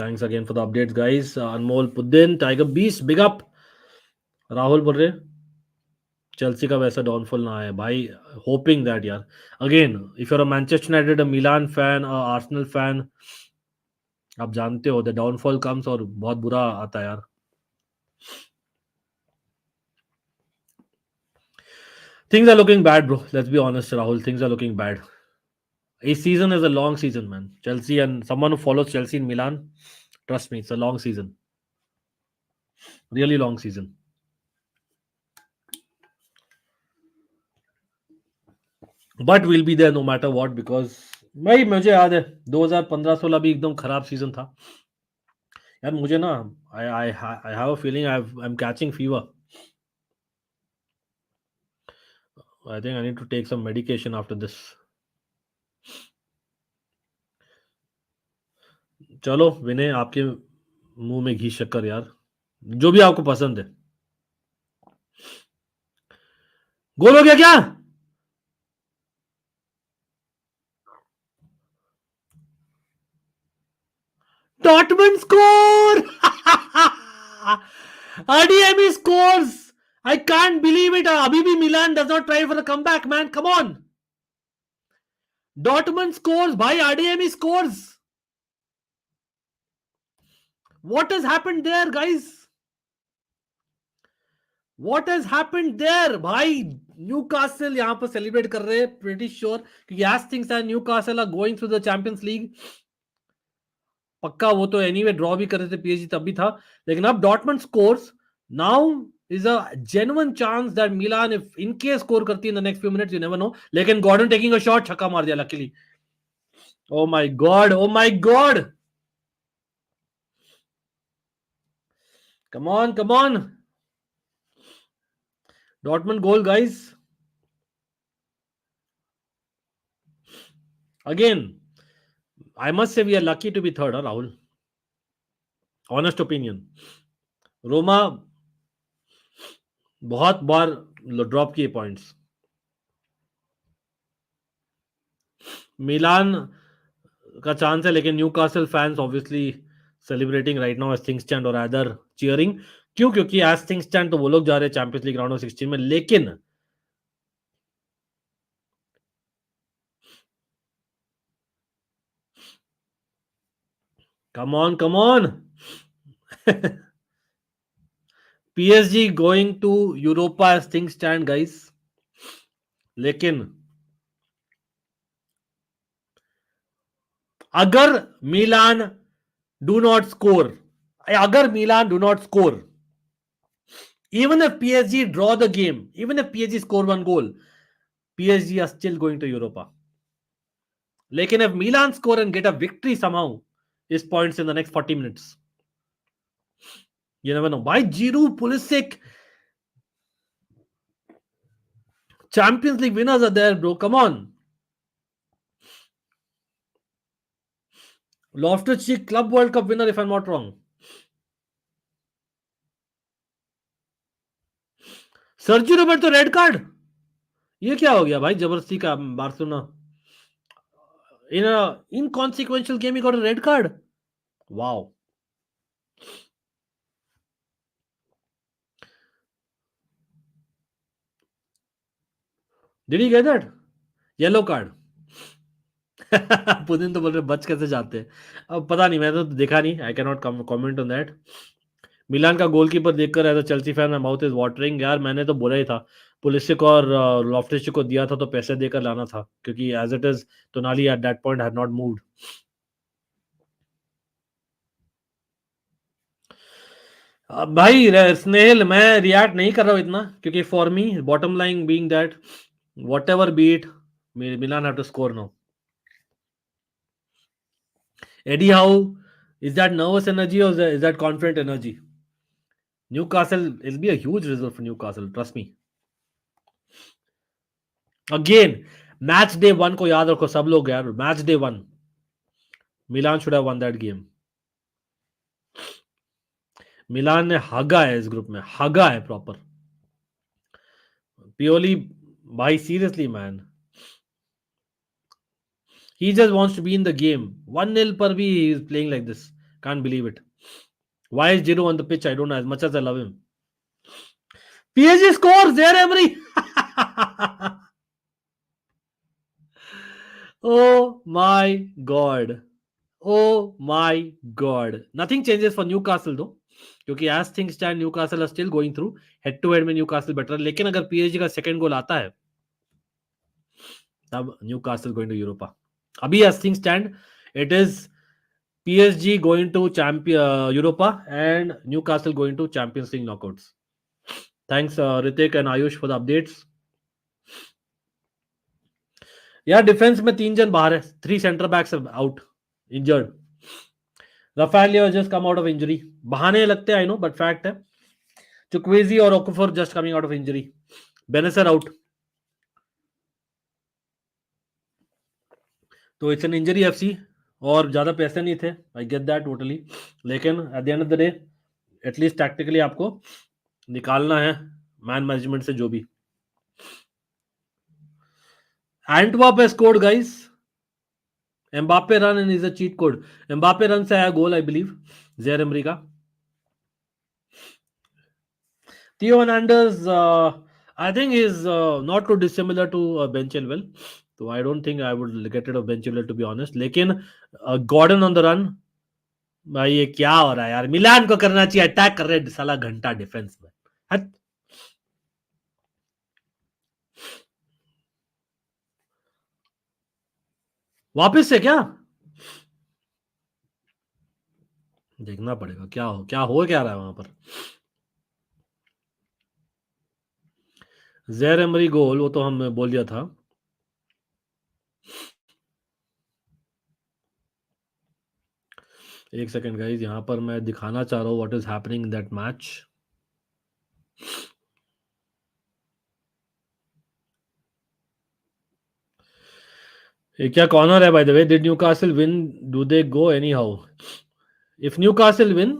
Thanks again for the updates, guys. Anmol Puddin, Tiger Beast, big up. Rahul बोल रहे चेल्सी का वैसा डाउनफॉल ना आए भाई. होपिंग दैट यार. Again if you're a Manchester United, a Milan fan, a Arsenal fan, आप जानते हो द डाउनफॉल कम्स और बहुत बुरा आता है यार. Things are looking bad, bro. Let's be honest, Rahul. Things are looking bad. A season is a long season, man. Chelsea, and someone who follows Chelsea in Milan, trust me, it's a long season. Really long season. But we'll be there no matter what because भाई मुझे याद है 2015-16 भी एकदम खराब season था यार. मुझे ना I have a feeling I am catching fever. I think I need to take some medication after this. चलो विनय, आपके मुंह में घी शक्कर यार, जो भी आपको पसंद है. गोल हो गया क्या? Dortmund score! RDME scores! I can't believe it. Abhi bhi Milan does not try for the comeback, man. Come on. Dortmund scores. Bhai, RDME scores. What has happened there, guys? What has happened there? भाई Newcastle यहाँ पर celebrate कर रहे हैं, pretty sure, क्योंकि as things are Newcastle are going through the Champions League. पक्का वो तो एनीवे ड्रॉ भी कर रहे थे पीएसजी, तब भी था. लेकिन अब Dortmund scores now is a genuine chance that Milan, if in case score करती in the next few minutes, you never know. लेकिन गॉर्डन taking a shot, छक्का मार दिया luckily. Oh my god, oh my god. Come on, come on. Dortmund goal, guys. Again, I must say we are lucky to be third, huh, Rahul? Honest opinion. Roma बहुत बार drop किए points. मिलान का chance है, लेकिन Newcastle fans obviously celebrating right now as things stand और other cheering. क्यों? क्योंकि as things stand तो वो लोग जा रहे हैं चैंपियंस लीग राउंड ऑफ 16 में. लेकिन come on, come on. PSG going to Europa as things stand, guys. लेकिन अगर मिलान डू नॉट स्कोर, अगर Milan do not score, even if PSG draw the game, even if PSG score one goal, PSG are still going to Europa. Lekin if Milan score and get a victory somehow, is points in the next 40 minutes. You never know. Why Giroud, Pulisic, Champions League winners are there, bro. Come on. Loftus-Cheek Club World Cup winner, if I'm not wrong. Sergi Roberto red card. ये क्या हो गया भाई? जबरदस्ती का Barcelona. In a inconsequential game, he got a red card. Wow. Did he get that? Yellow card. पुदिन तो बोल रहे बच कैसे जाते हैं. अब पता नहीं, मैंने तो देखा नहीं. I can not comment on that. Milan का गोलकीपर देखकर as a Chelsea fan my mouth is watering. यार मैंने तो बोला ही था, पुलिसिक और लॉफ्टिस को दिया था तो पैसे देकर लाना था, क्योंकि as it is Tonali at that point had not moved. भाई स्नेहल, मैं रिएक्ट नहीं कर रहा हूँ इतना, क्योंकि for me bottom line being that whatever beat Milan have to score now. Eddie Howe is that nervous energy or is that confident energy? Newcastle will be a huge result for Newcastle, trust me. Again, match day 1 को याद रखो सब लोग यार. Match day 1 Milan should have won that game. मिलान ने हगा है इस group में, हगा है प्रॉपर. प्योरली भाई, seriously man, he just wants to be in the game. 1-0 पर भी he is playing like this. Can't believe it. Why is Giroud on the pitch? I don't know. As much as I love him. PSG scores. There, Emery. Oh my God. Oh my God. Nothing changes for Newcastle though. क्योंकि as things stand, Newcastle are still going through. Head to head में Newcastle better. लेकिन अगर PSG का second goal आता है, तब Newcastle going to Europa. अभी as things stand, it is PSG going to Europa and Newcastle going to Champions League knockouts. Thanks Ritik and Ayush for the updates. यार defence में 3 जन बाहर है. 3 centre backs out, injured. Rafael just come out of injury. बहाने लगते हैं, I know, but fact है. Chukwueze और Okafor just coming out of injury. Benacer out. तो इट्स एन इंजरी एफसी और ज्यादा पैसे नहीं थे. I get that totally. लेकिन at the end of the day at least tactically आपको निकालना है मैन मैनेजमेंट से जो भी. Antwerp has scored guys. Mbappe run and is a cheat code. Mbappe run से आया goal I believe Zaire Emery का. Theo Hernandez, I think is not too dissimilar to Ben Chilwell. So I don't think I would get rid of Ben Chilwell to be honest. लेकिन Gordon on the run, भाई ये क्या हो रहा है यार. मिलान को करना चाहिए अटैक कर रहे साला घंटा डिफेंस में. हट. वापस से क्या देखना पड़ेगा. क्या हो क्या रहा है वहां पर. ज़ेर एमरी गोल वो तो हम बोल दिया था. एक सेकंड गाइस, यहां पर मैं दिखाना चाह रहा हूं what is happening in that match. ये क्या कॉर्नर है bye the way. Did Newcastle win? Do they go any how? If Newcastle win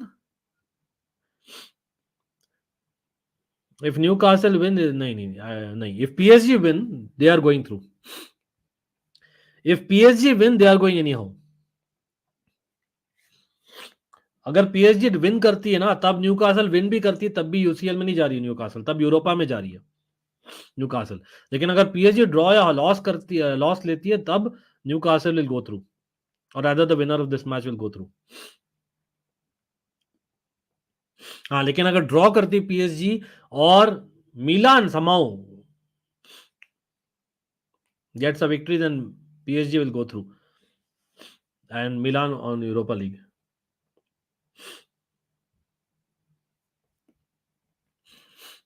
नहीं. If PSG win, they are going through. If PSG win, they are going anyhow. अगर PSG win करती है ना, तब Newcastle win भी करती है, तब भी यूसीएल में नहीं जा रही है न्यूकासल, तब यूरोपा में जा रही है न्यूकासल. लेकिन अगर PSG ड्रॉ या लॉस लेती है, तब न्यूकासल विल गो थ्रू, और rather the winner of this match will go through. हाँ, लेकिन अगर ड्रॉ करती PSG और मिलान somehow gets a victory, then PSG will go through and Milan on Europa League.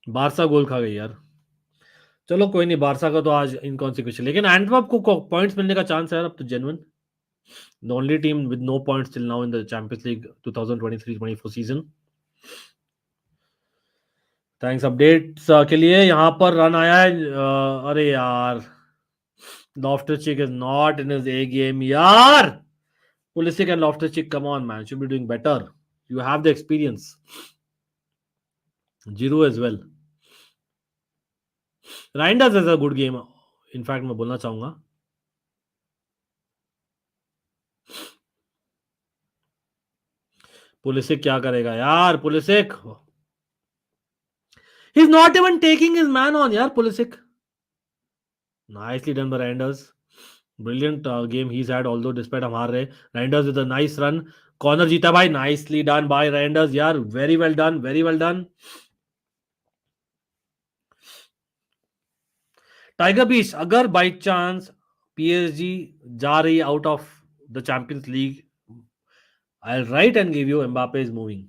Barca goal खा गई यार. चलो कोई नहीं, बारसा का तो आज इनकॉन्सिक्वेंशियल. लेकिन एंटवर्प को पॉइंट्स मिलने का चांस है यार अब तो genuine. The only team with no points till now in the Champions League 2023-24 season. Thanks updates के लिए. यहां पर रन आया है. अरे यार, Loftus-Cheek is not in his A game. Yaar! Pulisic and Loftus-Cheek, come on, man. Should be doing better. You have the experience. Giroud as well. Reinders is a good game. In fact, मैं बोलना चाहूंगा. Pulisic क्या करेगा यार. Pulisic. He's not even taking his man on, yaar. Pulisic. Nicely done by Reinders. Brilliant game he's had, although despite हम हार रहे. Reinders with a nice run. Corner जीता भाई. Nicely done by Reinders. यार, very well done. Very well done. Tiger beach, अगर by chance PSG जा रही out of the Champions League, I will write and give you Mbappe is moving.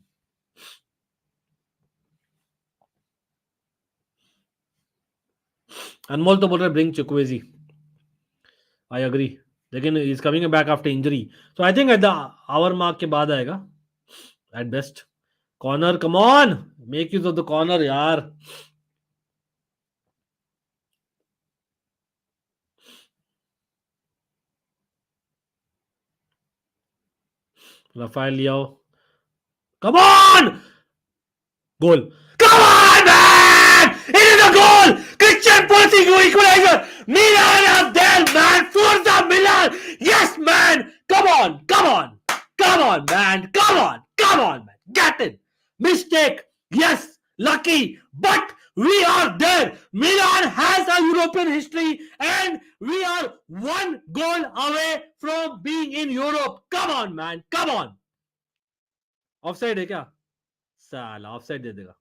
Anmol तो बोल रहे bring Chukwueze. I agree, लेकिन is coming back after injury, so I think at the hour mark के बाद आएगा at best. Corner, come on, make use of the corner यार. Rafael Leao, come on, goal, come on man, it is a goal. Christian Pulisic equalizer. Milan are there man, Forza Milan. Yes man, come on man, come Mistake. Yes, lucky, but we are there. Milan has a European history and we are one goal away from being in Europe. Come on, man. Come on. Offside है क्या? साला offside दे देगा.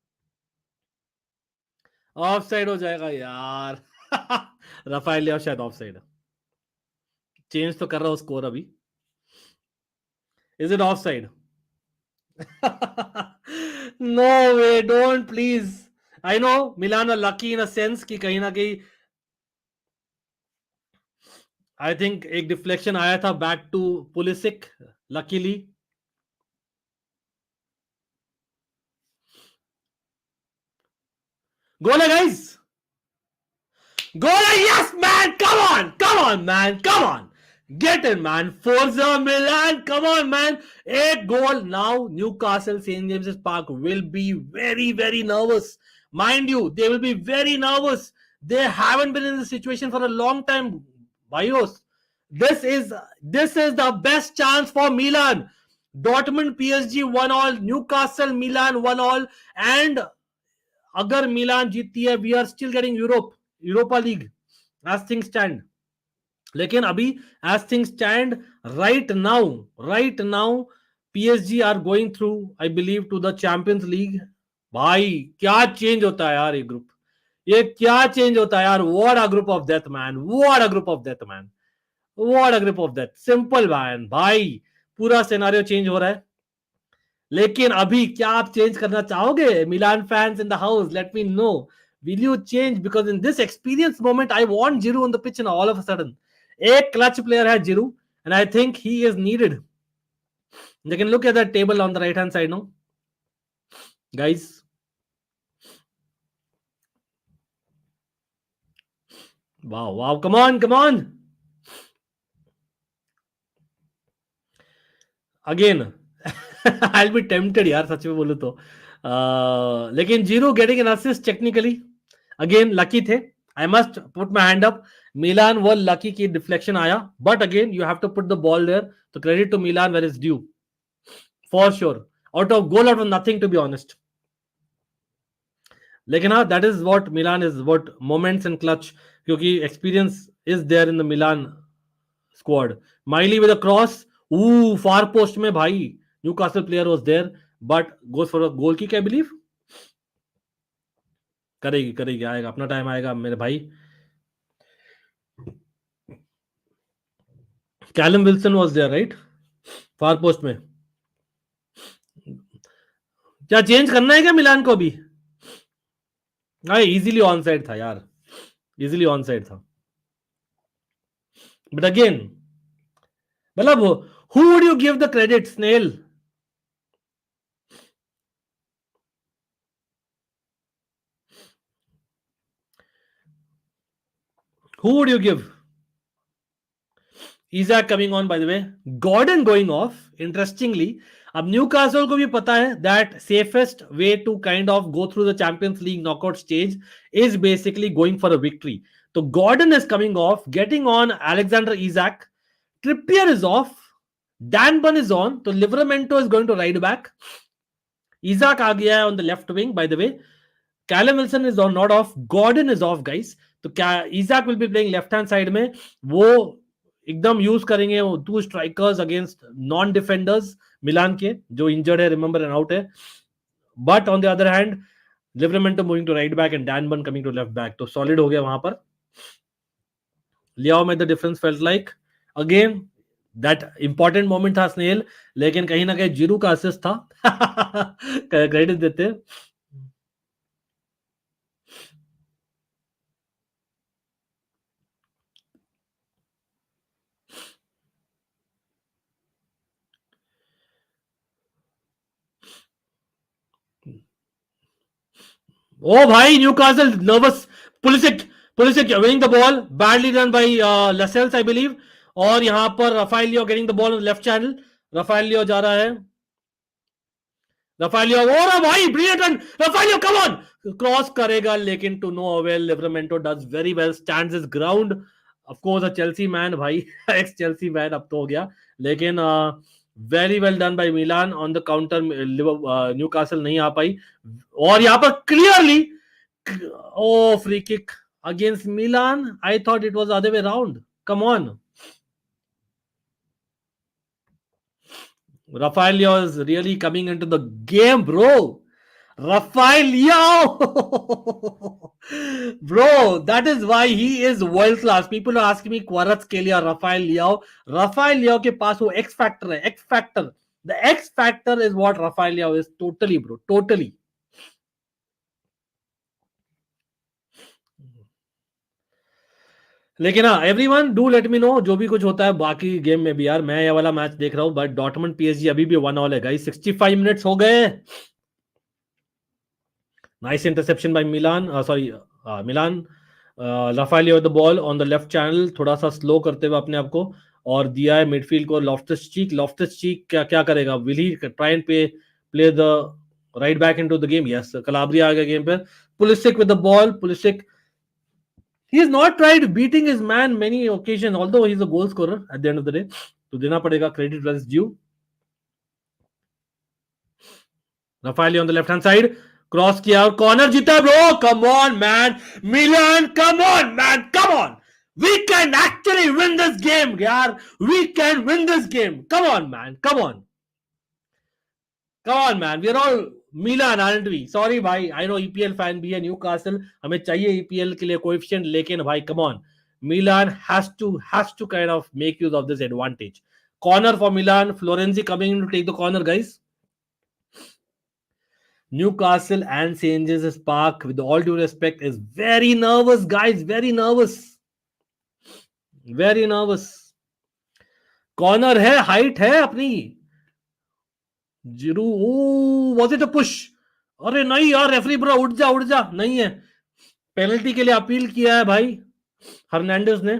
Offside हो जाएगा यार. Rafale लिया शायद offside. Change तो कर रहा हूं स्कोर अभी. Is it offside? No way, don't please. I know Milan are lucky in a sense कि कहीं ना कहीं आई थिंक एक डिफ्लेक्शन आया था बैक टू पुलिसिक. लकीली गोल है गाइस. गोल है. Yes man. Come on man. Come on. Get in, man. Forza Milan. Come on, man. A goal now. Newcastle St. James's Park will be very, very nervous. Mind you, they will be very nervous. They haven't been in this situation for a long time. Bios. This is the best chance for Milan. Dortmund PSG 1-1. Newcastle Milan 1-1. And अगर मिलान जीतती है, we are still getting Europa League as things stand. लेकिन अभी as things stand right now PSG are going through, I believe, to the Champions League. भाई क्या change होता है यार ये ग्रुप. ये क्या चेंज होता है यार. What a group of death, man. What a group of death, man. What a group of death. Simple, man. भाई पूरा सिनेरियो चेंज हो रहा है. लेकिन अभी क्या आप चेंज करना चाहोगे? Milan fans in the house, let me know. Will you change? Because in this experience moment, I want Giroud on the pitch and all of a sudden. एक clutch player है Giroud, and I think he is needed. You can look at that table on the right hand side now, guys. Wow, come on. Again, I'll be tempted यार, सच में बोलूं तो. लेकिन Giroud getting an assist technically, again lucky थे. I must put my hand up. Milan were lucky कि deflection आया, but again you have to put the ball there. So credit to Milan where it's due, for sure. Out of nothing, to be honest. लेकिन हाँ, that is what Milan is, what moments and clutch, क्योंकि experience is there in the Milan squad. Miley with a cross, far post में भाई, Newcastle player was there, but goes for a goal kick, I believe. करेगी आएगा, अपना time आएगा मेरे भाई. Callum Wilson was there, right? Far post में. क्या चेंज करना है क्या मिलान को अभी? इजीली ऑन साइड था यार, इजीली ऑन साइड था. बट अगेन मतलब who would you give the credit, Snail? Who would you give? Isak coming on, by the way. Gordon going off. Interestingly, अब न्यूकासल को भी पता है that safest way to kind of go through the Champions League knockout stage is basically going for a victory. So Gordon is coming off, getting on Alexander Isak. Trippier is off. Dan Burn is on. So Livramento is going to ride back. Isak आ गया है on the left wing, by the way. Callum Wilson is on, not off. Gordon is off, guys. तो Isak will be playing left hand side में. वो एकदम use करेंगे वो 2 strikers against non defenders Milan के, जो इंजर्ड है, remember, and out है. But on the other hand, Livramento moving to right back and Dan Burn coming to left back. तो सॉलिड हो गया वहां पर. लियाओ में the difference felt like again that important moment था स्नेल, लेकिन कहीं ना कहीं जीरू का असिस्ट था. क्रेडिट देते. ओ भाई, Newcastle nervous. Pulisic winning the ball, badly done by Lascelles, I believe. और यहां पर Rafaelio getting the ball left channel. Rafaelio जा रहा है. रफाइलियो, और भाई brilliant run. Rafaelio come on, cross करेगा लेकिन to no avail. Livramento does very well, stands his ground. Of course a Chelsea man भाई, एक्स चेल्सी मैन अब तो हो गया. लेकिन very well done by Milan on the counter. Newcastle नहीं आ पाई और यहाँ पर clearly a free kick against Milan. I thought it was other way round. Come on. Rafael Leo is really coming into the game, bro. Rafael Leo, bro. That is why he is world class. People are asking me Quarats के लिए Rafael Leo. Rafael Leo के पास वो X factor है. X factor. The X factor is what Rafael Leo is. Totally, bro. Totally. लेकिन हाँ everyone do let me no जो भी कुछ होता है बाकी गेम में भी यार. मैं ये वाला मैच देख रहा हूँ बट डॉर्टमंड पीएसजी अभी भी 1-1 है गाइस. 65 मिनट्स हो गए. Nice interception by Milan. Milan. Rafael with the ball on the left channel. थोड़ा सा स्लो करते हुए अपने आप को और दिया है मिडफील्ड को लॉफ्टस चीक. लॉफ्टस चीक क्या क्या करेगा? Will he try and play the right back into the game? Yes, Calabria आ गया गेम पर. Pulisic with the ball. Pulisic he has not tried beating his man many occasions although he's a goal scorer at the end of the day. तो देना पड़ेगा credit where is due. Rafael on the left hand side. Cross किया और corner जीता bro. Come on man. Milan come on man. Come on. We can actually win this game यार. We can win this game. Come on man. Come on. Come on man. We are all Milan aren't we. Sorry भाई. I no EPL fan भी है Newcastle. हमें चाहिए EPL के लिए coefficient लेकिन भाई come on. Milan has to kind of make use of this advantage. Corner for Milan. Florenzi coming in to take the corner, guys. Newcastle and St. James's Park, with all due respect, is very nervous, guys. Very nervous. Very nervous. Corner है, height है अपनी. जिरू. Was it a push? अरे नहीं यार referee bro उठ जा नहीं है. पेनल्टी के लिए अपील किया है भाई हर्नांडेज ने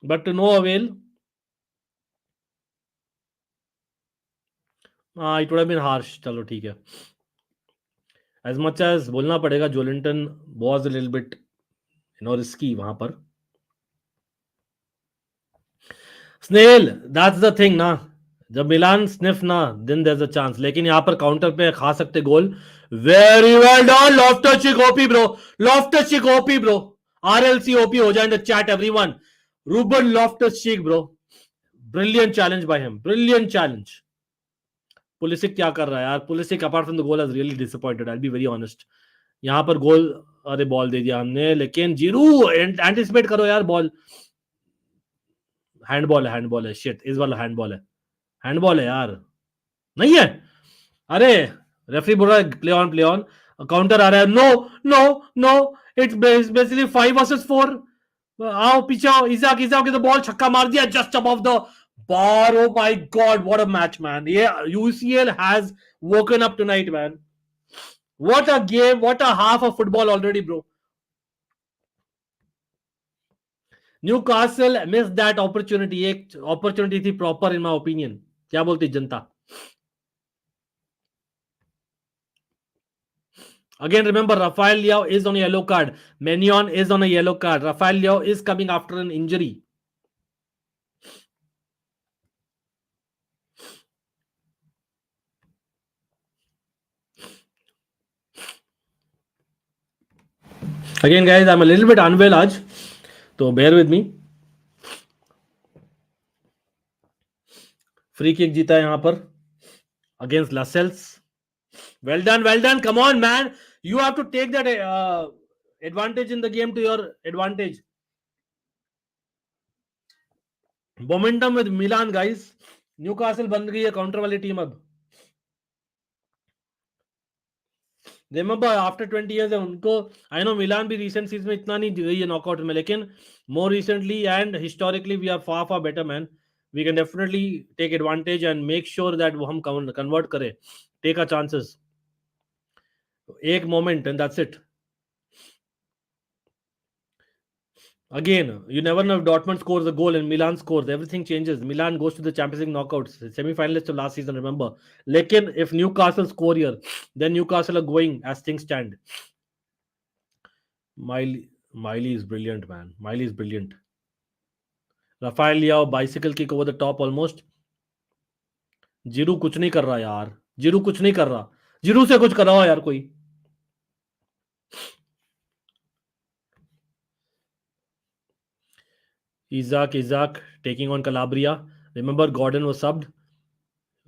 but no avail. It would have been harsh. चलो ठीक है. एज मच एज बोलना पड़ेगा Joelinton was a little bit risky वहां पर. स्नेल दैट्स द थिंग ना. जब मिलान स्निफ ना then there is a chance. लेकिन यहां पर काउंटर पे खा सकते goal. Very well done. Loftus Cheek OP bro. Loftus Cheek OP bro. RLC OP हो जाए in the chat everyone. Ruben Loftus Cheek bro. Brilliant challenge by him. Brilliant challenge. Pulisic क्या कर रहा है यार? Pulisic apart from the goal has really disappointed. I will be very honest. यहां पर गोल अरे बॉल दे दिया हमने लेकिन जीरू एंटिसिपेट करो यार. बॉल हैंडबॉल है. शिट इस वाला हैंडबॉल है यार. नहीं है. अरे रेफरी बोल रहा है प्ले ऑन. काउंटर आ रहा है. No it's basically 5 versus 4. आओ पीछे आओ. इजाक की तो बॉल छक्का मार दिया just above the bar. Oh my god, what a match, man. Yeah, UCL has woken up tonight, man. What a game, what a half of football already, bro. Newcastle missed that opportunity. एक opportunity थी proper in my opinion. क्या बोलती जनता? Again, remember, Rafael Leao is on a yellow card. Maignan is on a yellow card. Rafael Leao is coming after an injury. Again, guys, I'm a little bit unwell आज, तो bear with me. Free kick जीता है यहाँ पर against Lascelles. Well done. Come on, man. You have to take that advantage in the game to your advantage. Momentum with Milan, guys. Newcastle बन गई है counter वाली टीम अब. Remember, after 20 years उनको I know Milan भी recent season में इतना नहीं गई है नॉकआउट में लेकिन more recently and historically we are far better, man. We can definitely take advantage and make sure that वो हम convert करें. Take our chances. एक moment and that's it. Again, you never know if Dortmund scores a goal and Milan scores. Everything changes. Milan goes to the Champions League knockouts. Semi-finalists of last season, remember. Lekin, if Newcastle score here, then Newcastle are going as things stand. Miley is brilliant, man. Miley is brilliant. Rafael Leao, bicycle kick over the top almost. Giroud कुछ नहीं कर रहा यार, Giroud कुछ नहीं कर रहा, Giroud से कुछ कराओ यार कोई। Isaac taking on Calabria. Remember Gordon was subbed.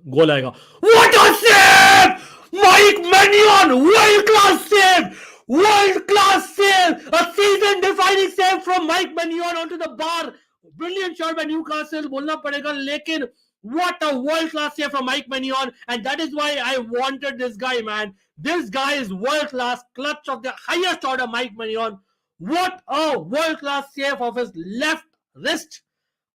Goal आएगा. What a save! Mike Mannion, world class save! World class save! A season defining save from Mike Mannion onto the bar. Brilliant shot by Newcastle. बोलना पड़ेगा, लेकिन what a world class save from Mike Mannion, and that is why I wanted this guy, man. This guy is world class, clutch of the highest order, Mike Mannion. What a world class save of his left wrist.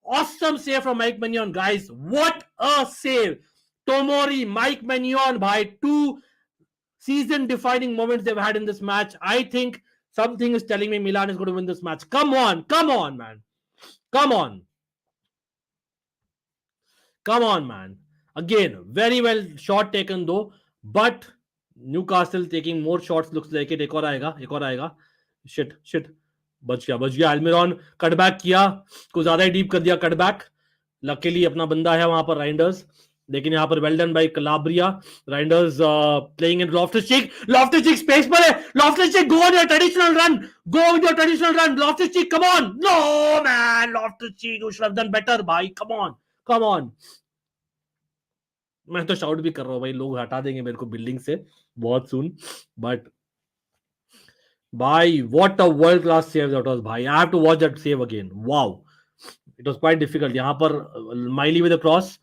Awesome save from Mike Mannion, guys. What a save. Tomori, Mike Mannion, by two season defining moments they've had in this match. I think something is telling me Milan is going to win this match. Come on, man. Come on, man. Again, very well shot taken though, but Newcastle taking more shots looks like it. एक और आएगा. Shit. बच गया. Almiron cutback किया, कुछ ज्यादा ही deep कर दिया कटबैक. लकीली अपना बंदा है वहां पर राइंडर्स, लेकिन यहाँ पर well done by Calabria. Reijnders playing in Loftus Cheek space पर है. Loftus Cheek go on your traditional run. Loftus Cheek come on. No man, Loftus Cheek you should have done better भाई. Come on. मैं तो शाउट भी कर रहा हूँ भाई, लोग हटा देंगे मेरे को बिल्डिंग से बहुत सून, बट भाई what a world class save that was भाई. I have to watch that save again. Wow, it was quite difficult. यहाँ पर Miley with a cross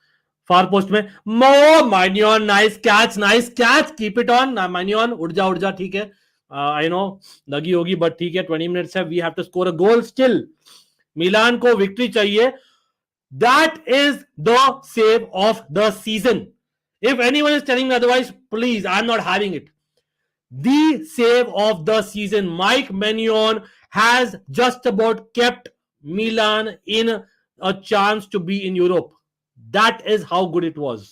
far post में. Minion, nice catch, keep it on. Minion उड़ जा, ठीक है. I know लगी होगी, बट ठीक है. 20 मिनट्स है, we have to score a goal still. Milan को विक्ट्री चाहिए. That is the save of the season. If anyone is telling me otherwise, please, I'm not having it. The save of the season. Mike Mannion has just about kept Milan in a chance to be in Europe. That is how good it was.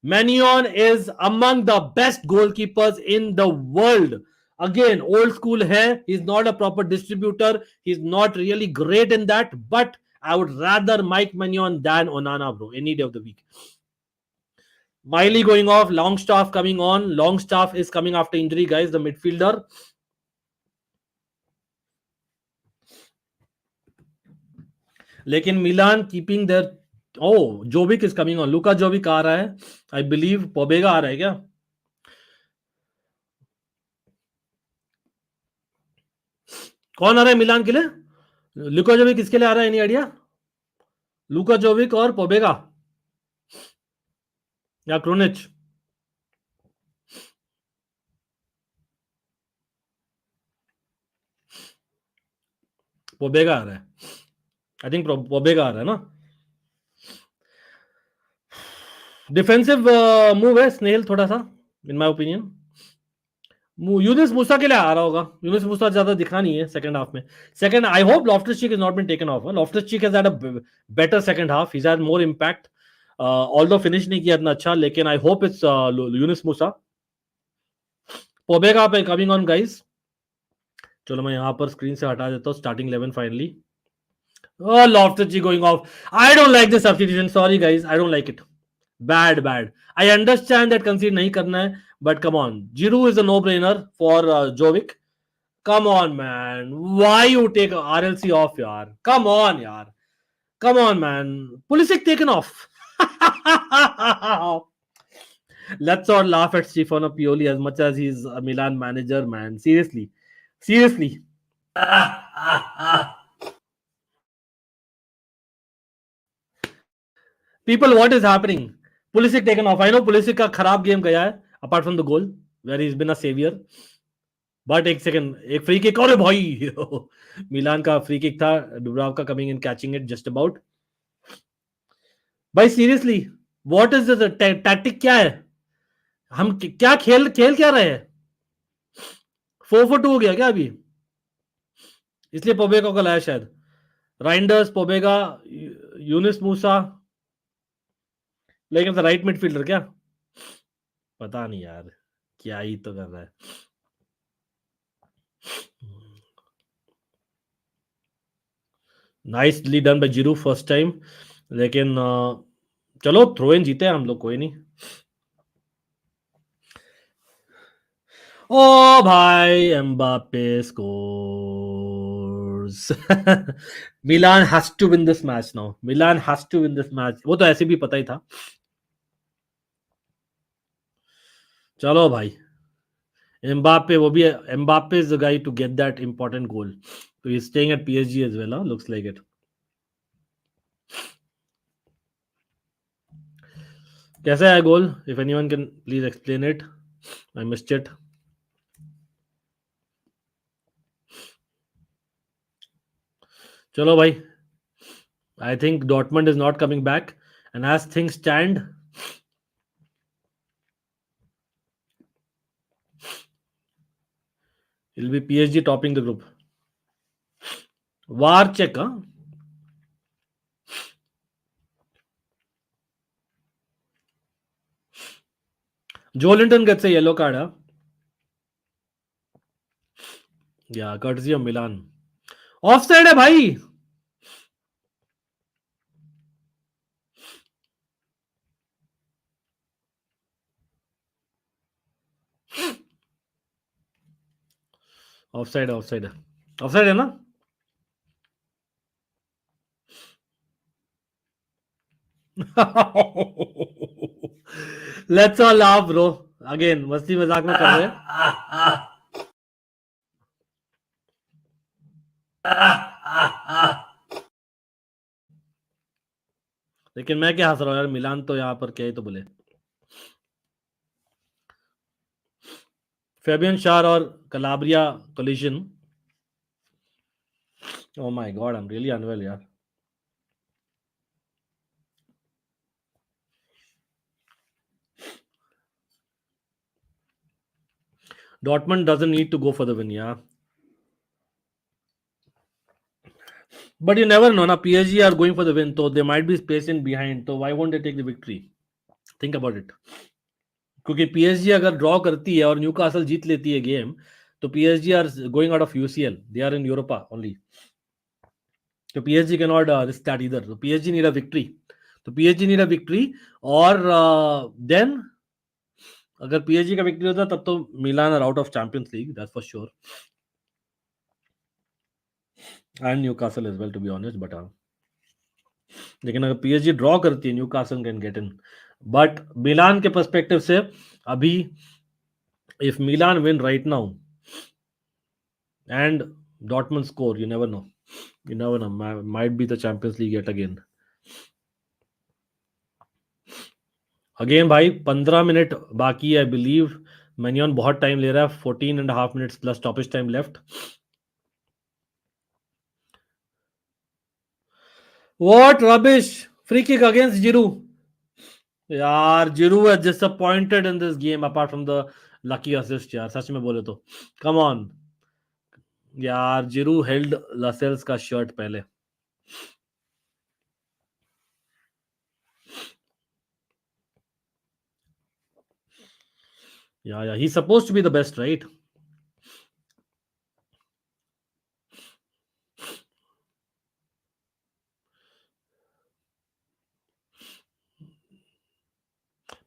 Mannion is among the best goalkeepers in the world. Again, old school hai. He's not a proper distributor. He's not really great in that, but I would rather Mike Mannion than Onana, bro, any day of the week. Miley going off, Longstaff coming on. Longstaff is coming after injury, guys, the midfielder. लेकिन Milan keeping there. Oh, Jovic is coming on. Luka Jovic आ रहा है, I believe. पोबेगा आ रहा है क्या? कौन आ रहा है मिलान के लिए? लुका जोविक किसके लिए आ रहा है? Any idea? लुका जोविक और पोबेगा या क्रोनिच? पोबेगा आ रहा है. आई थिंक पोबेगा आ रहा है ना. डिफेंसिव मूव है स्नेल थोड़ा सा, इन माय ओपिनियन. यूनिस मूसा के लिए आ रहा होगा. यूनिस मूसा ज्यादा दिखा नहीं है सेकंड हाफ में. Second, I hope Loftus Cheek is not been taken off. Loftus Cheek has had a better second half. He had more impact. Although finish नहीं किया इतना अच्छा, लेकिन I hope it's Yunus Musah. Pobega पे कमिंग ऑन, गाइस. चलो मैं यहाँ पर स्क्रीन से हटा देता हूँ starting 11 finally. Loftus-Cheek going off. I don't like this substitution. Sorry, guys. I don't like it. Bad. I understand that concede nahi karna hai, but come on. Giroud is a no-brainer for Jovic. Come on, man. Why you take RLC off, yaar? Come on, yaar. Come on, man. Pulisic taken off. Let's not laugh at Stefano Pioli as much as he's a Milan manager, man. Seriously. People, what is happening? Pulisic taken off. I know Pulisic का खराब game गया है, apart from the goal where he's been a savior. But एक second, एक free kick और भाई मिलान का फ्री किक था. Dubravka coming in catching it just about. भाई seriously, what is this tactic? क्या है? हम क्या खेल क्या रहे हैं? 4-4-2 हो गया क्या अभी? इसलिए पोबेगा को लाया शायद. राइंडर्स, पोबेगा, यूनिस मूसा, लेकिन राइट मिडफील्डर क्या? पता नहीं यार, क्या ही तो कर रहा है. Nicely done by Giroud first time, लेकिन चलो थ्रो इन जीते हम लोग, कोई नहीं। ओ भाई Mbappe scores. Milan has to win this match now, Milan has to win this match, वो तो ऐसे भी पता ही था। चलो भाई एम्बापे, वो भी Mbappe is the guy to get that important goal, तो he is staying at PSG as well, looks like it. कैसा है goal? If anyone can please explain it, I missed it. चलो भाई, I think Dortmund is not coming back, and as things stand it'll be PSG topping the group. War check, huh? Joelinton gets a yellow card, huh? Yeah, courtesy of Milan. Offside है भाई. Offside offside offside है ना? Let's all laugh bro, again मस्ती मजाक में कर रहे हैं। लेकिन मैं क्या हंस रहा हूँ यार, मिलान तो यहाँ पर क्या ही तो बोले। फेबियन शार और कलाब्रिया collision. Oh my god, I'm really unwell, यार। Dortmund doesn't need to go for the win, yeah. But you never know, na, PSG are going for the win, so they might be spacing behind, so why won't they take the victory? Think about it. क्योंकि PSG अगर draw करती है और Newcastle जीत लेती है game, तो PSG are going out of UCL, they are in Europa only, तो PSG can not risk that either, तो पीएसजी नीड अ विक्ट्री, तो पीएसजी नीड अ विक्ट्री, और देन अगर पीएसजी का विक्ट्री होता तब तो Milan are out of Champions League, that's for sure, and Newcastle as well to be honest, but लेकिन अगर पीएसजी ड्रॉ करती है Newcastle can get in, but Milan के पर्सपेक्टिव से अभी if Milan win right now and Dortmund score, you never know, might be the Champions League yet again भाई 15 minute बाकी है, आई बिलीव मैन्योन बहुत टाइम ले रहा है, 14.5 minutes plus stoppage time left. What rubbish free kick against Giroud. यार Giroud is disappointed in this game apart from the lucky assist, यार सच में बोले तो, come on यार, Giroud held Lascelles का शर्ट पहले। Yeah, he's supposed to be the best, right?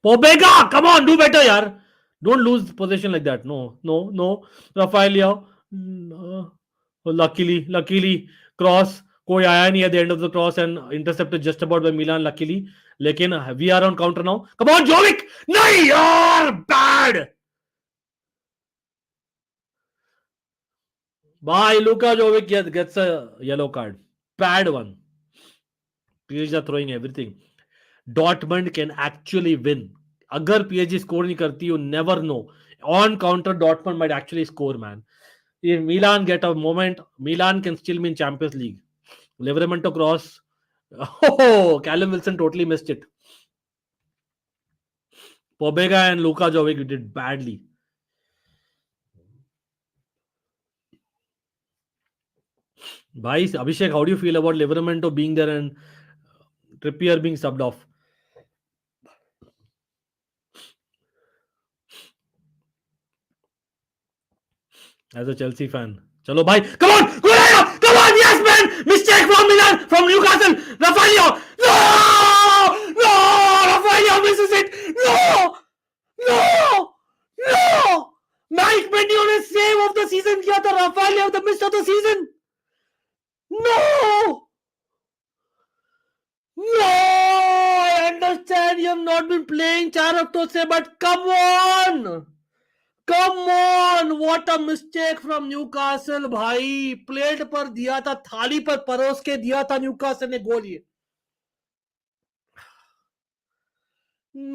Pobega, come on, do better, yaar. Don't lose possession like that. No. Rafaelia. No. Luckily, cross. कोई आया नहीं at the end of the cross and intercepted just about by Milan, luckily. लेकिन we are on counter now. Come on, Jovic! नहीं यार, bad. Bye, Luka Jovic gets a yellow card. Bad one. PSG are throwing everything. Dortmund can actually win. अगर PSG score नहीं करती, you never know. On counter, Dortmund might actually score, man. If Milan get a moment, Milan can still win Champions League. Livramento cross. Oh, Callum Wilson totally missed it. Pobega and Luka Jovic did badly. Bhai, Abhishek, how do you feel about Livramento being there and Trippier being subbed off? As a Chelsea fan. Chalo, bhai. Come on! Correa! Come on! Yes, man! Mistake from Milan! From Newcastle! Rafaelio! No! No Mike मेंडियो ने save of the season किया था, Rafael of the miss of the season. No No, I understand you have not been playing 4 हफ्तों से, but come on, what a mistake from Newcastle भाई. Plate पर दिया था, थाली पर परोस के दिया था न्यूकासल ने गोल. ये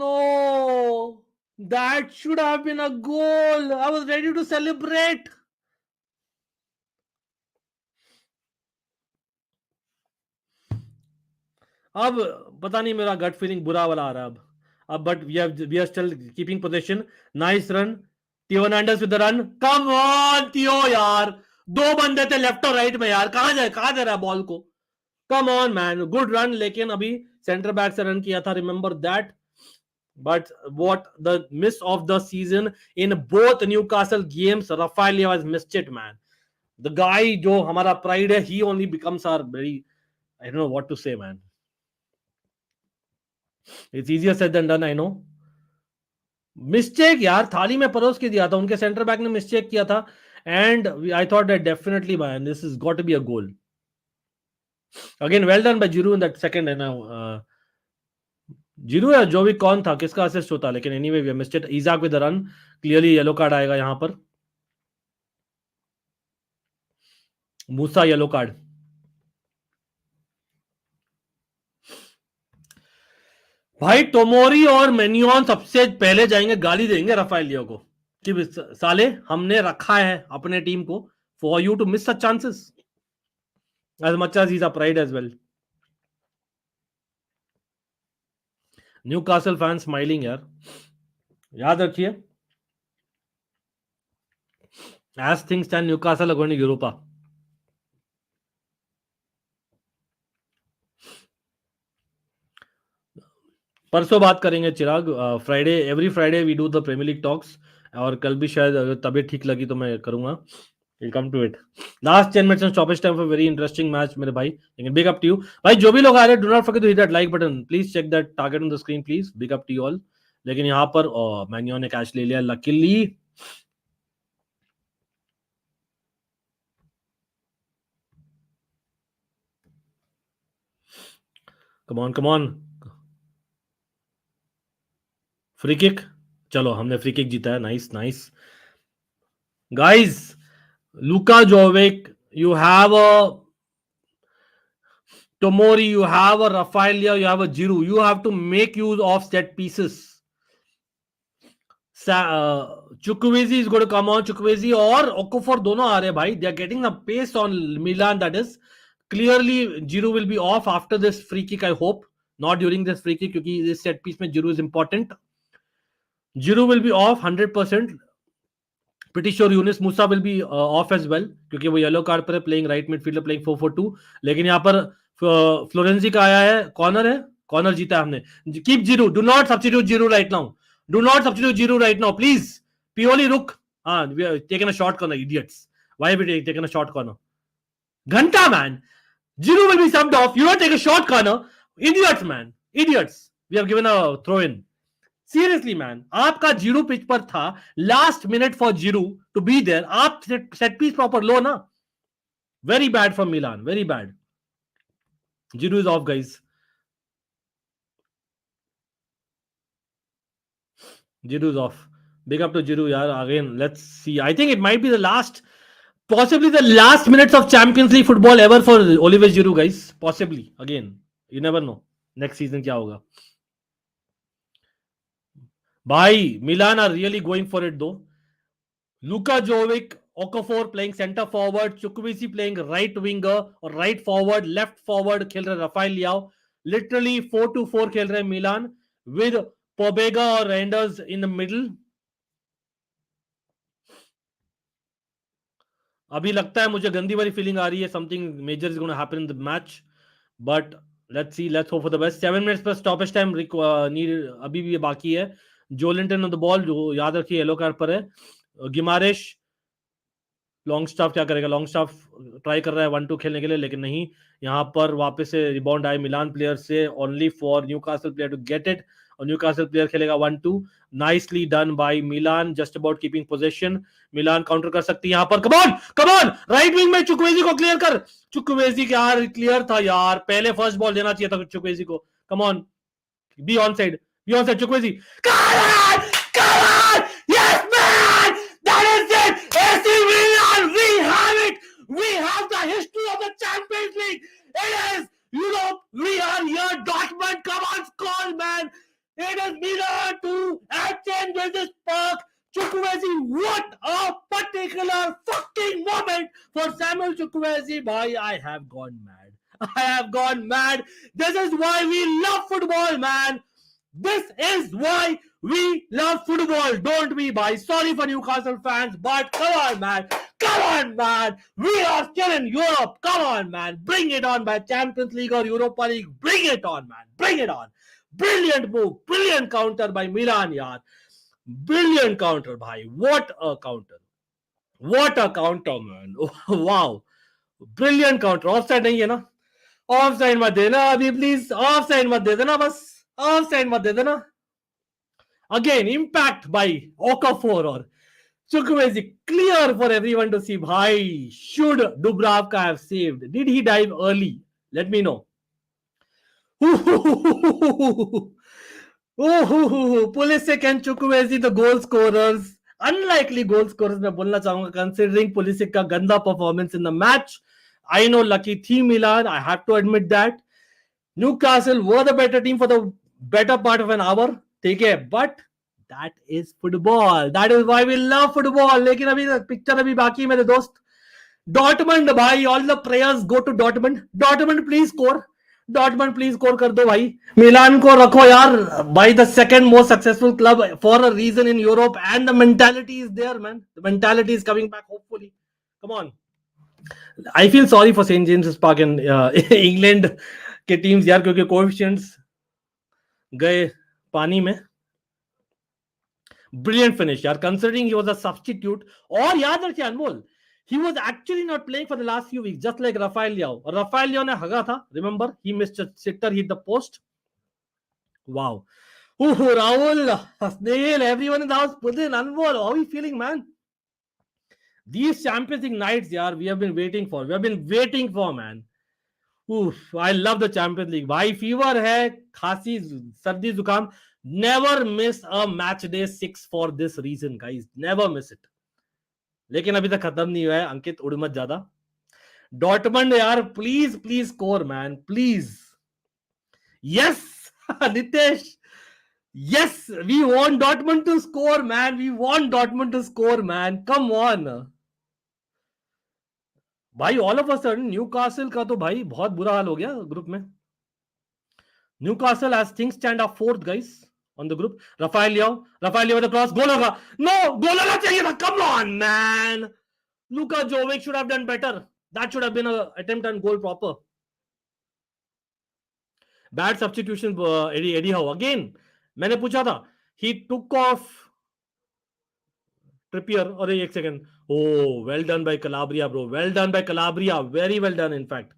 no, that should have been a goal. I was ready to celebrate. अब पता नहीं, मेरा गट फीलिंग बुरा वाला आ रहा है अब but we are still keeping position. Nice run, Theo Hernandez with the run. Come on Theo यार, 2 बंदे थे लेफ्ट और राइट में यार, कहां जा रहा है बॉल को. Come on man, good run. लेकिन अभी सेंटर बैक से रन किया था, remember that. But what the miss of the season in both Newcastle games. Rafael Leao has missed it man. The guy जो हमारा प्राइड है, he only becomes our very, I don't know what to say man. It's easier said than done, I know. Mistake यार, थाली में परोस के दिया था, उनके सेंटर बैक ने मिस्टेक किया था. And I thought that definitely man, this is got to be a goal. Again well done by Giroud in that second. है ना जिरू या जो भी, कौन था, किसका असिस्ट होता. लेकिन anyway we missed it. Isak with the run. Clearly yellow card आएगा यहां पर. Musah yellow card. भाई टोमोरी और मेनियन सबसे पहले जाएंगे, गाली देंगे राफेल लियाओ को कि साले हमने रखा है अपने टीम को for you to miss such chances, as much as he's a pride as well. Newcastle fan smiling यार, याद रखिए. as things stand, Newcastle are going to Europa. परसों बात करेंगे Chirag. Friday, every Friday we do the Premier League talks. और कल भी शायद अगर तबीयत ठीक लगी तो मैं करूंगा. Will come to it. Last 10 minutes stoppage time for very interesting match मेरे भाई. लेकिन बिग अप टू यू भाई, जो भी लोग आ रहे हैं, do not forget to hit that like button. Please check that target on the screen please. Big up to you all. लेकिन यहाँ पर मैन्यो ने कैच ले लिया luckily. Come on. Free kick. चलो हमने फ्री किक जीता है. Nice guys. Luka Jovic, you have a Tomori, you have a Rafael, you have a Giroud. You have to make use of set pieces. Chukwueze is going to come on. Chukwueze और Okafor दोनों आ रहे हैं भाई. They are getting the pace on Milan. That is clearly Giroud will be off after this free kick. I hope not during this free kick क्योंकि this set piece में Giroud is important. Giroud will be off 100%. Pretty sure Yunus Musa will be off as well क्योंकि वो yellow card पर है, playing right midfielder, playing 4-4-2. लेकिन यहाँ पर फ्लोरेंसी का आया है, कॉर्नर है, कॉर्नर जीता है हमने. Keep Giroud, do not substitute Giroud right now. Do not substitute Giroud right now please. Pioli रुक. हाँ, we are taken a short corner, idiots. Why we taken a short corner? घंटा man, Giroud will be subbed off. You not take a short corner. Idiots man, idiots. We have given a throw in. Seriously man, आपका Giroud pitch पर था. Last minute for Giroud to be there. आप set piece proper लो ना. Very bad from Milan, very bad. Giroud is off guys. Giroud is off. Big up to Giroud यार. Again let's see. I think it might be the last, possibly the last minutes of Champions League football ever for Oliver Giroud guys. Possibly. Again, you never know next season क्या होगा. भाई Milan are really going for it though. Luka Jovic, Okafor playing center forward, Chukwueze playing right winger or right forward, left forward खेल रहे Rafael Leao. Literally 4-4 खेल रहे Milan with Pobega or Reinders in the middle. अभी लगता है मुझे गंदी वाली फीलिंग आ रही है. Something major is gonna happen in the match, but let's see, let's hope for the best. 7 minutes पर स्टॉपेज टाइम नीड अभी भी बाकी है. जोलिंटन ऑन द बॉल, जो याद रखिए येलो कार्ड पर है. गिमारेश, लॉन्ग स्टाफ क्या करेगा? लॉन्ग स्टाफ ट्राई कर रहा है 1-2 खेलने के लिए, लेकिन नहीं. यहाँ पर वापस से रिबाउंड आए मिलान प्लेयर से, only for Newcastle player to get it. और न्यूकासल प्लेयर खेलेगा 1-2. Nicely done by Milan, just about keeping position. Milan counter कर सकती है यहाँ पर. कम ऑन राइट विंग में चुक्वेजी को क्लियर कर. चुक्वेजी यार क्लियर था यार, पहले फर्स्ट बॉल देना चाहिए था चुक्वेजी को. Come on, be on side Chukwueze. Come on! Yes, man! That is it! AC Milan! We have it! We have the history of the Champions League! It is Europe! We are here! Dortmund! Come on, score, man! It is Milan 2 at St. James's Park! Chukwueze, what a particular fucking moment for Samuel Chukwueze! Bhai, I have gone mad. I have gone mad. This is why we love football, man. This is why we love football, don't we, bhai? Sorry for Newcastle fans, but come on, man. Come on, man. We are still in Europe. Come on, man. Bring it on by Champions League or Europa League. Bring it on, man. Bring it on. Brilliant move. Brilliant counter by Milan, yaar. Brilliant counter, bhai. What a counter. What a counter, man. Wow. Brilliant counter. Offside nahi hai na? Offside mat dena abhi, please. Offside mat de dena bas. Offside mat de dena. Again, impact by Okafor or Chukwueze. Clear for everyone to see. Bhai, should Dubravka have saved? Did he dive early? Let me know. Pulisic and Chukwueze, the goal scorers. Unlikely goal scorers, मैं बोलना चाहूंगा, considering Pulisic का गंदा performance in the match. I know lucky थी Milan. I have to admit that. Newcastle were the better team for the better part of an hour. ठीक है, but that is football. That is why we love football. लेकिन अभी picture अभी बाकी है मेरे दोस्त. Dortmund भाई, all the prayers go to Dortmund. Dortmund please score. Dortmund please score कर दो भाई. मिलान को रखो यार. By the second most successful club for a reason in Europe, and the mentality is there, man. The mentality is coming back hopefully. Come on. I feel sorry for St. James's Park in England के teams यार, क्योंकि coefficients गए पानी में. Brilliant finish, yaar, considering he was a substitute. Or yaad rakhiye Anmol, he was actually not playing for the last few weeks, just like Rafael Leao. Rafael Leao ne haga tha, remember? He missed a sitter, hit the post. Wow. Ooh, Rahul, Snail, everyone in the house, put in Anmol. How are you feeling, man? These Champions League nights, yaar, we have been waiting for. We have been waiting for, man. Oof, I love the Champions League. Bhai, fever hai, khasi, sardi, zukam. Never miss a match day 6 for this reason, guys. Never miss it. लेकिन अभी तक खत्म नहीं हुआ है. अंकित उड़ मत ज्यादा. Dortmund यार, please score, man. Please. Yes, Nitesh. Yes, we want Dortmund to score, man. We want Dortmund to score, man. Come on. भाई, all of a sudden Newcastle का तो भाई बहुत बुरा हाल हो गया ग्रुप में. Newcastle, as things stand, are fourth, guys, on the group. Rafael Leao with the cross. Goal hoga. No, goal होना चाहिए था. Come on, man. Luka Jovic should have done better. That should have been an attempt on goal proper. Bad substitution, Eddie Howe. Again, मैंने पूछा था. He took off Trippier. और एक second. Oh, well done by Calabria, bro. Well done by Calabria. Very well done, in fact.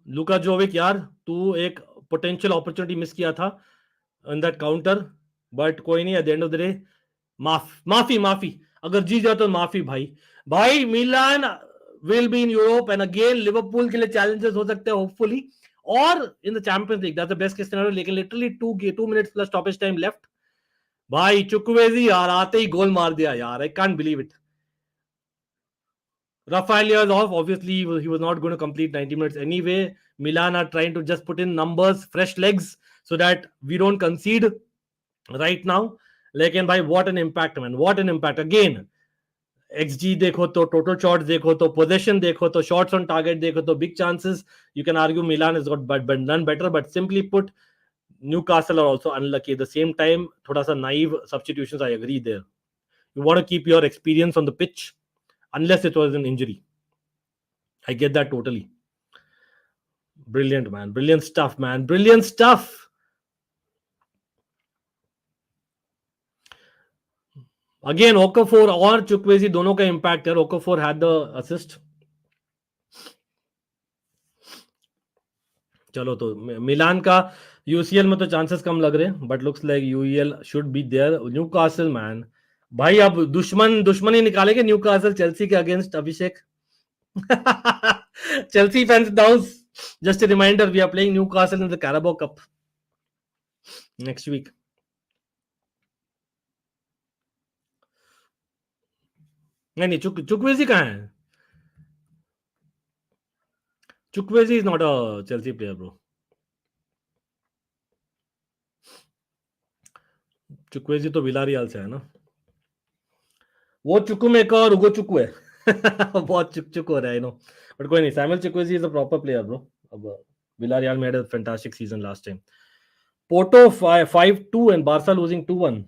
लुका जोविक यार, तू एक potential opportunity miss किया था इन दैट काउंटर, बट कोई नहीं. At the end of the day माफी. अगर जीत जाओ तो माफी भाई. Milan will be in Europe and again Liverpool के लिए चैलेंजेस हो सकते हैं होपफुली, और in the Champions League. That's the best case scenario. लेकिन literally 2 minutes plus stoppage time left. भाई चुक्वेजी यार आते ही गोल मार दिया यार. I can't believe it. Rafael is off. Obviously, he was not going to complete 90 minutes anyway. Milan are trying to just put in numbers, fresh legs, so that we don't concede right now. Lekin bhai, what an impact, man. What an impact. Again, XG dekho to, total shots dekho to, possession dekho to, shots on target dekho to, big chances. You can argue Milan has got done better, but simply put, Newcastle are also unlucky. At the same time, thoda sa naive substitutions, I agree there. You want to keep your experience on the pitch, unless it was an injury. I get that totally. Brilliant, man. Brilliant stuff, man. Brilliant stuff. Again, Okafor और Chukwueze दोनों का impact है. Okafor had the assist. चलो तो मिलान का UCL में तो chances कम लग रहे, but looks like UEL should be there. Newcastle man, भाई अब दुश्मनी निकालेंगे न्यूकासल चेल्सी के against Abhishek. Chelsea fans down. Just a reminder, we are playing Newcastle in the Carabao Cup next week. नहीं चुकवेजी कहाँ है? Chukwueze is not a Chelsea player bro. Chukwueze तो Villarreal से है ना. वो चुकुमेका और उगो चुकू है. बहुत चुक हो रहा है नो. बट कोई नहीं, Samuel Chukwueze is a proper player bro. अब Villarreal made a fantastic season last time. Porto 5-2 and Barca losing 2-1.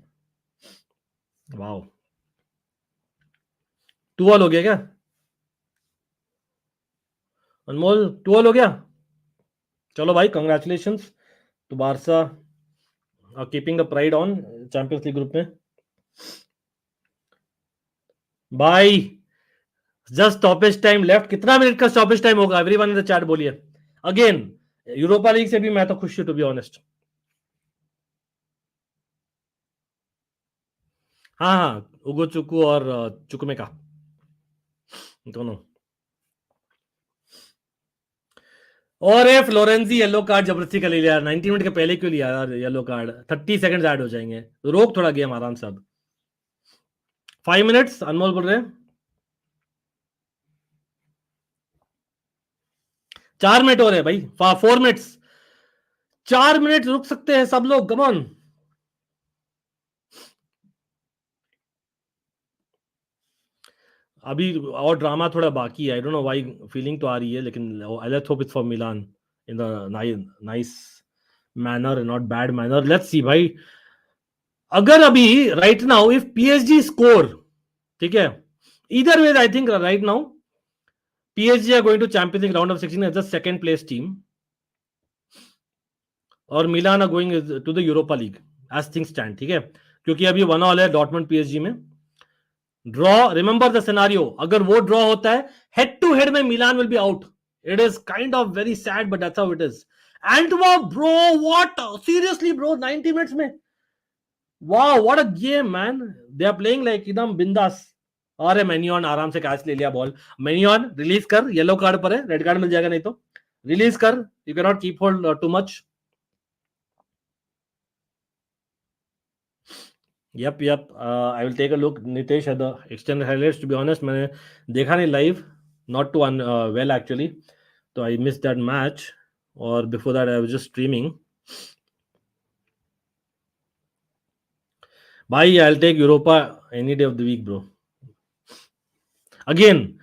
Wow. 2-1 हो गया क्या? अनमोल 2-1 हो गया. चलो भाई, congratulations to Barca keeping the pride on Champions League group में. भाई जस्ट स्टॉपेज टाइम लेफ्ट. कितना मिनट का स्टॉपेज टाइम होगा? एवरीवन इन द चैट बोलिए. अगेन यूरोपा लीग से भी मैं तो खुश हूं टू बी ऑनेस्ट. हाँ हाँ, उगो चुकू और चुकमे का दोनों. और ये फ्लोरेंसी येलो कार्ड जबरदस्ती का ले लिया. 90 मिनट के पहले क्यों लिया यार येलो कार्ड? 30 सेकंड ऐड हो जाएंगे. रोक थोड़ा गेम आराम से. अब 5 मिनट्स अनमोल बोल रहे हैं. 4 मिनट हो रहे हैं भाई. 4 मिनट्स. 4 मिनट रुक सकते हैं सब लोग. Come on. अभी और ड्रामा थोड़ा बाकी है. I don't know why. Feeling तो आ रही है, लेकिन let's hope it's for Milan in the nice manner, not bad manner. Let's see भाई. अगर अभी right now if PSG score, ठीक है, either way I think right now PSG are going to Champions League round of 16 as the second place team, और Milan are going to the Europa League as things stand. ठीक है, क्योंकि अभी 1-1 है Dortmund PSG में. Draw, remember the scenario, अगर वो draw होता है हेड टू हेड में Milan will be out. It is kind of very sad but that's how it is. And वो bro, what seriously bro, 90 minutes में वाह what a game man. They are playing like एकदम बिंदास. अरे मेनियन आराम से कैच ले लिया बॉल. मेनियन रिलीज कर, येलो कार्ड पर है, रेड कार्ड मिल जाएगा नहीं तो. रिलीज कर, you can not keep hold too much. Yup yup, I will take a look Nitesh at the extended highlights. To be honest मैंने देखा नहीं live, not too well actually, तो आई मिस दैट मैच. और before that I was just streaming. भाई I will take Europa any day of the week bro. Again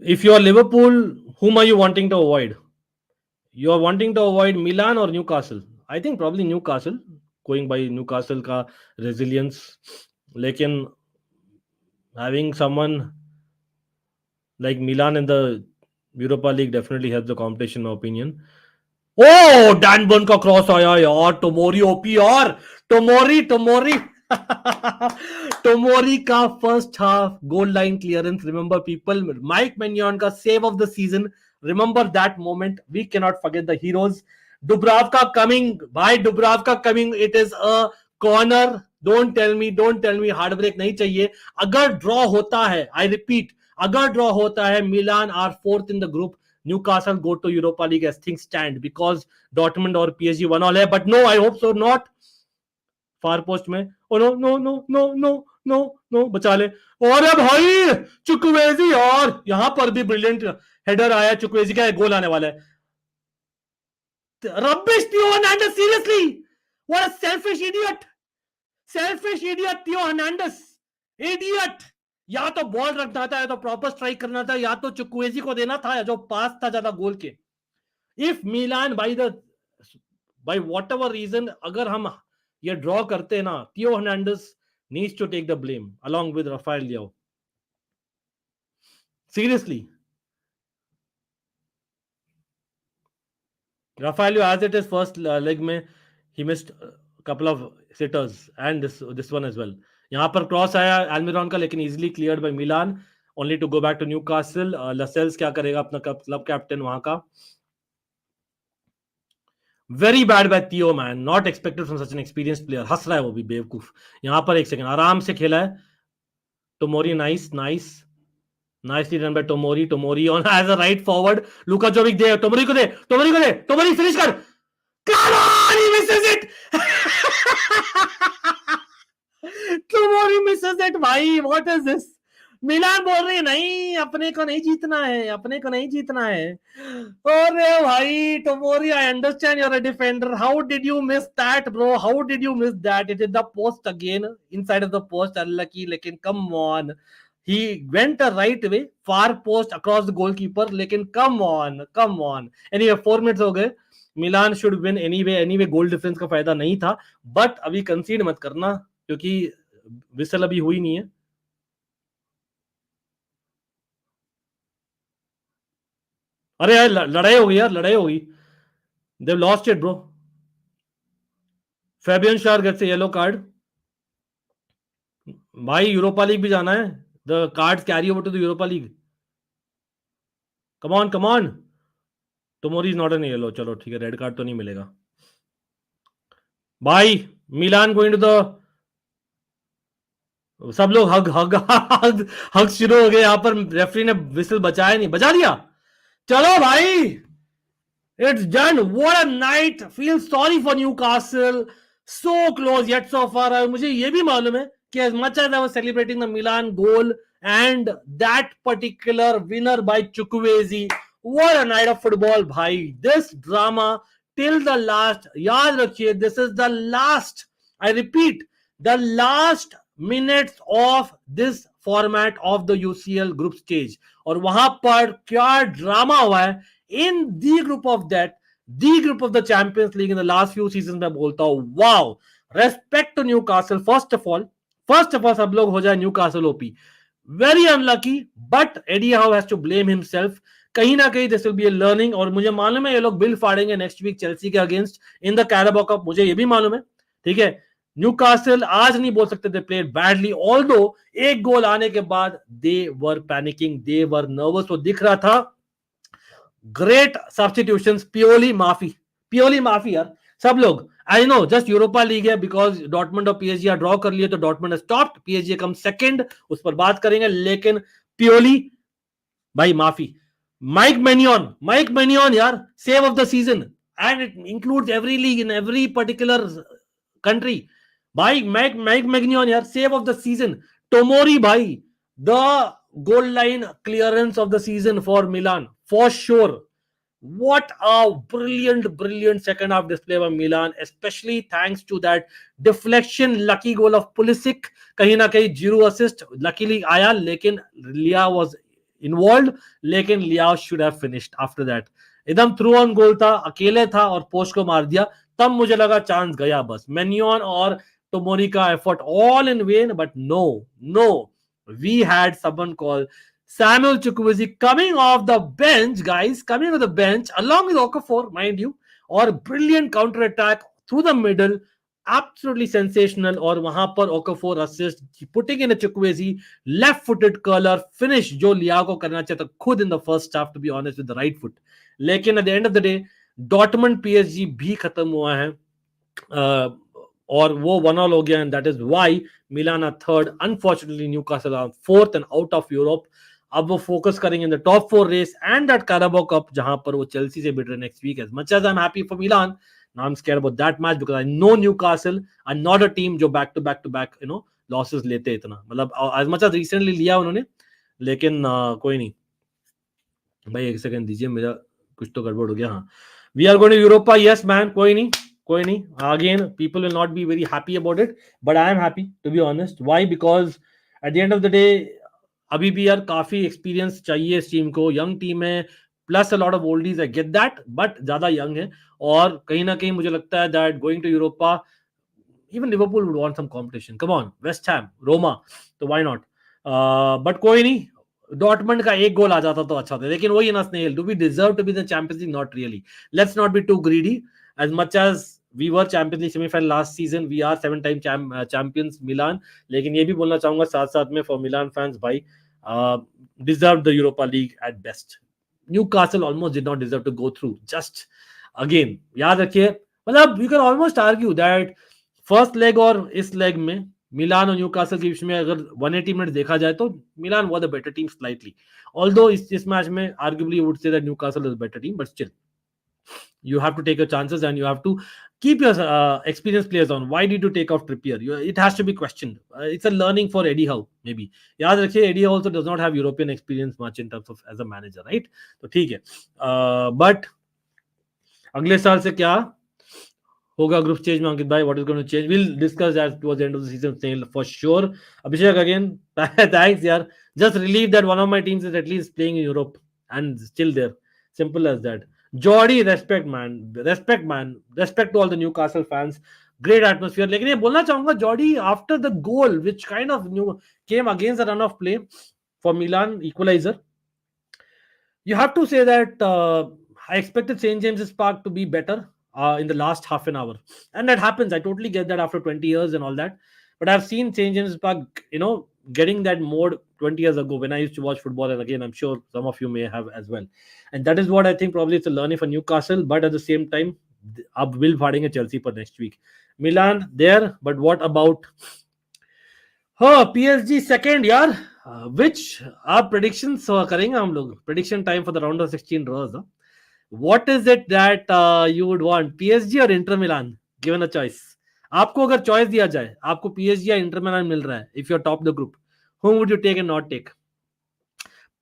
if you are Liverpool, whom are you wanting to avoid? You are wanting to avoid Milan or Newcastle? I think probably Newcastle, going by Newcastle का resilience. लेकिन having someone like Milan in the Europa League definitely helps the competition, in my opinion. Oh Dan Burn का cross आया यार. Tomori OP यार. Tomori Tomori का first half goal line clearance. Remember people, Mike मेन्योन का save of the season. Remember that moment. We can not forget the heroes. Dubravka coming, भाई Dubravka coming. It is a corner. Don't tell me heartbreak नहीं चाहिए. अगर draw होता है, I repeat, अगर draw होता है, Milan are fourth in the group. Newcastle go to Europa League as things stand because Dortmund और PSG 1-1 है. But no, I hope so not. Far post में. Oh no no no no no no no, बचा ले. और भाई चुकवेजी यार, यहां पर भी ब्रिलियंट हेडर आया. चुकवेजी का गोल आने वाला है. Rubbish Theo Hernandez, seriously what a selfish idiot. Theo Hernandez, idiot. या तो बॉल रखना था, या तो प्रॉपर स्ट्राइक करना था, या तो चुकवेजी को देना था, या जो पास था ज्यादा गोल के. If Milan by whatever reason अगर हम ये ड्रॉ करते हैं ना, Theo Hernandez needs to take the blame along with Rafael Leao. Seriously, Rafael as it is first leg में ही missed couple of sitters and this one as well. यहां पर क्रॉस आया एल्मिरॉन का, लेकिन easily cleared by Milan, only to go back to Newcastle. Lascelles क्या करेगा, अपना क्लब कैप्टन वहां का. Very bad by Theo man, not expected from such an experienced player. हंस रहा है वो भी बेवकूफ। यहाँ पर एक सेकंड आराम से खेला है Tomori, nice nice, nicely done by Tomori. Tomori on as a right forward. Luka Jovic they, Tomori को दे, Tomori को दे, Tomori finish कर. Come on, he misses it. Tomori misses it भाई. What is this? मिलान बोल रही है नहीं, अपने को नहीं जीतना है, अपने को नहीं जीतना है। अरे भाई टोमोरी, I understand you're a defender. How did you miss that, bro? How did you miss that? It is the post again, inside of the post. Unlucky, लेकिन come on. He went a right way, far post across the goalkeeper. लेकिन come on, come on. Anyway, 4 minutes हो गए. मिलान should win anyway. Anyway, goal difference का फायदा नहीं था. But अभी concede मत करना, क्योंकि विसल अभी हुई नहीं है। अरे यार लड़ाई हो गई यार, लड़ाई हो गई। They've lost it, bro. Fabian Schär gets a yellow card. भाई यूरोपा लीग भी जाना है। The cards carry over to the Europa League. Come on, come on. Tomori is not an yellow. चलो ठीक है, रेड कार्ड तो नहीं मिलेगा। भाई मिलान गोइंग टू द, सब लोग हग हग हग हग शुरू हो गए। यहाँ पर रेफरी ने विसल बचाया नहीं, बचा दिया। चलो भाई, it's done. What a night. Feel sorry for Newcastle. So close yet so far. मुझे ये भी मालूम है कि as much as I was celebrating the Milan goal and that particular winner by Chukwueze, what a night of football भाई. This drama till the last. याद रखिए, this is the last, I repeat, the last minutes of this format of the UCL group stage. और वहां पर क्या drama हुआ है in the group of that, the group of the Champions League in the last few seasons. मैं बोलता हूँ wow, respect to Newcastle. First of all सब लोग हो जाए Newcastle OP. Very unlucky, but Eddie Howe has to blame himself. कहीं ना कहीं this will be a learning. और मुझे मालूम है ये लोग बिल फाड़ेंगे नेक्स्ट वीक चेल्सी के अगेंस्ट इन द कैराबो कप, मुझे ये भी मालूम है, ठीक है। न्यूकासल आज नहीं बोल सकते दे प्लेड बैडली, ऑल्दो एक गोल आने के बाद दे वर पैनिकिंग, दे वर नर्वस, वो दिख रहा था। ग्रेट सब्स्टिट्यूशंस, प्योरली माफी यार सब लोग। I know just Europa league है, बिकॉज डॉर्टमंड और पीएसजी ड्रॉ कर लिए तो डॉर्टमंड स्टॉप्ड, पीएसजी कम सेकंड, उस पर बात करेंगे, लेकिन प्योरली भाई माफी। माइक मेनियन यार, save of the season, and it includes every league in every particular country. भाई माइक मेनियन यार, सेव ऑफ द सीजन। टोमोरी भाई, the goal line clearance of the season for Milan for sure. What a brilliant second half display by Milan, especially thanks to that deflection lucky goal of Pulisic. कहीं ना कहीं zero assist luckily आया, लेकिन लिया was involved, लेकिन लिया should have finished after that. एकदम through on goal था, अकेले था और पोस्ट को मार दिया, तब मुझे लगा चांस गया बस। मेनियन और टोमोरी का effort all in vain, but no, we had someone called Samuel Chukwueze coming off the bench, guys, coming off the bench along with Okafor, mind you, or brilliant counter attack through the middle, absolutely sensational. और वहां पर Okafor assist, putting in a Chukwueze left footed curler finish जो लिया को करना चाहिए था खुद in the first half, to be honest, with the right foot. लेकिन at the end of the day Dortmund PSG भी खत्म हुआ है और वो 1-1 हो गया, and that is why Milan are third, unfortunately Newcastle are fourth and out of Europe. अब वो फोकस करेंगे in the top 4 race and that Carabao Cup, जहां पर वो चेल्सी से भिड़ रहे next week. As much as I am happy for Milan, now I am scared about that match, because I know Newcastle are not a team जो back to back losses लेते इतना, मतलब एज मच एज रिसेंटली लिया उन्होंने, लेकिन कोई नहीं भाई, एक सेकंड दीजिए, मेरा कुछ तो गड़बड़ हो गया। हाँ, we are going to Europa, yes man, कोई नहीं। Again, people will not be very happy about it, but I am happy, to be honest. Why? Because at the end of the day, अभी भी यार काफी experience चाहिए इस team को, young team है, plus a lot of oldies, I get that, but ज्यादा young है, और कहीं ना कहीं मुझे लगता है that going to Europa, even Liverpool would want some competition, come on, West Ham, Roma, तो व्हाई नॉट। बट कोई नहीं, डॉर्टमंड का एक गोल आ जाता तो अच्छा था, लेकिन वही ना Snehal, do we deserve to be the Champions League? Not really, let's not be too greedy. As much as we were Champions League semi-final last season, we are 7-time champions Milan. लेकिन ये भी बोलना चाहूंगा साथ में for Milan fans, भाई deserved the Europa League at best. Newcastle almost did not deserve to go through. Just again, याद रखिए, मतलब you can almost argue that first leg और इस लेग में मिलान और न्यूकासल के बीच में अगर 180 मिनट देखा जाए तो Milan was the better team slightly, although इस मैच में arguably would say that Newcastle is better team, but still you have to take your chances and you have to keep your experienced players on. Why did you take off Trippier? It has to be questioned. It's a learning for Eddie Howe, maybe. याद रखिए, Eddie Howe also does not have European experience much in terms of as a manager, right? तो ठीक है, but अगले साल से क्या होगा ग्रुप स्टेज में अंकित भाई, what is going to change, will discuss that towards the end of the season for sure. Abhishek again thanks यार, just relieve that one of my teams is at least playing in Europe and still there, simple as that. Geordie, respect man, respect to all the Newcastle fans, great atmosphere. लेकिन ये बोलना चाहूंगा, Geordie after the goal which kind of new came against the run of play for Milan equaliser, you have to say that I expected St. James's Park to be better in the last half an hour. And that happens. I totally get that after 20 years and all that. But I've seen St. James's Park, getting that mode 20 years ago when I used to watch football. And again, I'm sure some of you may have as well. And that is what I think probably it's a learning for Newcastle. But at the same time, अब will फाड़ेंगे Chelsea for next week. Milan there, but what about PSG second यार, which आप predictions करेंगे हम लोग, prediction time for the round of 16 draws. What is it that you would want, PSG और Inter Milan, given a choice? आपको अगर choice दिया जाए, आपको PSG या Inter Milan मिल रहा है, if you're top the group, whom would you take and not take?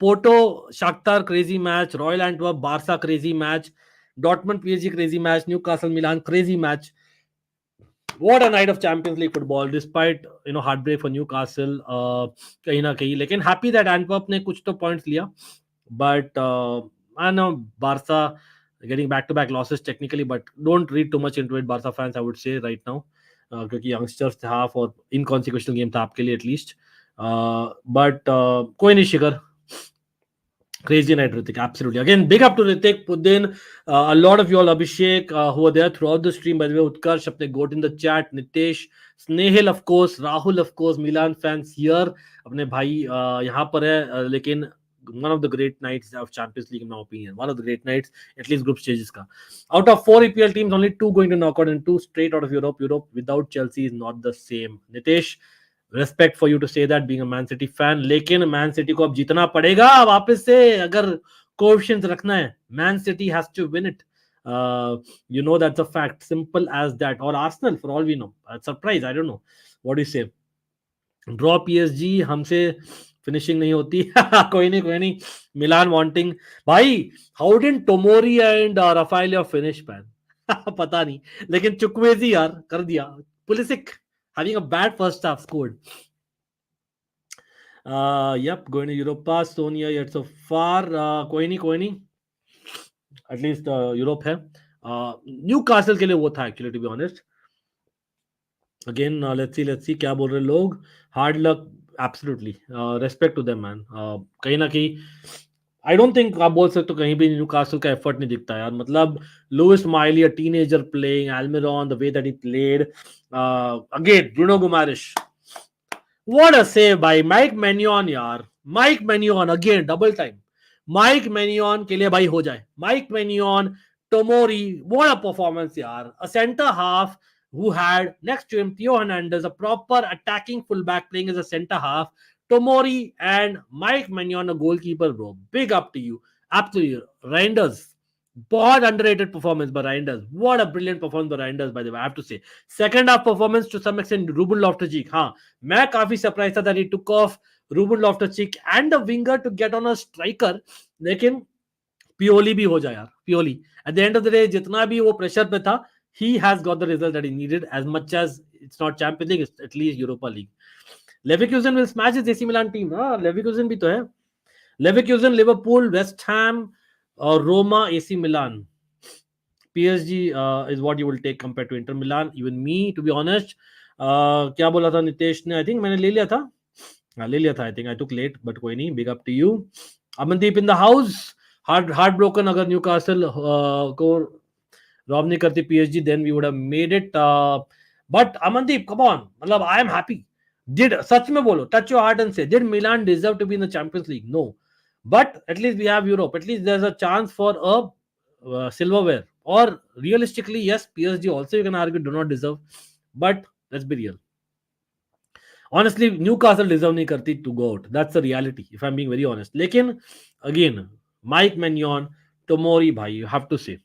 Porto Shakhtar crazy match, Royal Antwerp Barca crazy match, Dortmund PSG crazy match, Newcastle Milan crazy match. What a night of Champions League football, despite heartbreak for Newcastle कहीं ना कहीं, लेकिन happy that Antwerp ने कुछ तो points लिया, but I know Barca getting back-to-back losses technically, but don't read too much into it, Barca fans, I would say right now, क्योंकि youngsters था और inconsequential game था आपके लिए at least, but कोई नहीं शिखर. Crazy night, Ritik. Absolutely. Again, big up to Ritik. Puddin, a lot of you all, Abhishek, who were there throughout the stream. By the way, Utkarsh, apne goat in the chat. Nitesh, Snehil, of course. Rahul, of course. Milan fans here. Apne bhai yahan par hai. Lekin one of the great nights of Champions League, in my opinion. One of the great nights, at least group stages ka. Out of 4 EPL teams, only 2 going to knockout and 2 straight out of Europe. Europe without Chelsea is not the same. Nitesh, respect for you to say that being a Man City fan, लेकिन Man City को अब जीतना पड़ेगा वापस से अगर coefficients रखना है. Man City has to win it, you know that's a fact, simple as that. और Arsenal for all we know, surprise, I don't know what you say. Draw PSG, हमसे फिनिशिंग नहीं होती. कोई नहीं. मिलान वांटिंग, भाई how did Tomori and Rafa Leao finish man? पता नहीं, लेकिन चुक्वेजी यार कर दिया. Pulisic having a bad first half scored. Yep, going to Europa. Sonia yet so far. कोई नहीं. At least Europe है. Newcastle के लिए वो था actually, to be honest. Again, let's see क्या बोल रहे लोग. Hard luck, absolutely. Respect to them, man. कहीं ना कहीं I don't think आप बोल सकते हो कहीं भी न्यूकासल का एफर्ट नहीं दिखता यार. मतलब Lewis Miley, a teenager playing, Almiron, the way that he played. Again, Bruno Guimaraes. What a save by Mike Maignan यार. Mike Maignan again double time. Mike Maignan के लिए भाई हो जाए. Mike Maignan, Tomori, what a performance यार. A centre half who had next to him Theo Hernandez, a proper attacking fullback playing as a centre half. Tomori and Mike Maignan, a goalkeeper, bro. Big up to you. Absolutely. Reinders. बहुत underrated performance by Reinders. What a brilliant performance by Reinders, by the way, I have to say. Second half performance to some extent, Ruben Loftus-Cheek. हाँ, मैं काफी surprised था that he took off Ruben Loftus-Cheek and the winger to get on a striker. लेकिन Pioli भी हो जाए यार. Pioli. At the end of the day, जितना भी वो pressure पे था, he has got the result that he needed, as much as it's not Champions League, it's at least Europa League. Leverkusen will smash his AC Milan team. हाँ, Leverkusen भी तो है. Leverkusen, Liverpool, West Ham, Roma, AC Milan. PSG is what you will take compared to Inter Milan. Even me, to be honest. क्या बोला था नितेश ने? I think मैंने ले लिया था. ले लिया था. I think I took late, but कोई नहीं. Big up to you. Amandeep in the house. Heartbroken अगर Newcastle को रॉब नहीं करती PSG, then we would have made it. But Amandeep, come on. मतलब I am happy. सच में बोलो, touch your heart and say, did Milan deserve to be in the Champions League? No. But at least we have Europe. At least there's a chance for a silverware. Or realistically, yes, PSG also you can argue do not deserve, but let's be real. Honestly, Newcastle deserve nahi karti to go out. That's the reality, if I'm being very honest. Lekin, again, Mike Maignan, Tomori bhai, you have to say.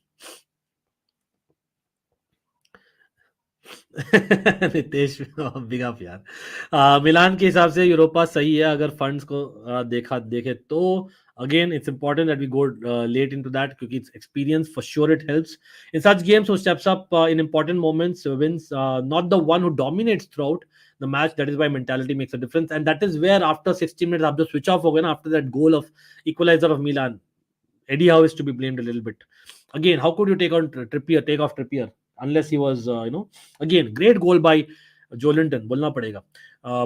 Nitesh big up यार मिलान के हिसाब से Europa सही है अगर funds को देखा देखे तो again it's important that we go late into that क्योंकि it's experience for sure it helps in such games who steps up in important moments wins not the one who dominates throughout the match that is why mentality makes a difference and that is where after 60 minutes आप जो switch off हो गए ना after that goal of equalizer of Milan Eddie Howe is to be blamed a little bit. Again, how could you take off Trippier, unless he was, again, great goal by Jolinton, बोलना पड़ेगा.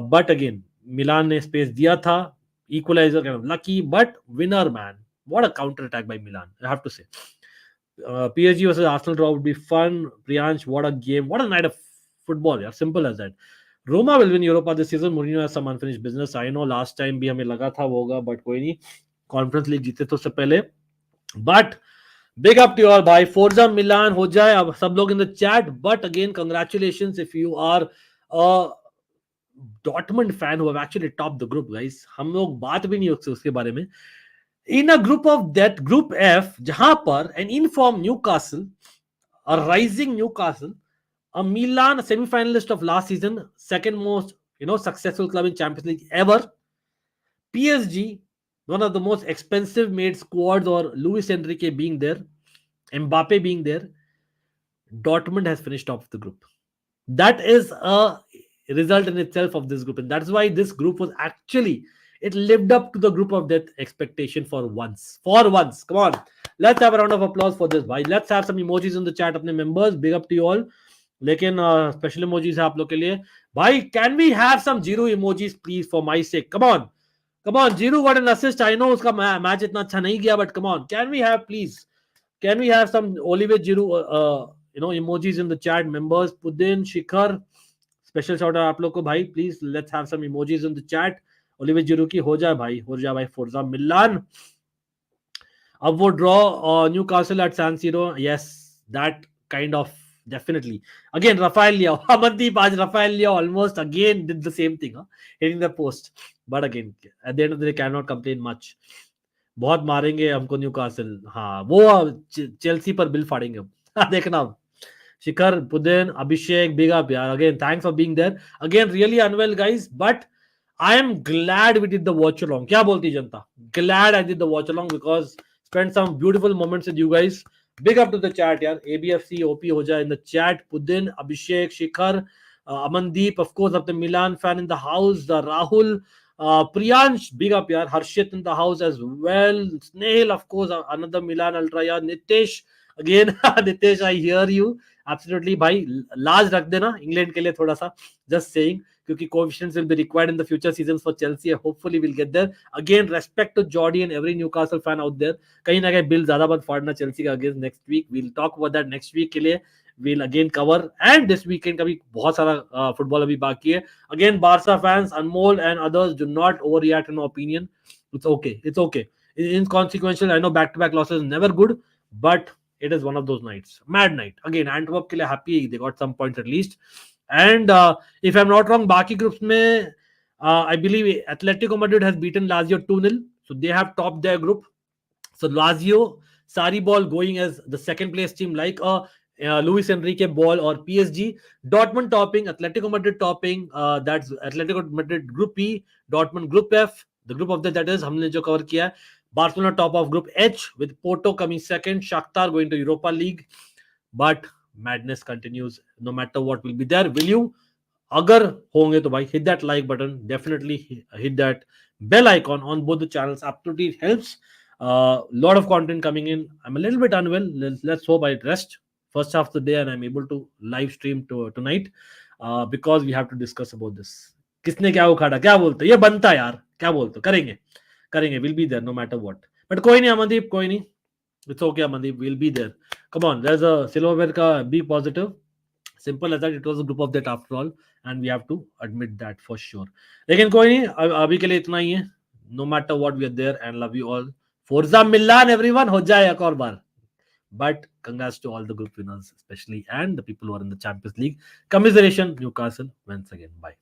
But again, Milan ने space दिया था, equalizer kind of lucky, but winner man. What a counter attack by Milan, I have to say. PSG versus Arsenal draw would be fun. Priyansh, what a game. What a night of football. Yeah, simple as that. Roma will win Europa this season. Mourinho has some unfinished business. I know last time भी हमें लगा था वो होगा, but कोई नहीं. Conference League जीते तो उससे पहले. But big up to you all, bhai. Forza Milan हो जाए अब सब लोग in the chat. But again, congratulations if you are a Dortmund fan who have actually topped the group, guys. हम लोग बात भी नहीं हो सकते उसके बारे में. In a group of that group F, जहां पर an informed Newcastle, a rising Newcastle, a Milan semi-finalist of last season, second most successful club in Champions League ever, PSG, one of the most expensive made squads, or Luis Enrique being there, Mbappe being there, Dortmund has finished off the group. That is a result in itself of this group, and that's why this group was actually it lived up to the group of death expectation for once. For once, come on, let's have a round of applause for this. Bhai, let's have some emojis in the chat. अपने members, big up to you all. लेकिन special emojis है आप लोग के लिए. भाई, can we have some Giroud emojis please for my sake? Come on. Come on, Giroud got an assist. I know उसका match इतना अच्छा नहीं गया, but come on, can we have please? Can we have some Olivier Giroud emojis in the chat? Members, Pudin, Shikhar, special shout out आप लोग को भाई. Please let's have some emojis in the chat. Olivier Giroud की हो जाए भाई Forza Milan. अब वो draw Newcastle at San Siro. Yes, that kind of definitely. Again, Rafael Leao. Amandeep आज Rafael Leao almost again did the same thing, hitting the post. But again, at the end of the day, cannot complain much. बहुत मारेंगे हमको Newcastle. हाँ, वो Chelsea पर bill फाड़ेंगे हम. देखना. Shikhar, Pudin, Abhishek, big up, yeah. Again, thanks for being there. Again, really unwell, guys. But I am glad we did the watch along. क्या बोलती जनता? Glad I did the watch along because spent some beautiful moments with you guys. Big up to the chat, yaar. ABFC, OP ho jaye in the chat. Pudin, Abhishek, Shikhar, Amandeep, of course, of the Milan fan in the house. Rahul, Priyansh, big up, yaar. Harshit in the house as well. Snail, of course, another Milan Ultra, yaar. Nitesh, again, Nitesh, I hear you. Absolutely, भाई लाज रख देना England के लिए थोड़ा सा. Just saying, क्योंकि coefficients will be required in the future seasons for Chelsea. Hopefully, we'll get there. Again, respect to Jordy and every Newcastle fan out there. कहीं ना कहीं बिल ज्यादा मत फाड़ना Chelsea का against next week. We'll talk about that next week के लिए. We'll again cover and this weekend का भी बहुत सारा फुटबॉल अभी बाकी है. Again, Barca fans, Anmol and others, do not overreact in my opinion. It's okay. It's okay. Inconsequential. I know back-to-back losses is never good, but it is one of those nights. Mad night. Again, Antwerp ke liye happy. They got some points at least. And if I'm not wrong, Baki groups mein, I believe Atletico Madrid has beaten Lazio 2-0. So they have topped their group. So Lazio, Sarri ball going as the second place team like a Luis Enrique ball or PSG. Dortmund topping, Atletico Madrid topping. That's Atletico Madrid Group E, Dortmund Group F. The group of that is हमने जो cover किया. Barcelona top of Group H with Porto coming second. Shakhtar going to Europa League. But madness continues. No matter what will be there. Will you? अगर होंगे तो भाई hit that like button. Definitely hit that bell icon on both the channels. Absolutely it helps. Lot of content coming in. I'm a little bit unwell. Let's hope I rest first half of the day and I'm able to live stream tonight because we have to discuss about this. किसने क्या उखाड़ा क्या बोलते ये बनता यार क्या बोलते करेंगे we'll be there no matter what. But कोई नहीं अमनदीप कोई नहीं. It's okay Amandeep, we'll be there. Come on, there's a silverware ka be positive. Simple as that. It was a group of that after all, and we have to admit that for sure. लेकिन कोई नहीं अभी के लिए इतना ही है. No matter what, we are there and love you all. Forza Milan everyone हो जाए एक और बार. But congrats to all the group winners, especially, and the people who are in the Champions League. Commiseration, Newcastle once again. Bye.